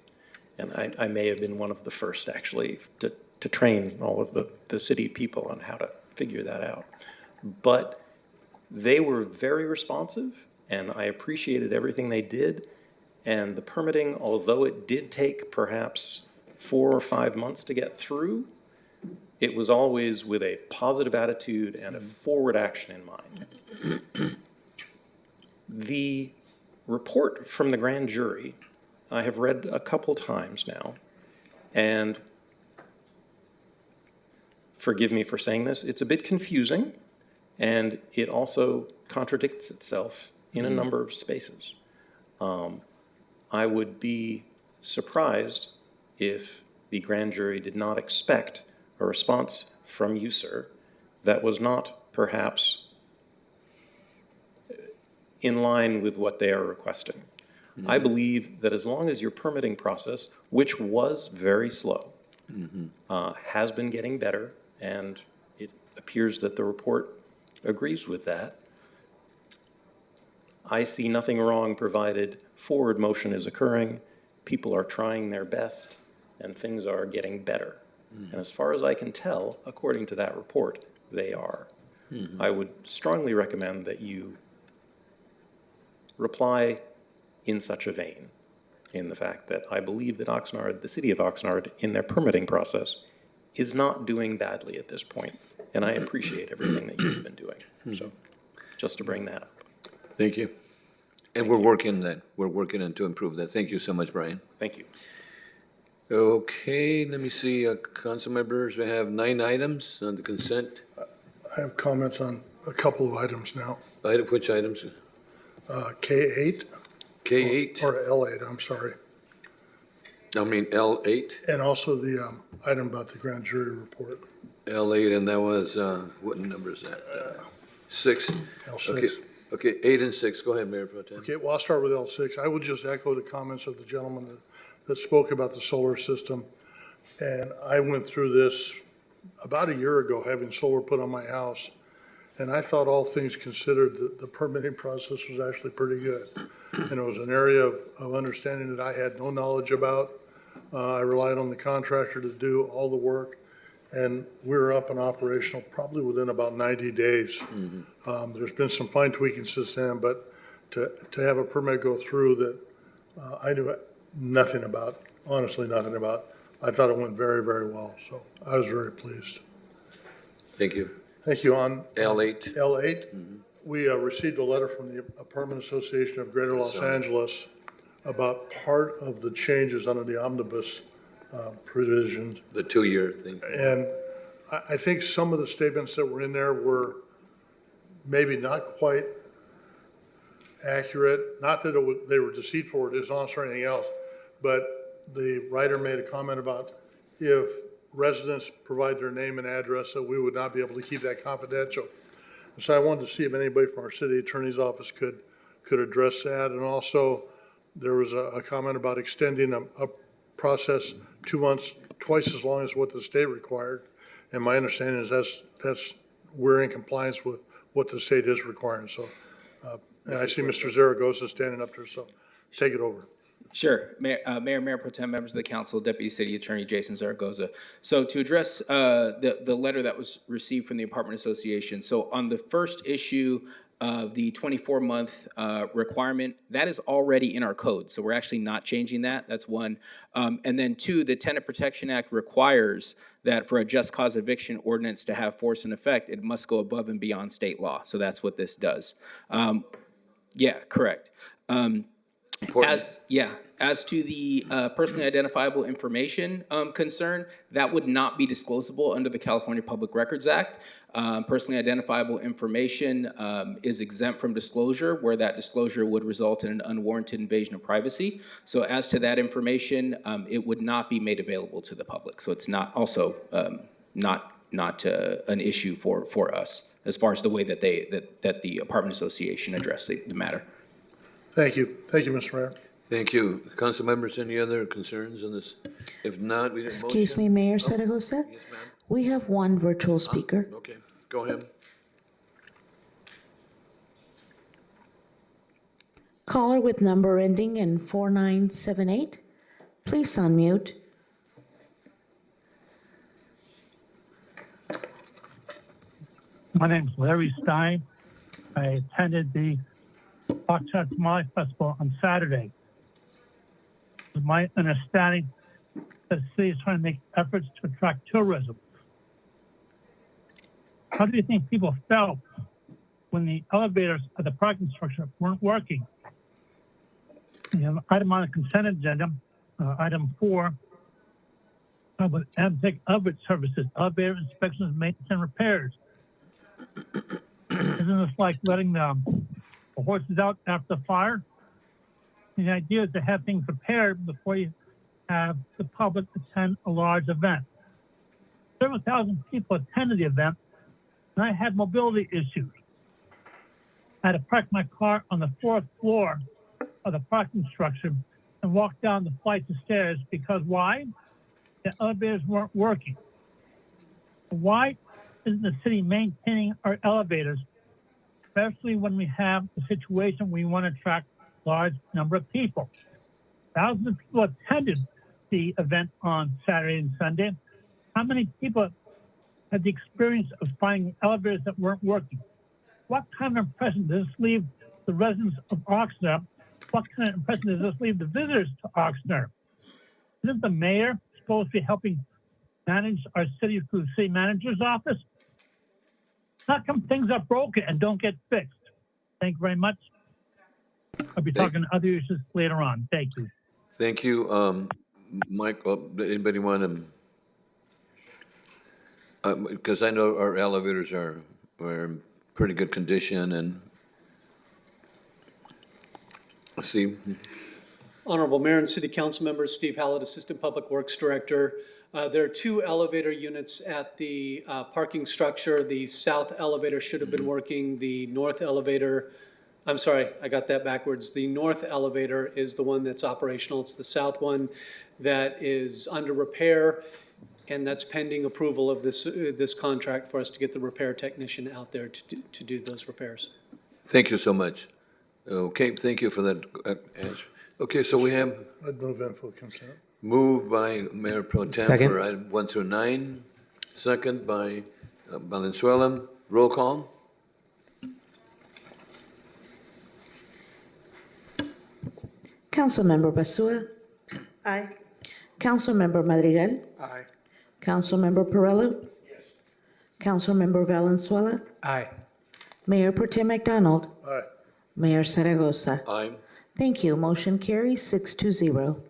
And I may have been one of the first, actually, to train all of the city people on how to figure that out. But they were very responsive, and I appreciated everything they did. And the permitting, although it did take perhaps 4 or 5 months to get through, it was always with a positive attitude and a forward action in mind. The report from the grand jury, I have read a couple times now, and forgive me for saying this, it's a bit confusing, and it also contradicts itself in a number of spaces. I would be surprised if the grand jury did not expect a response from you, sir, that was not perhaps in line with what they are requesting. I believe that as long as your permitting process, which was very slow, has been getting better, and it appears that the report agrees with that, I see nothing wrong provided forward motion is occurring, people are trying their best, and things are getting better. And as far as I can tell, according to that report, they are. I would strongly recommend that you reply in such a vein, in the fact that I believe that Oxnard, the city of Oxnard, in their permitting process, is not doing badly at this point. And I appreciate everything that you've been doing. So, just to bring that up. Thank you. And we're working that. We're working on to improve that. Thank you so much, Brian. Thank you. Okay, let me see, council members, we have 9 items on the consent. I have comments on a couple of items now. Which items? K8. K8? Or L8, I'm sorry. I mean L8? And also the item about the grand jury report. L8, and that was, what number is that? 6? L6. Okay, 8 and 6, go ahead, Mayor Pro Tem. Okay, well, I'll start with L6. I would just echo the comments of the gentleman that spoke about the solar system. And I went through this about a year ago, having solar put on my house. And I thought, all things considered, the permitting process was actually pretty good. And it was an area of understanding that I had no knowledge about. I relied on the contractor to do all the work. And we were up and operational probably within about 90 days. There's been some fine tweaking since then, but to have a permit go through that I knew nothing about, honestly nothing about, I thought it went very, very well. So I was very pleased. Thank you. Thank you. On L8. L8, we received a letter from the Apartment Association of Greater Los Angeles about part of the changes under the omnibus provisions. The 2-year thing. And I think some of the statements that were in there were maybe not quite accurate. Not that they were deceitful or dishonest or anything else, but the writer made a comment about if residents provide their name and address, that we would not be able to keep that confidential. So I wanted to see if anybody from our city attorney's office could address that. And also, there was a comment about extending a process 2 months, twice as long as what the state required. And my understanding is that's we're in compliance with what the state is requiring. So, and I see Mr. Zaragoza standing up there, so take it over. Sure. Mayor Pro Tem, members of the council, Deputy City Attorney Jason Zaragoza. So to address the letter that was received from the Apartment Association, so on the first issue of the 24-month requirement, that is already in our code. So we're actually not changing that. That's one. And then 2, the Tenant Protection Act requires that for a just cause eviction ordinance to have force and effect, it must go above and beyond state law. So that's what this does. Yeah, correct. As to the personally identifiable information concern, that would not be disclosable under the California Public Records Act. Personally identifiable information is exempt from disclosure, where that disclosure would result in an unwarranted invasion of privacy. So as to that information, it would not be made available to the public. So it's not also not an issue for us as far as the way that that the apartment association addressed the matter. Thank you. Thank you, Mr. Mayor. Thank you. Council members, any other concerns on this? If not, we need a motion. Excuse me, Mayor Zaragoza? Yes, ma'am. We have one virtual speaker. Okay, go ahead. Caller with number ending in 4978, please unmute. My name's Larry Stein. I attended the Oxnard Tamale Festival on Saturday. It's my understanding that the city is trying to make efforts to attract tourism. How do you think people felt when the elevators at the parking structure weren't working? You have an item on the consent agenda, item 4, about Amtech elevator services, elevator inspections, maintenance, and repairs. Isn't this like letting the horses out after the fire? The idea is to have things prepared before you have the public attend a large event. Several thousand people attended the event, and I had mobility issues. I had to park my car on the 4th floor of the parking structure and walk down the flights of stairs because why? The elevators weren't working. Why isn't the city maintaining our elevators, especially when we have a situation where we want to attract a large number of people? Thousands of people attended the event on Saturday and Sunday. How many people had the experience of finding elevators that weren't working? What kind of impression does this leave the residents of Oxnard? What kind of impression does this leave the visitors to Oxnard? Isn't the mayor supposed to be helping manage our city through the city manager's office? How come things are broken and don't get fixed? Thank you very much. I'll be talking other issues later on. Thank you. Thank you. Mike, anybody want to, because I know our elevators are in pretty good condition and let's see. Honorable Mayor and City Council members, Steve Hallett, Assistant Public Works Director. There are 2 elevator units at the parking structure. The south elevator should have been working. The north elevator, I'm sorry, I got that backwards. The north elevator is the one that's operational. It's the south one that is under repair, and that's pending approval of this contract for us to get the repair technician out there to do those repairs. Thank you so much. Okay, thank you for that answer. Okay, so we have. I'd move in for consent. Moved by Mayor Pro Tem Second. for item 1 through 9. Second by Valenzuela. Roll call. Councilmember Basua. Aye. Councilmember Madrigal. Aye. Councilmember Perello. Yes. Councilmember Valenzuela. Aye. Mayor Pro Tem McDonald. Aye. Mayor Zaragoza. Aye. Thank you. Motion carries 6-0.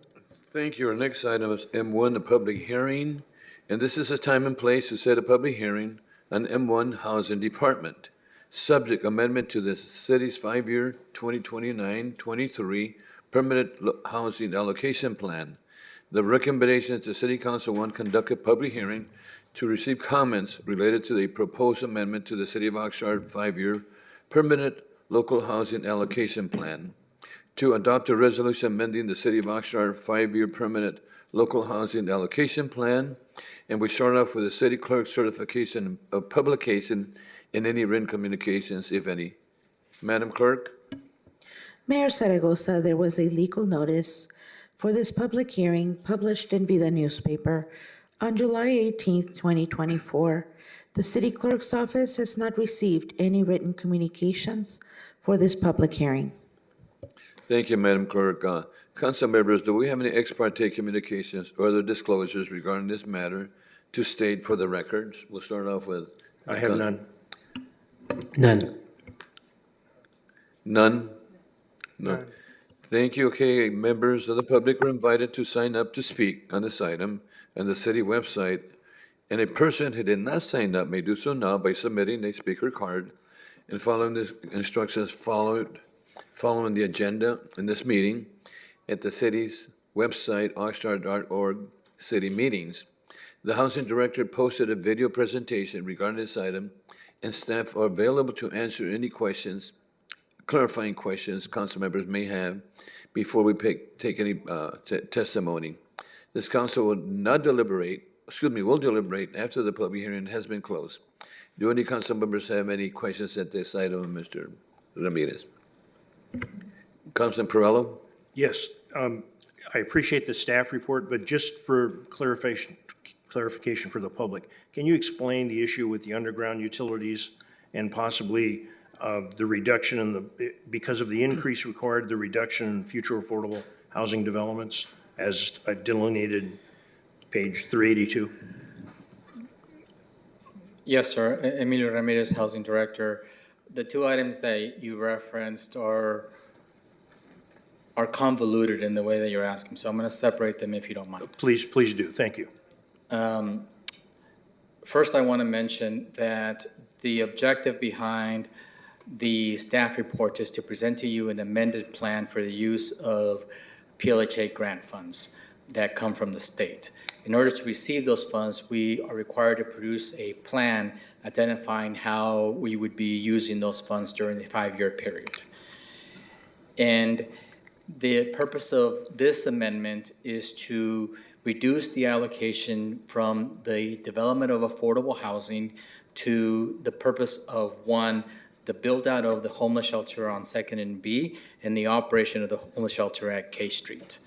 Thank you. Our next item is M1, the public hearing. And this is a time and place to set a public hearing on M1 Housing Department. Subject amendment to the city's 5-year 2029-23 permanent housing allocation plan. The recommendation is the City Council, 1, conduct a public hearing to receive comments related to the proposed amendment to the City of Oxnard 5-year permanent local housing allocation plan. 2, adopt a resolution amending the City of Oxnard 5-year permanent local housing allocation plan. And we start off with the city clerk's certification of publication in any written communications, if any. Madam Clerk? Mayor Zaragoza, there was a legal notice for this public hearing published in Vida newspaper on July 18th, 2024. The city clerk's office has not received any written communications for this public hearing. Thank you, Madam Clerk. Council members, do we have any ex parte communications or other disclosures regarding this matter to state for the records? We'll start off with. I have none. None. None? No. Thank you. Okay, members of the public are invited to sign up to speak on this item on the city website. And a person who did not sign up may do so now by submitting a speaker card and following the instructions following the agenda in this meeting at the city's website, oxnard.org, city meetings. The housing director posted a video presentation regarding this item, and staff are available to answer any questions, clarifying questions council members may have before we take any testimony. This council will deliberate after the public hearing has been closed. Do any council members have any questions at this item, Mr. Ramirez? Councilman Perrello? Yes, I appreciate the staff report, but just for clarification for the public, can you explain the issue with the underground utilities and possibly the reduction in because of the increase required, the reduction in future affordable housing developments as delineated page 382? Yes, sir. Emilio Ramirez, Housing Director. The two items that you referenced are convoluted in the way that you're asking, so I'm going to separate them if you don't mind. Please do. Thank you. First, I want to mention that the objective behind the staff report is to present to you an amended plan for the use of PLHA grant funds that come from the state. In order to receive those funds, we are required to produce a plan identifying how we would be using those funds during the 5-year period. And the purpose of this amendment is to reduce the allocation from the development of affordable housing to the purpose of, one, the build out of the homeless shelter on 2nd and B and the operation of the homeless shelter at K Street.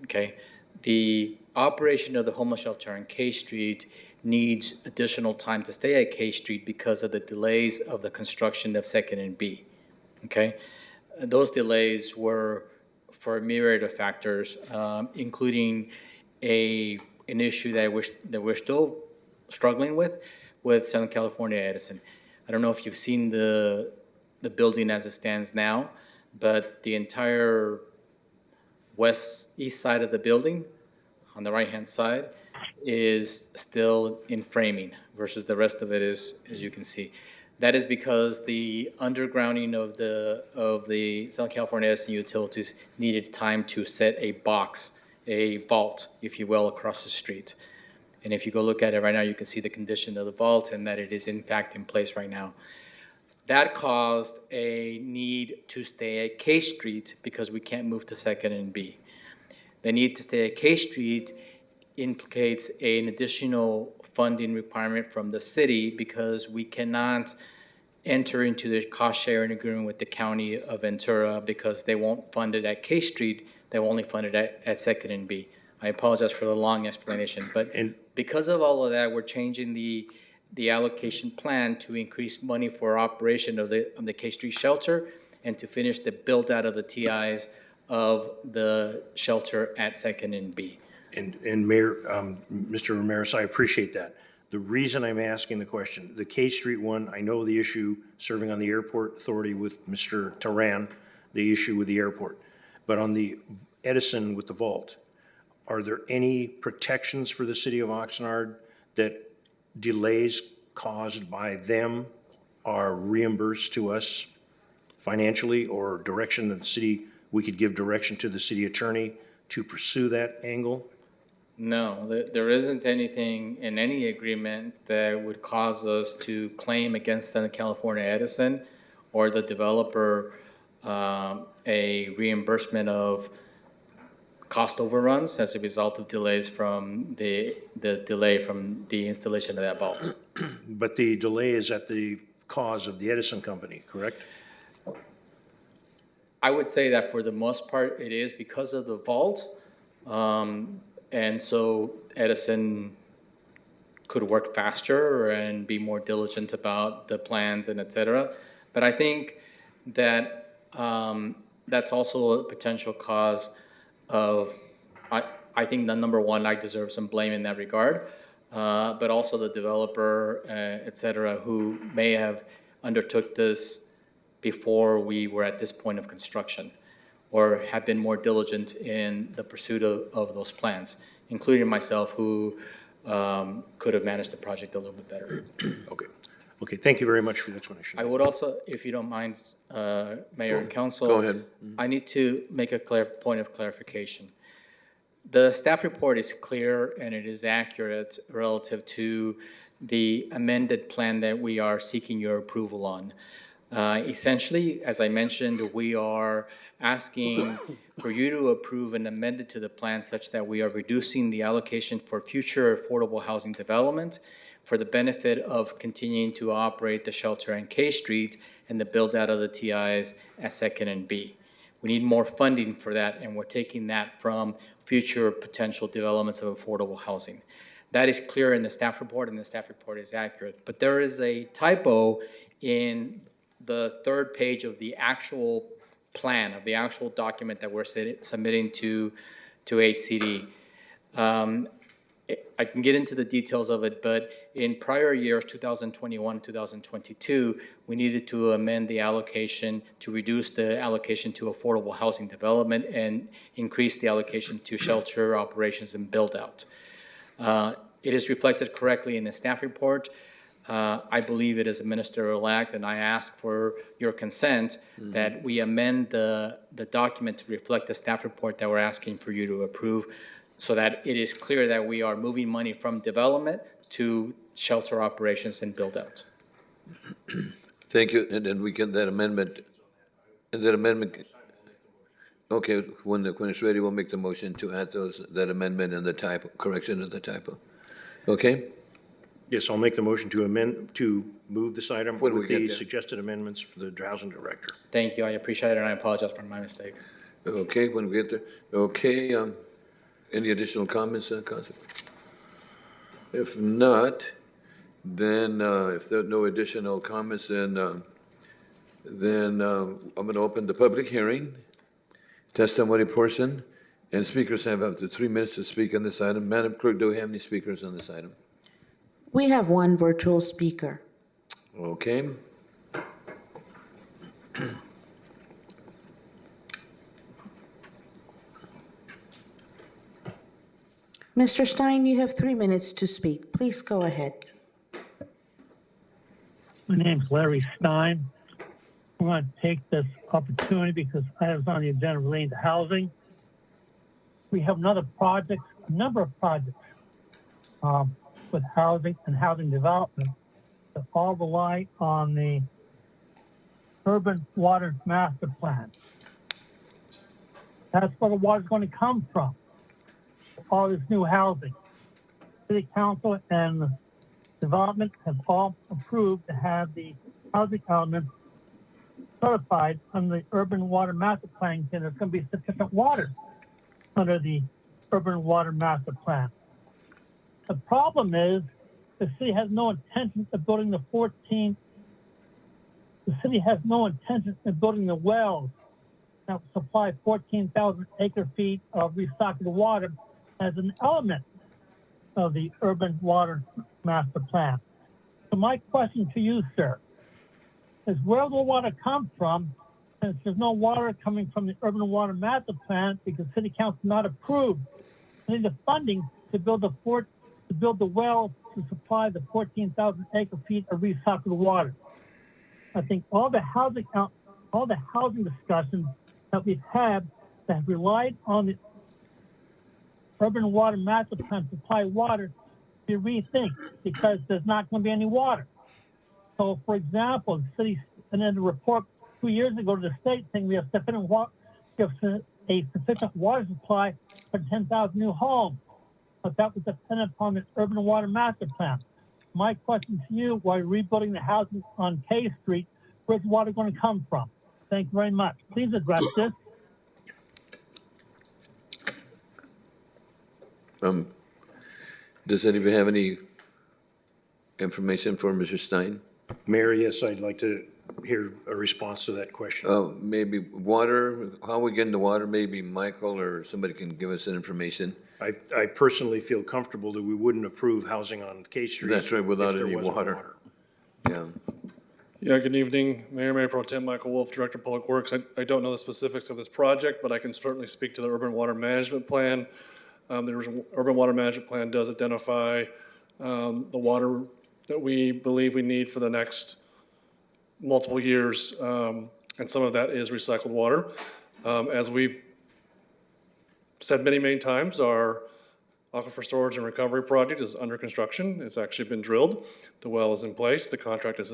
Okay. The operation of the homeless shelter on K Street needs additional time to stay at K Street because of the delays of the construction of 2nd and B. Okay. Those delays were for a myriad of factors, including an issue that we're still struggling with Southern California Edison. I don't know if you've seen the building as it stands now, but the entire east side of the building on the right-hand side is still in framing versus the rest of it is, as you can see. That is because the undergrounding of the Southern California Edison utilities needed time to set a vault, if you will, across the street. And if you go look at it right now, you can see the condition of the vault and that it is in fact in place right now. That caused a need to stay at K Street because we can't move to 2nd and B. The need to stay at K Street implicates an additional funding requirement from the city because we cannot enter into the cost sharing agreement with the county of Ventura because they won't fund it at K Street, they will only fund it at 2nd and B. I apologize for the long explanation, but because of all of that, we're changing the allocation plan to increase money for operation of the K Street shelter and to finish the build out of the TIs of the shelter at 2nd and B. And Mayor, Mr. Ramirez, I appreciate that. The reason I'm asking the question, the K Street one, I know the issue serving on the airport authority with Mr. Taran, the issue with the airport. But on the Edison with the vault, are there any protections for the city of Oxnard that delays caused by them are reimbursed to us financially, or direction of the city, we could give direction to the city attorney to pursue that angle? No, there isn't anything in any agreement that would cause us to claim against Southern California Edison or the developer a reimbursement of cost overruns as a result of delays from the delay from the installation of that vault. But the delay is at the cause of the Edison company, correct? I would say that for the most part, it is because of the vault. And so Edison could work faster and be more diligent about the plans and et cetera. But I think that that's also a potential cause of, I think that number one, I deserve some blame in that regard, but also the developer, et cetera, who may have undertook this before we were at this point of construction. or have been more diligent in the pursuit of those plans, including myself, who could have managed the project a little bit better. Okay. Okay, thank you very much for the explanation. I would also, if you don't mind, Mayor and Council. Go ahead. I need to make a point of clarification. The staff report is clear and it is accurate relative to the amended plan that we are seeking your approval on. Essentially, as I mentioned, we are asking for you to approve an amendment to the plan such that we are reducing the allocation for future affordable housing development for the benefit of continuing to operate the shelter on K Street and the build out of the TIs at 2nd and B. We need more funding for that, and we're taking that from future potential developments of affordable housing. That is clear in the staff report, and the staff report is accurate. But there is a typo in the third page of the actual plan, of the actual document that we're submitting to HCD. I can get into the details of it, but in prior years, 2021, 2022, we needed to amend the allocation to reduce the allocation to affordable housing development and increase the allocation to shelter operations and build out. It is reflected correctly in the staff report. I believe it is a ministerial act, and I ask for your consent that we amend the document to reflect the staff report that we're asking for you to approve, so that it is clear that we are moving money from development to shelter operations and build out. Thank you, and then we get that amendment, okay, when it's ready, we'll make the motion to add that amendment and the typo, correction of the typo. Okay? Yes, I'll make the motion to move this item When we with get the there. suggested amendments for the housing director. Thank you, I appreciate it, and I apologize for my mistake. Okay, when we get there. Okay, any additional comments, Council? If not, then, if there are no additional comments, then I'm going to open the public hearing, testimony portion, and speakers have up to 3 minutes to speak on this item. Madam Clerk, do we have any speakers on this item? We have one virtual speaker. Okay. Mr. Stein, you have 3 minutes to speak. Please go ahead. My name's Larry Stein. I want to take this opportunity because I was on the agenda relating to housing. We have a number of projects with housing and housing development that all rely on the urban water master plan. That's where the water's going to come from. All this new housing. City Council and the development have all approved to have the housing elements certified under the urban water master plan, and there's going to be sufficient water under the urban water master plan. The problem is the city has no intention of building the city has no intention of building the wells that will supply 14,000 acre feet of recycled water as an element of the urban water master plan. So my question to you, sir, is where will the water come from? Since there's no water coming from the urban water master plan because City Council not approved any of the funding to build the well to supply the 14,000 acre feet of recycled water. I think all the housing discussions that we've had that have relied on the urban water master plan to supply water be rethink because there's not going to be any water. So, for example, the city sent in a report 2 years ago to the state saying we have sufficient water supply for 10,000 new homes, but that was dependent upon the urban water master plan. My question to you, while you're rebuilding the houses on K Street, where's the water going to come from? Thank you very much. Please address this. Does anybody have any information for Mr. Stein? Mayor, yes, I'd like to hear a response to that question. Maybe water, how we get into water, maybe Michael or somebody can give us that information. I personally feel comfortable that we wouldn't approve housing on K Street. That's right, without if there any wasn't water. Yeah. Yeah, good evening, Mayor Pro Tem Michael Wolf, Director of Public Works. I don't know the specifics of this project, but I can certainly speak to the Urban Water Management Plan. The Urban Water Management Plan does identify the water that we believe we need for the next multiple years, and some of that is recycled water. As we've said many times, our Aquifer Storage and Recovery Project is under construction. It's actually been drilled. The well is in place. The contract is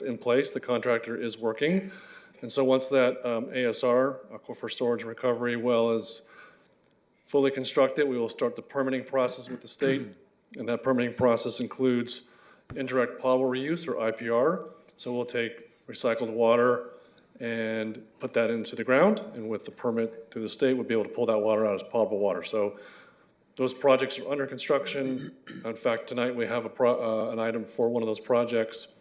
in place. The contractor is working. And so once that ASR, Aquifer Storage and Recovery well, is fully constructed, we will start the permitting process with the state. And that permitting process includes indirect potable reuse, or IPR. So we'll take recycled water and put that into the ground. And with the permit through the state, we'll be able to pull that water out as potable water. So those projects are under construction. In fact, tonight we have an item for one of those projects.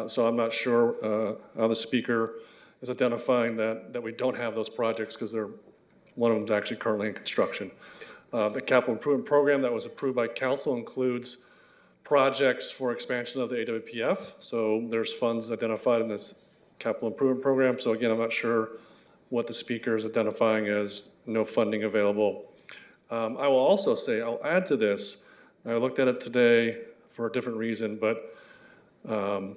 So I'm not sure how the speaker is identifying that we don't have those projects, because one of them is actually currently in construction. The capital improvement program that was approved by council includes projects for expansion of the AWPF. So there's funds identified in this capital improvement program. So again, I'm not sure what the speaker is identifying as no funding available. I will also say, I'll add to this, I looked at it today for a different reason, but about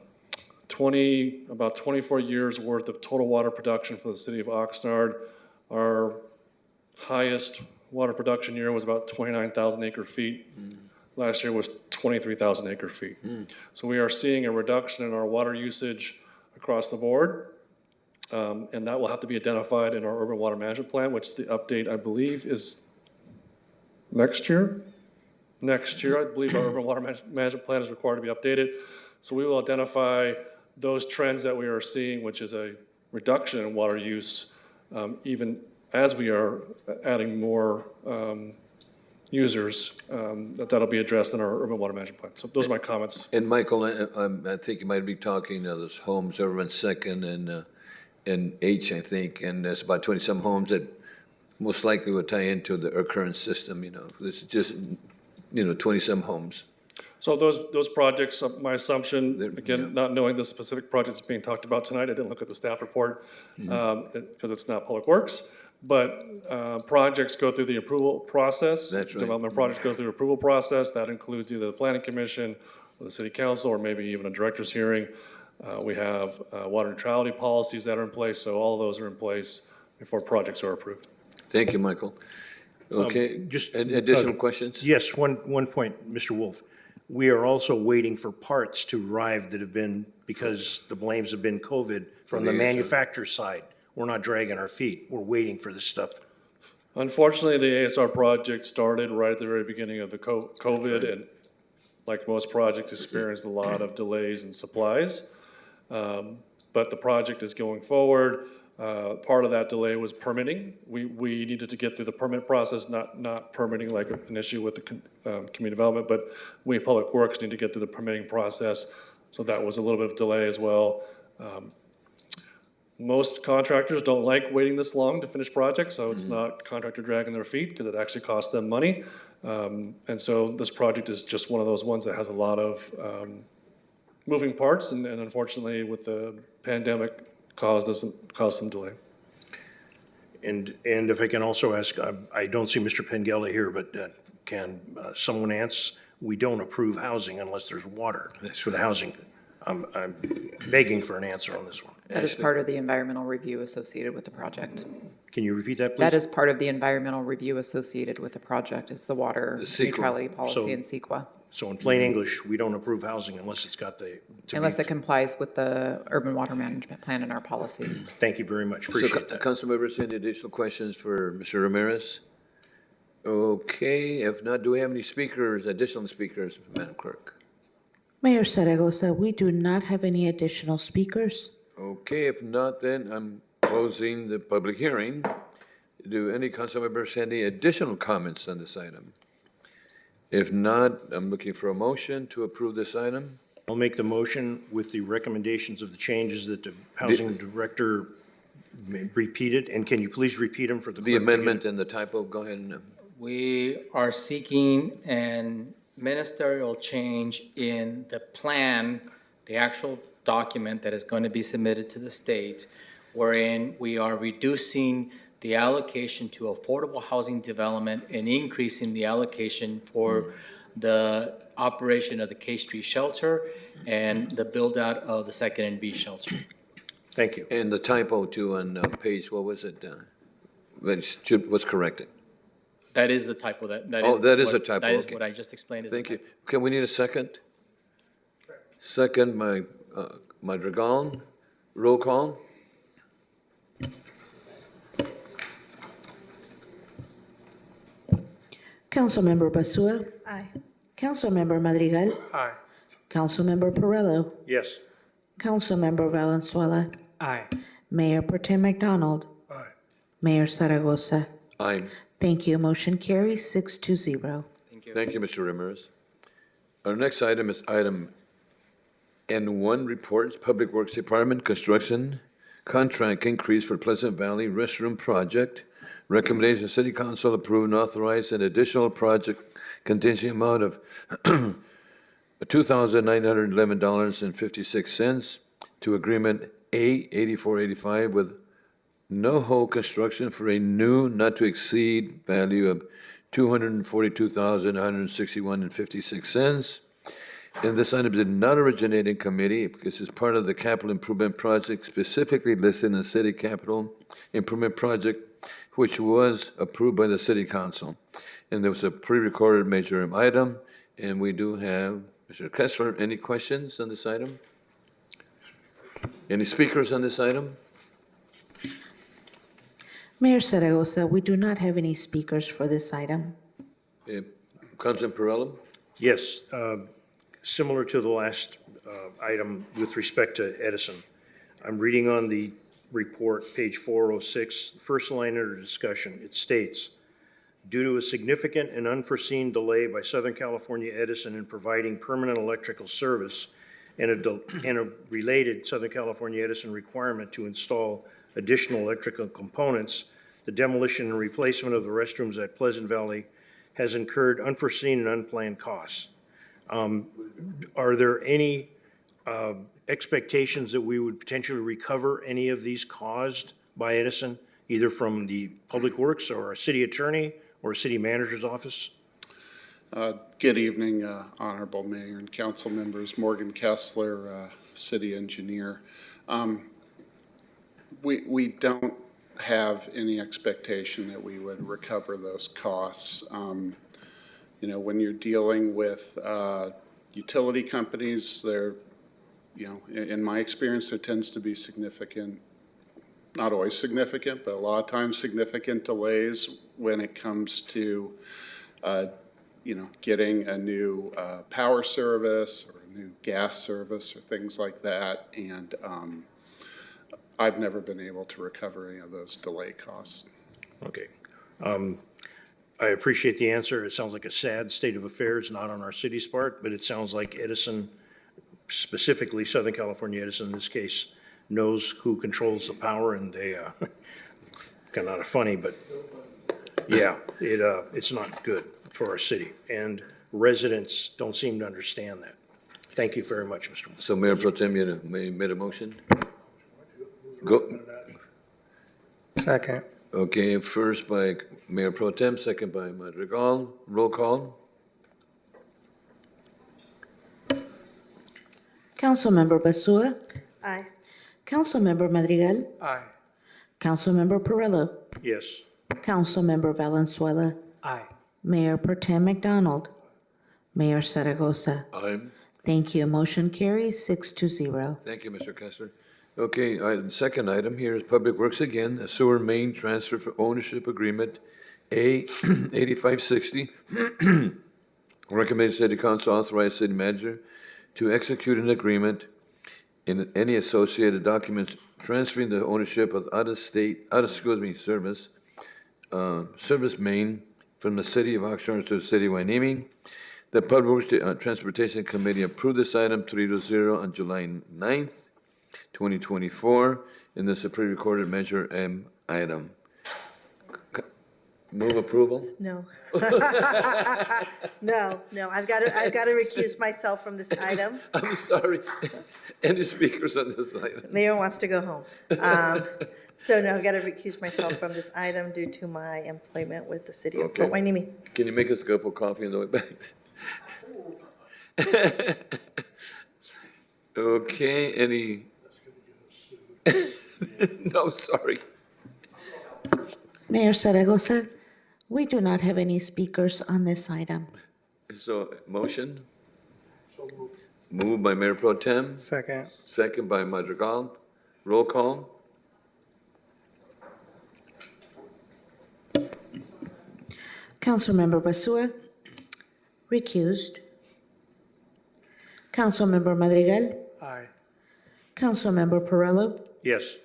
24 years worth of total water production for the city of Oxnard. Our highest water production year was about 29,000 acre feet. Last year was 23,000 acre feet. So we are seeing a reduction in our water usage across the board. And that will have to be identified in our urban water management plan, which the update, I believe, is next year. Next year, I believe our urban water management plan is required to be updated. So we will identify those trends that we are seeing, which is a reduction in water use, even as we are adding more users, that'll be addressed in our urban water management plan. So those are my comments. And Michael, I think you might be talking those homes over in Second and H, I think, and there's about 20-some homes that most likely will tie into our current system. This is just 20-some homes. So those projects, my assumption, again, not knowing the specific projects being talked about tonight, I didn't look at the staff report because it's not Public Works, but projects go through the approval process. That's right. Development projects go through the approval process. That includes either the Planning Commission or the City Council, or maybe even a director's hearing. We have water neutrality policies that are in place, so all those are in place before projects are approved. Thank you, Michael. Okay, Just additional questions? Yes, one point, Mr. Wolf. We are also waiting for parts to arrive that have been, because the blames have been COVID from the manufacturer side. We're not dragging our feet. We're waiting for this stuff. Unfortunately, the ASR project started right at the very beginning of the COVID, and like most projects, experienced a lot of delays in supplies. But the project is going forward. Part of that delay was permitting. We needed to get through the permit process, not permitting like an issue with the community development, but we Public Works need to get through the permitting process. So that was a little bit of delay as well. Most contractors don't like waiting this long to finish projects, so it's not contractor dragging their feet, because it actually costs them money. And so this project is just one of those ones that has a lot of moving parts, and unfortunately with the pandemic caused some delay. And if I can also ask, I don't see Mr. Pengelly here, but can someone answer? We don't approve housing unless there's water for the housing. I'm begging for an answer on this one. That is part of the environmental review associated with the project. Can you repeat that, please? That is part of the environmental review associated with the project. It's the water neutrality policy in CEQA. So in plain English, we don't approve housing unless it's got Unless it complies with the urban water management plan and our policies. Thank you very much. Appreciate that. Councilmembers, any additional questions for Mr. Ramirez? Okay, if not, do we have any additional speakers, Madam Clerk? Mayor Zaragoza, we do not have any additional speakers. Okay, if not, then I'm closing the public hearing. Do any council members have any additional comments on this item? If not, I'm looking for a motion to approve this item. I'll make the motion with the recommendations of the changes that the housing director repeated. And can you please repeat them for the amendment and the typo? Go ahead. We are seeking an ministerial change in the plan, the actual document that is going to be submitted to the state, wherein we are reducing the allocation to affordable housing development and increasing the allocation for the operation of the K Street shelter and the build-out of the second and B shelter. Thank you. And the typo too on page, what was it? What's corrected? That is the typo. That is a typo, That is okay. what I just explained. Is a Thank you. typo. Okay, we need a second. Second by Madrigal. Roll call. Councilmember Basua. Aye. Councilmember Madrigal. Aye. Councilmember Perillo. Yes. Councilmember Valenzuela. Aye. Mayor Pro Tem McDonald. Aye. Mayor Zaragoza. Aye. Thank you. Motion carries 6-0. Thank you, Mr. Ramirez. Our next item is item N1, reports, Public Works Department construction contract increase for Pleasant Valley Restroom Project. Recommendation, City Council approve and authorize an additional project contingent amount of $2,911.56 to agreement A8485 with NoHo Construction for a new not-to-exceed value of $242,161.56. And this item did not originate in committee because it's part of the capital improvement project specifically listed in the city capital improvement project, which was approved by the city council. And there was a pre-recorded major item, and we do have Mr. Kessler. Any questions on this item? Any speakers on this item? Mayor Zaragoza, we do not have any speakers for this item. Councilman Perillo? Yes, similar to the last item with respect to Edison. I'm reading on the report, page 406, first line under discussion. It states, due to a significant and unforeseen delay by Southern California Edison in providing permanent electrical service and a related Southern California Edison requirement to install additional electrical components, the demolition and replacement of the restrooms at Pleasant Valley has incurred unforeseen and unplanned costs. Are there any expectations that we would potentially recover any of these caused by Edison, either from the Public Works or a city attorney or a city manager's office? Good evening, Honorable Mayor and council members. Morgan Kessler, city engineer. We don't have any expectation that we would recover those costs. You know, when you're dealing with utility companies, they're, you know, in my experience, there tends to be significant, not always significant, but a lot of times significant delays when it comes to, you know, getting a new power service or a new gas service or things like that. And I've never been able to recover any of those delay costs. Okay. I appreciate the answer. It sounds like a sad state of affairs, not on our city's part, but it sounds like Edison, specifically Southern California Edison in this case, knows who controls the power, and they, kind of funny, but yeah, it's not good for our city, and residents don't seem to understand that. Thank you very much, Mr. So Mayor Pro Tem, you made a motion? Go. Second. Okay, first by Mayor Pro Tem, second by Madrigal. Roll call. Councilmember Basua. Aye. Councilmember Madrigal. Aye. Councilmember Perillo. Yes. Councilmember Valenzuela. Aye. Mayor Pro Tem McDonald. Mayor Zaragoza. Aye. Thank you. Motion carries 6-0. Thank you, Mr. Kessler. Okay, second item here is Public Works again, a sewer main transfer for ownership agreement, A8560. Recommend City Council authorize city manager to execute an agreement in any associated documents transferring the ownership of service main from the city of Oxnard to the city of Hueneme. The Public Works Transportation Committee approved this item 3-0 on July 9th. 2024, and this is a pre-recorded Measure M item. Move approval? No. No, I've got to recuse myself from this item. I'm sorry. Any speakers on this item? Mayor wants to go home. So no, I've got to recuse myself from this item due to my employment with the city of Okay. Port Hueneme. Can you make us a cup of coffee on the way back? Okay, any? No, sorry. Mayor Zaragoza, we do not have any speakers on this item. So, motion? Moved by Mayor Pro Tem. Second. Second by Madrigal. Roll call. Councilmember Basua, recused. Councilmember Madrigal, Aye. Councilmember Perillo, Yes.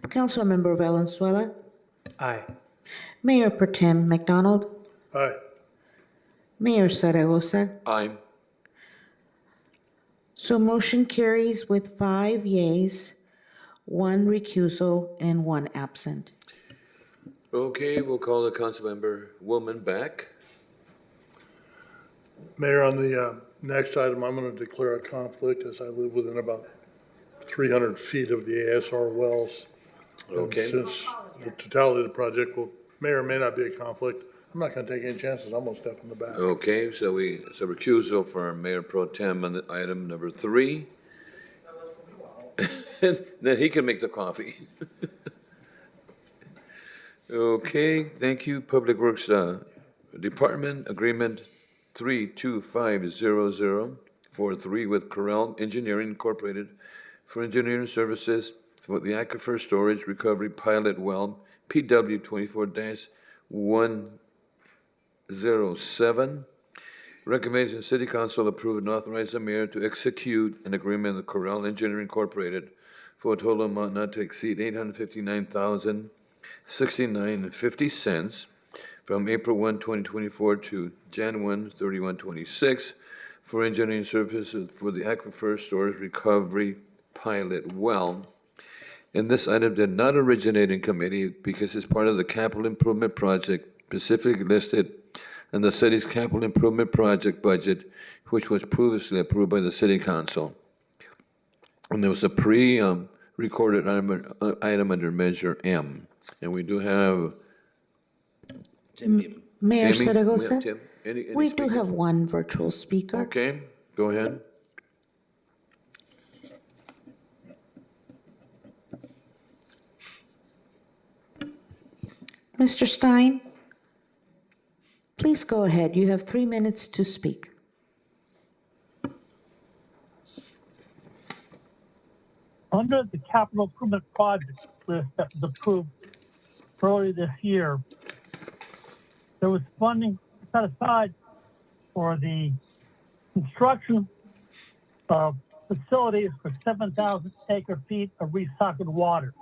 Councilmember Valenzuela, Aye. Mayor Pro Tem McDonald, Aye. Mayor Zaragoza. Aye. So motion carries with 5 yeas, 1 recusal, and 1 absent. Okay, we'll call the Councilmember Woman back. Mayor, on the next item, I'm going to declare a conflict as I live within about 300 feet of the ASR wells. And Okay. since the totality of the project may or may not be a conflict, I'm not going to take any chances. I'm going to step in the back. Okay, so it's a recusal for Mayor Pro Tem on the item number 3. Then he can make the coffee. Okay, thank you. Public Works Department Agreement 3250043 with Corral Engineering Incorporated for engineering services for the Aquifer Storage Recovery Pilot Well, PW 24-107. Recommends City Council approve and authorize the mayor to execute an agreement with Corral Engineering Incorporated for a total amount not to exceed $859,069.50 from April 1, 2024 to Jan 1, 31/26 for engineering services for the Aquifer Storage Recovery Pilot Well. And this item did not originate in committee because it's part of the capital improvement project specifically listed in the city's capital improvement project budget, which was previously approved by the city council. And there was a recorded item under Measure M. And we do have Mayor Tammy? Zaragoza, Tim, any we do speakers? have 1 virtual speaker. Okay, go ahead. Mr. Stein, please go ahead. You have 3 minutes to speak. Under the capital improvement project list that was approved earlier this year, there was funding set aside for the construction of facilities for 7,000 acre-feet of recycled water.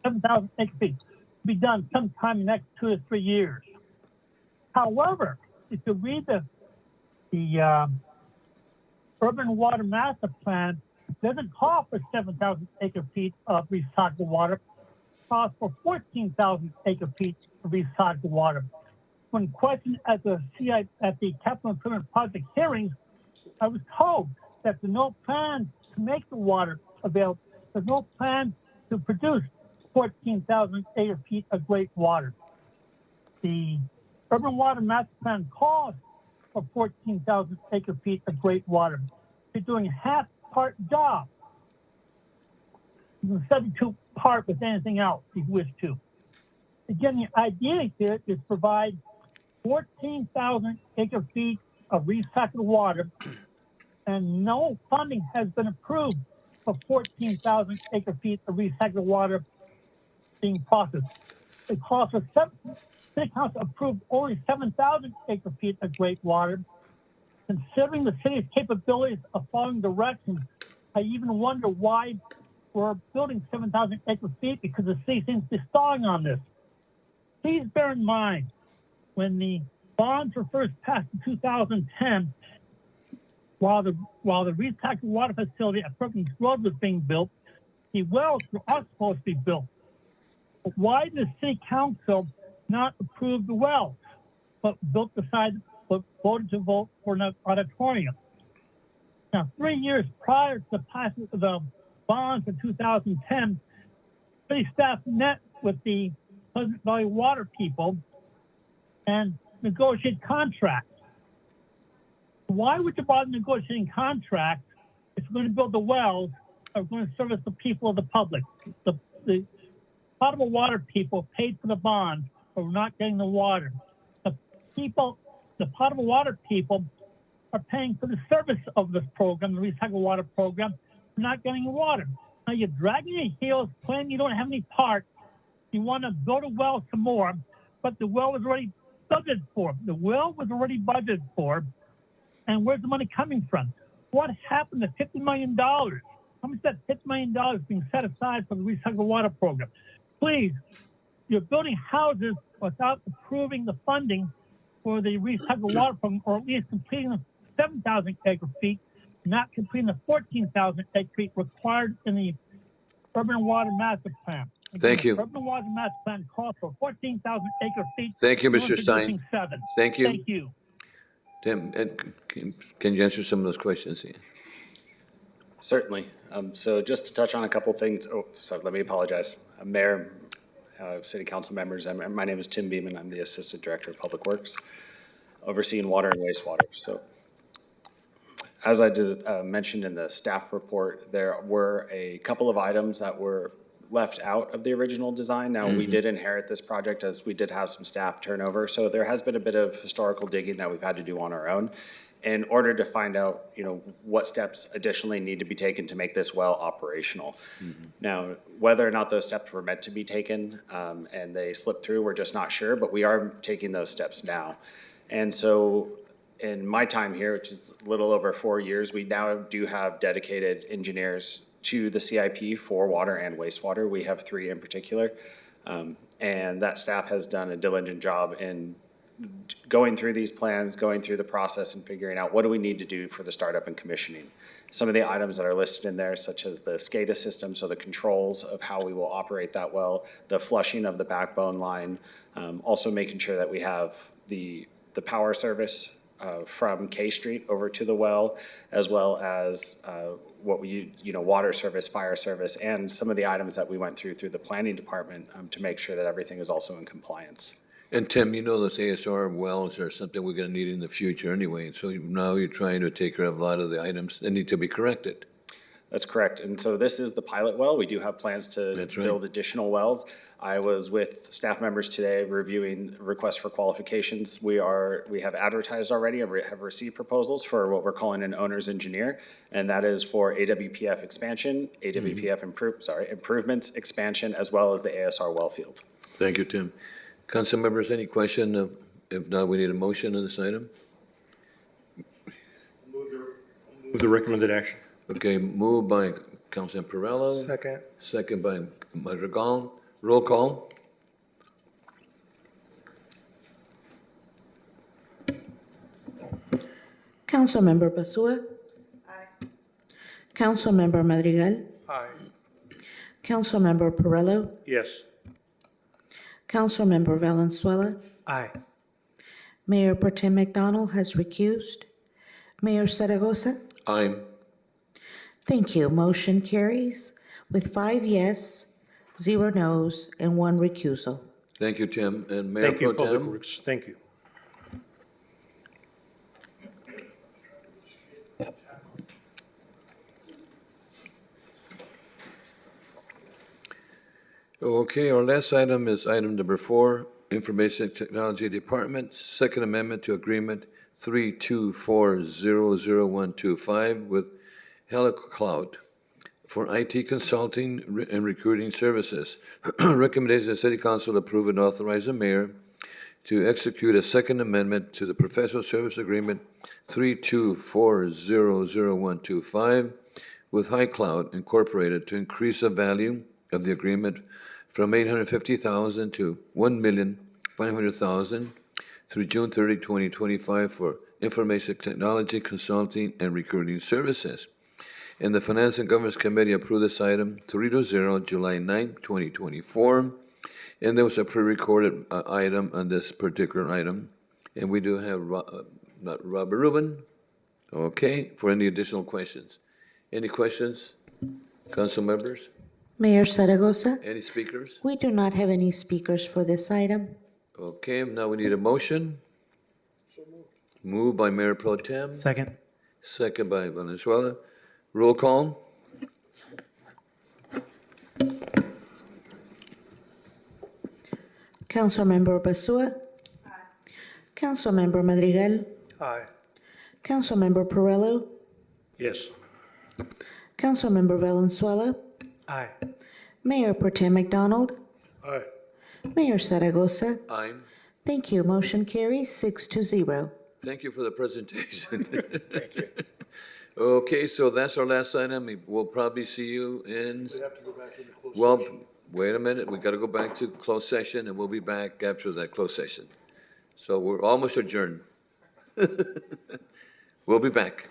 7,000 acre-feet to be done sometime in the next 2 to 3 years. However, if you read the Urban Water Master Plan, it doesn't call for 7,000 acre-feet of recycled water. It calls for 14,000 acre-feet of recycled water. When questioned at the Capital Improvement Project hearings, I was told that there's no plan to make the water available. There's no plan to produce 14,000 acre-feet of great water. The Urban Water Master Plan calls for 14,000 acre-feet of great water. They're doing a half-part job. You can substitute part with anything else if you wish to. Again, the idea here is to provide 14,000 acre-feet of recycled water, and no funding has been approved for 14,000 acre-feet of recycled water being processed. It calls for City Council approved only 7,000 acre-feet of great water. Considering the city's capabilities of following directions, I even wonder why we're building 7,000 acre-feet, because the city seems to be stalling on this. Please bear in mind, when the bonds were first passed in 2010, while the recycled water facility at Perkins Road was being built, the wells were also supposed to be built. Why did the city council not approve the wells, but voted to vote for an auditorium? Now, 3 years prior to the passing of the bonds in 2010, city staff met with the Pleasant Valley Water people and negotiated contracts. Why would you bother negotiating contracts if you're going to build the wells or going to service the people of the public? The potable water people paid for the bond, but we're not getting the water. The potable water people are paying for the service of this program, the recycled water program. We're not getting the water. Now you're dragging your heels, claiming you don't have any part. You want to build a well some more, but the well was already budgeted for. The well was already budgeted for. And where's the money coming from? What happened to $50 million? How much of that $50 million being set aside for the recycled water program? Please, you're building houses without approving the funding for the recycled water program, or at least completing the 7,000 acre feet, not completing the 14,000 acre feet required in the Urban Water Master Plan. Again, Thank you. The Urban Water Master Plan calls for 14,000 acre feet. Thank you, You're Mr. Stein. introducing 7. Thank you. Thank you. Tim, can you answer some of those questions? Certainly. So just to touch on a couple things. Oh, so let me apologize. Mayor, City Council members, my name is Tim Beeman. I'm the Assistant Director of Public Works, overseeing water and wastewater. So as I mentioned in the staff report, there were a couple of items that were left out of the original design. Now, we did inherit this project as we did have some staff turnover. So there has been a bit of historical digging that we've had to do on our own in order to find out, what steps additionally need to be taken to make this well operational. Now, whether or not those steps were meant to be taken and they slipped through, we're just not sure, but we are taking those steps now. And so in my time here, which is a little over 4 years, we now do have dedicated engineers to the CIP for water and wastewater. We have 3 in particular. And that staff has done a diligent job in going through these plans, going through the process and figuring out what do we need to do for the startup and commissioning. Some of the items that are listed in there, such as the SCADA system, so the controls of how we will operate that well, the flushing of the backbone line, also making sure that we have the power service from K Street over to the well, as well as what we, water service, fire service, and some of the items that we went through the planning department to make sure that everything is also in compliance. And Tim, those ASR wells are something we're going to need in the future anyway. So now you're trying to take care of a lot of the items that need to be corrected. That's correct. And so this is the pilot well. We do have plans to build additional wells. I was with staff members today reviewing requests for qualifications. We have advertised already and have received proposals for what we're calling an owner's engineer, and that is for AWPF expansion, improvements, expansion, as well as the ASR well field. Thank you, Tim. Council members, any question? If not, we need a motion on this item. Move the recommended action. Okay, moved by Councilman Perrello. Second. Second by Madrigal. Roll call. Councilmember Basua. Aye. Councilmember Madrigal. Aye. Councilmember Perrello. Yes. Councilmember Valenzuela. Aye. Mayor Pro Tem McDonald has recused. Mayor Zaragoza. Aye. Thank you. Motion carries with 5 yes, 0 no's, and 1 recusal. Thank you, Tim. And Mayor Thank you, Pro Public Tem. Works. Thank you. Okay, our last item is item number 4, Information Technology Department, Second Amendment to Agreement 324-00125 with HeliCloud for IT consulting and recruiting services. Recommendation the City Council approve and authorize the mayor to execute a Second Amendment to the Professional Service Agreement 324-00125 with HiCloud Incorporated to increase the value of the agreement from $850,000 to $1,500,000 through June 30, 2025 for information technology, consulting, and recruiting services. And the Finance and Governance Committee approved this item 3-0, July 9, 2024. And there was a pre-recorded item on this particular item. And we do have not Robert Rubin. Okay, for any additional questions. Any questions, council members? Mayor Zaragoza, Any speakers? we do not have any speakers for this item. Okay, now we need a motion. Moved by Mayor Pro Tem. Second. Second by Valenzuela. Roll call. Councilmember Basua. Councilmember Madrigal. Aye. Councilmember Perrello. Yes. Councilmember Valenzuela. Aye. Mayor Pro Tem McDonald. Aye. Mayor Zaragoza. Aye. Thank you. Motion carries 6-0. Thank you for the presentation. Thank you. Okay, so that's our last item. We'll probably see you in, We have to go back into closed well, session. wait a minute. We got to go back to closed session, and we'll be back after that closed session. So we're almost adjourned. We'll be back.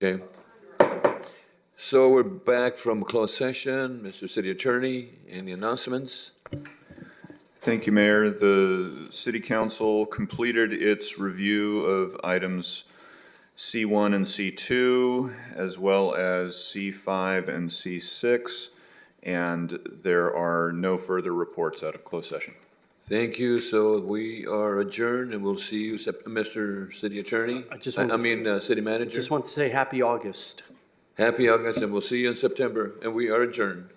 Okay. So we're back from closed session. Mr. City Attorney, any announcements? Thank you, Mayor. The City Council completed its review of items C1 and C2, as well as C5 and C6, and there are no further reports out of closed session. Thank you. So we are adjourned, and we'll see you, Mr. City Attorney. City Manager. Just want to say happy August. Happy August, and we'll see you in September, and we are adjourned.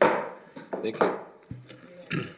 Thank you.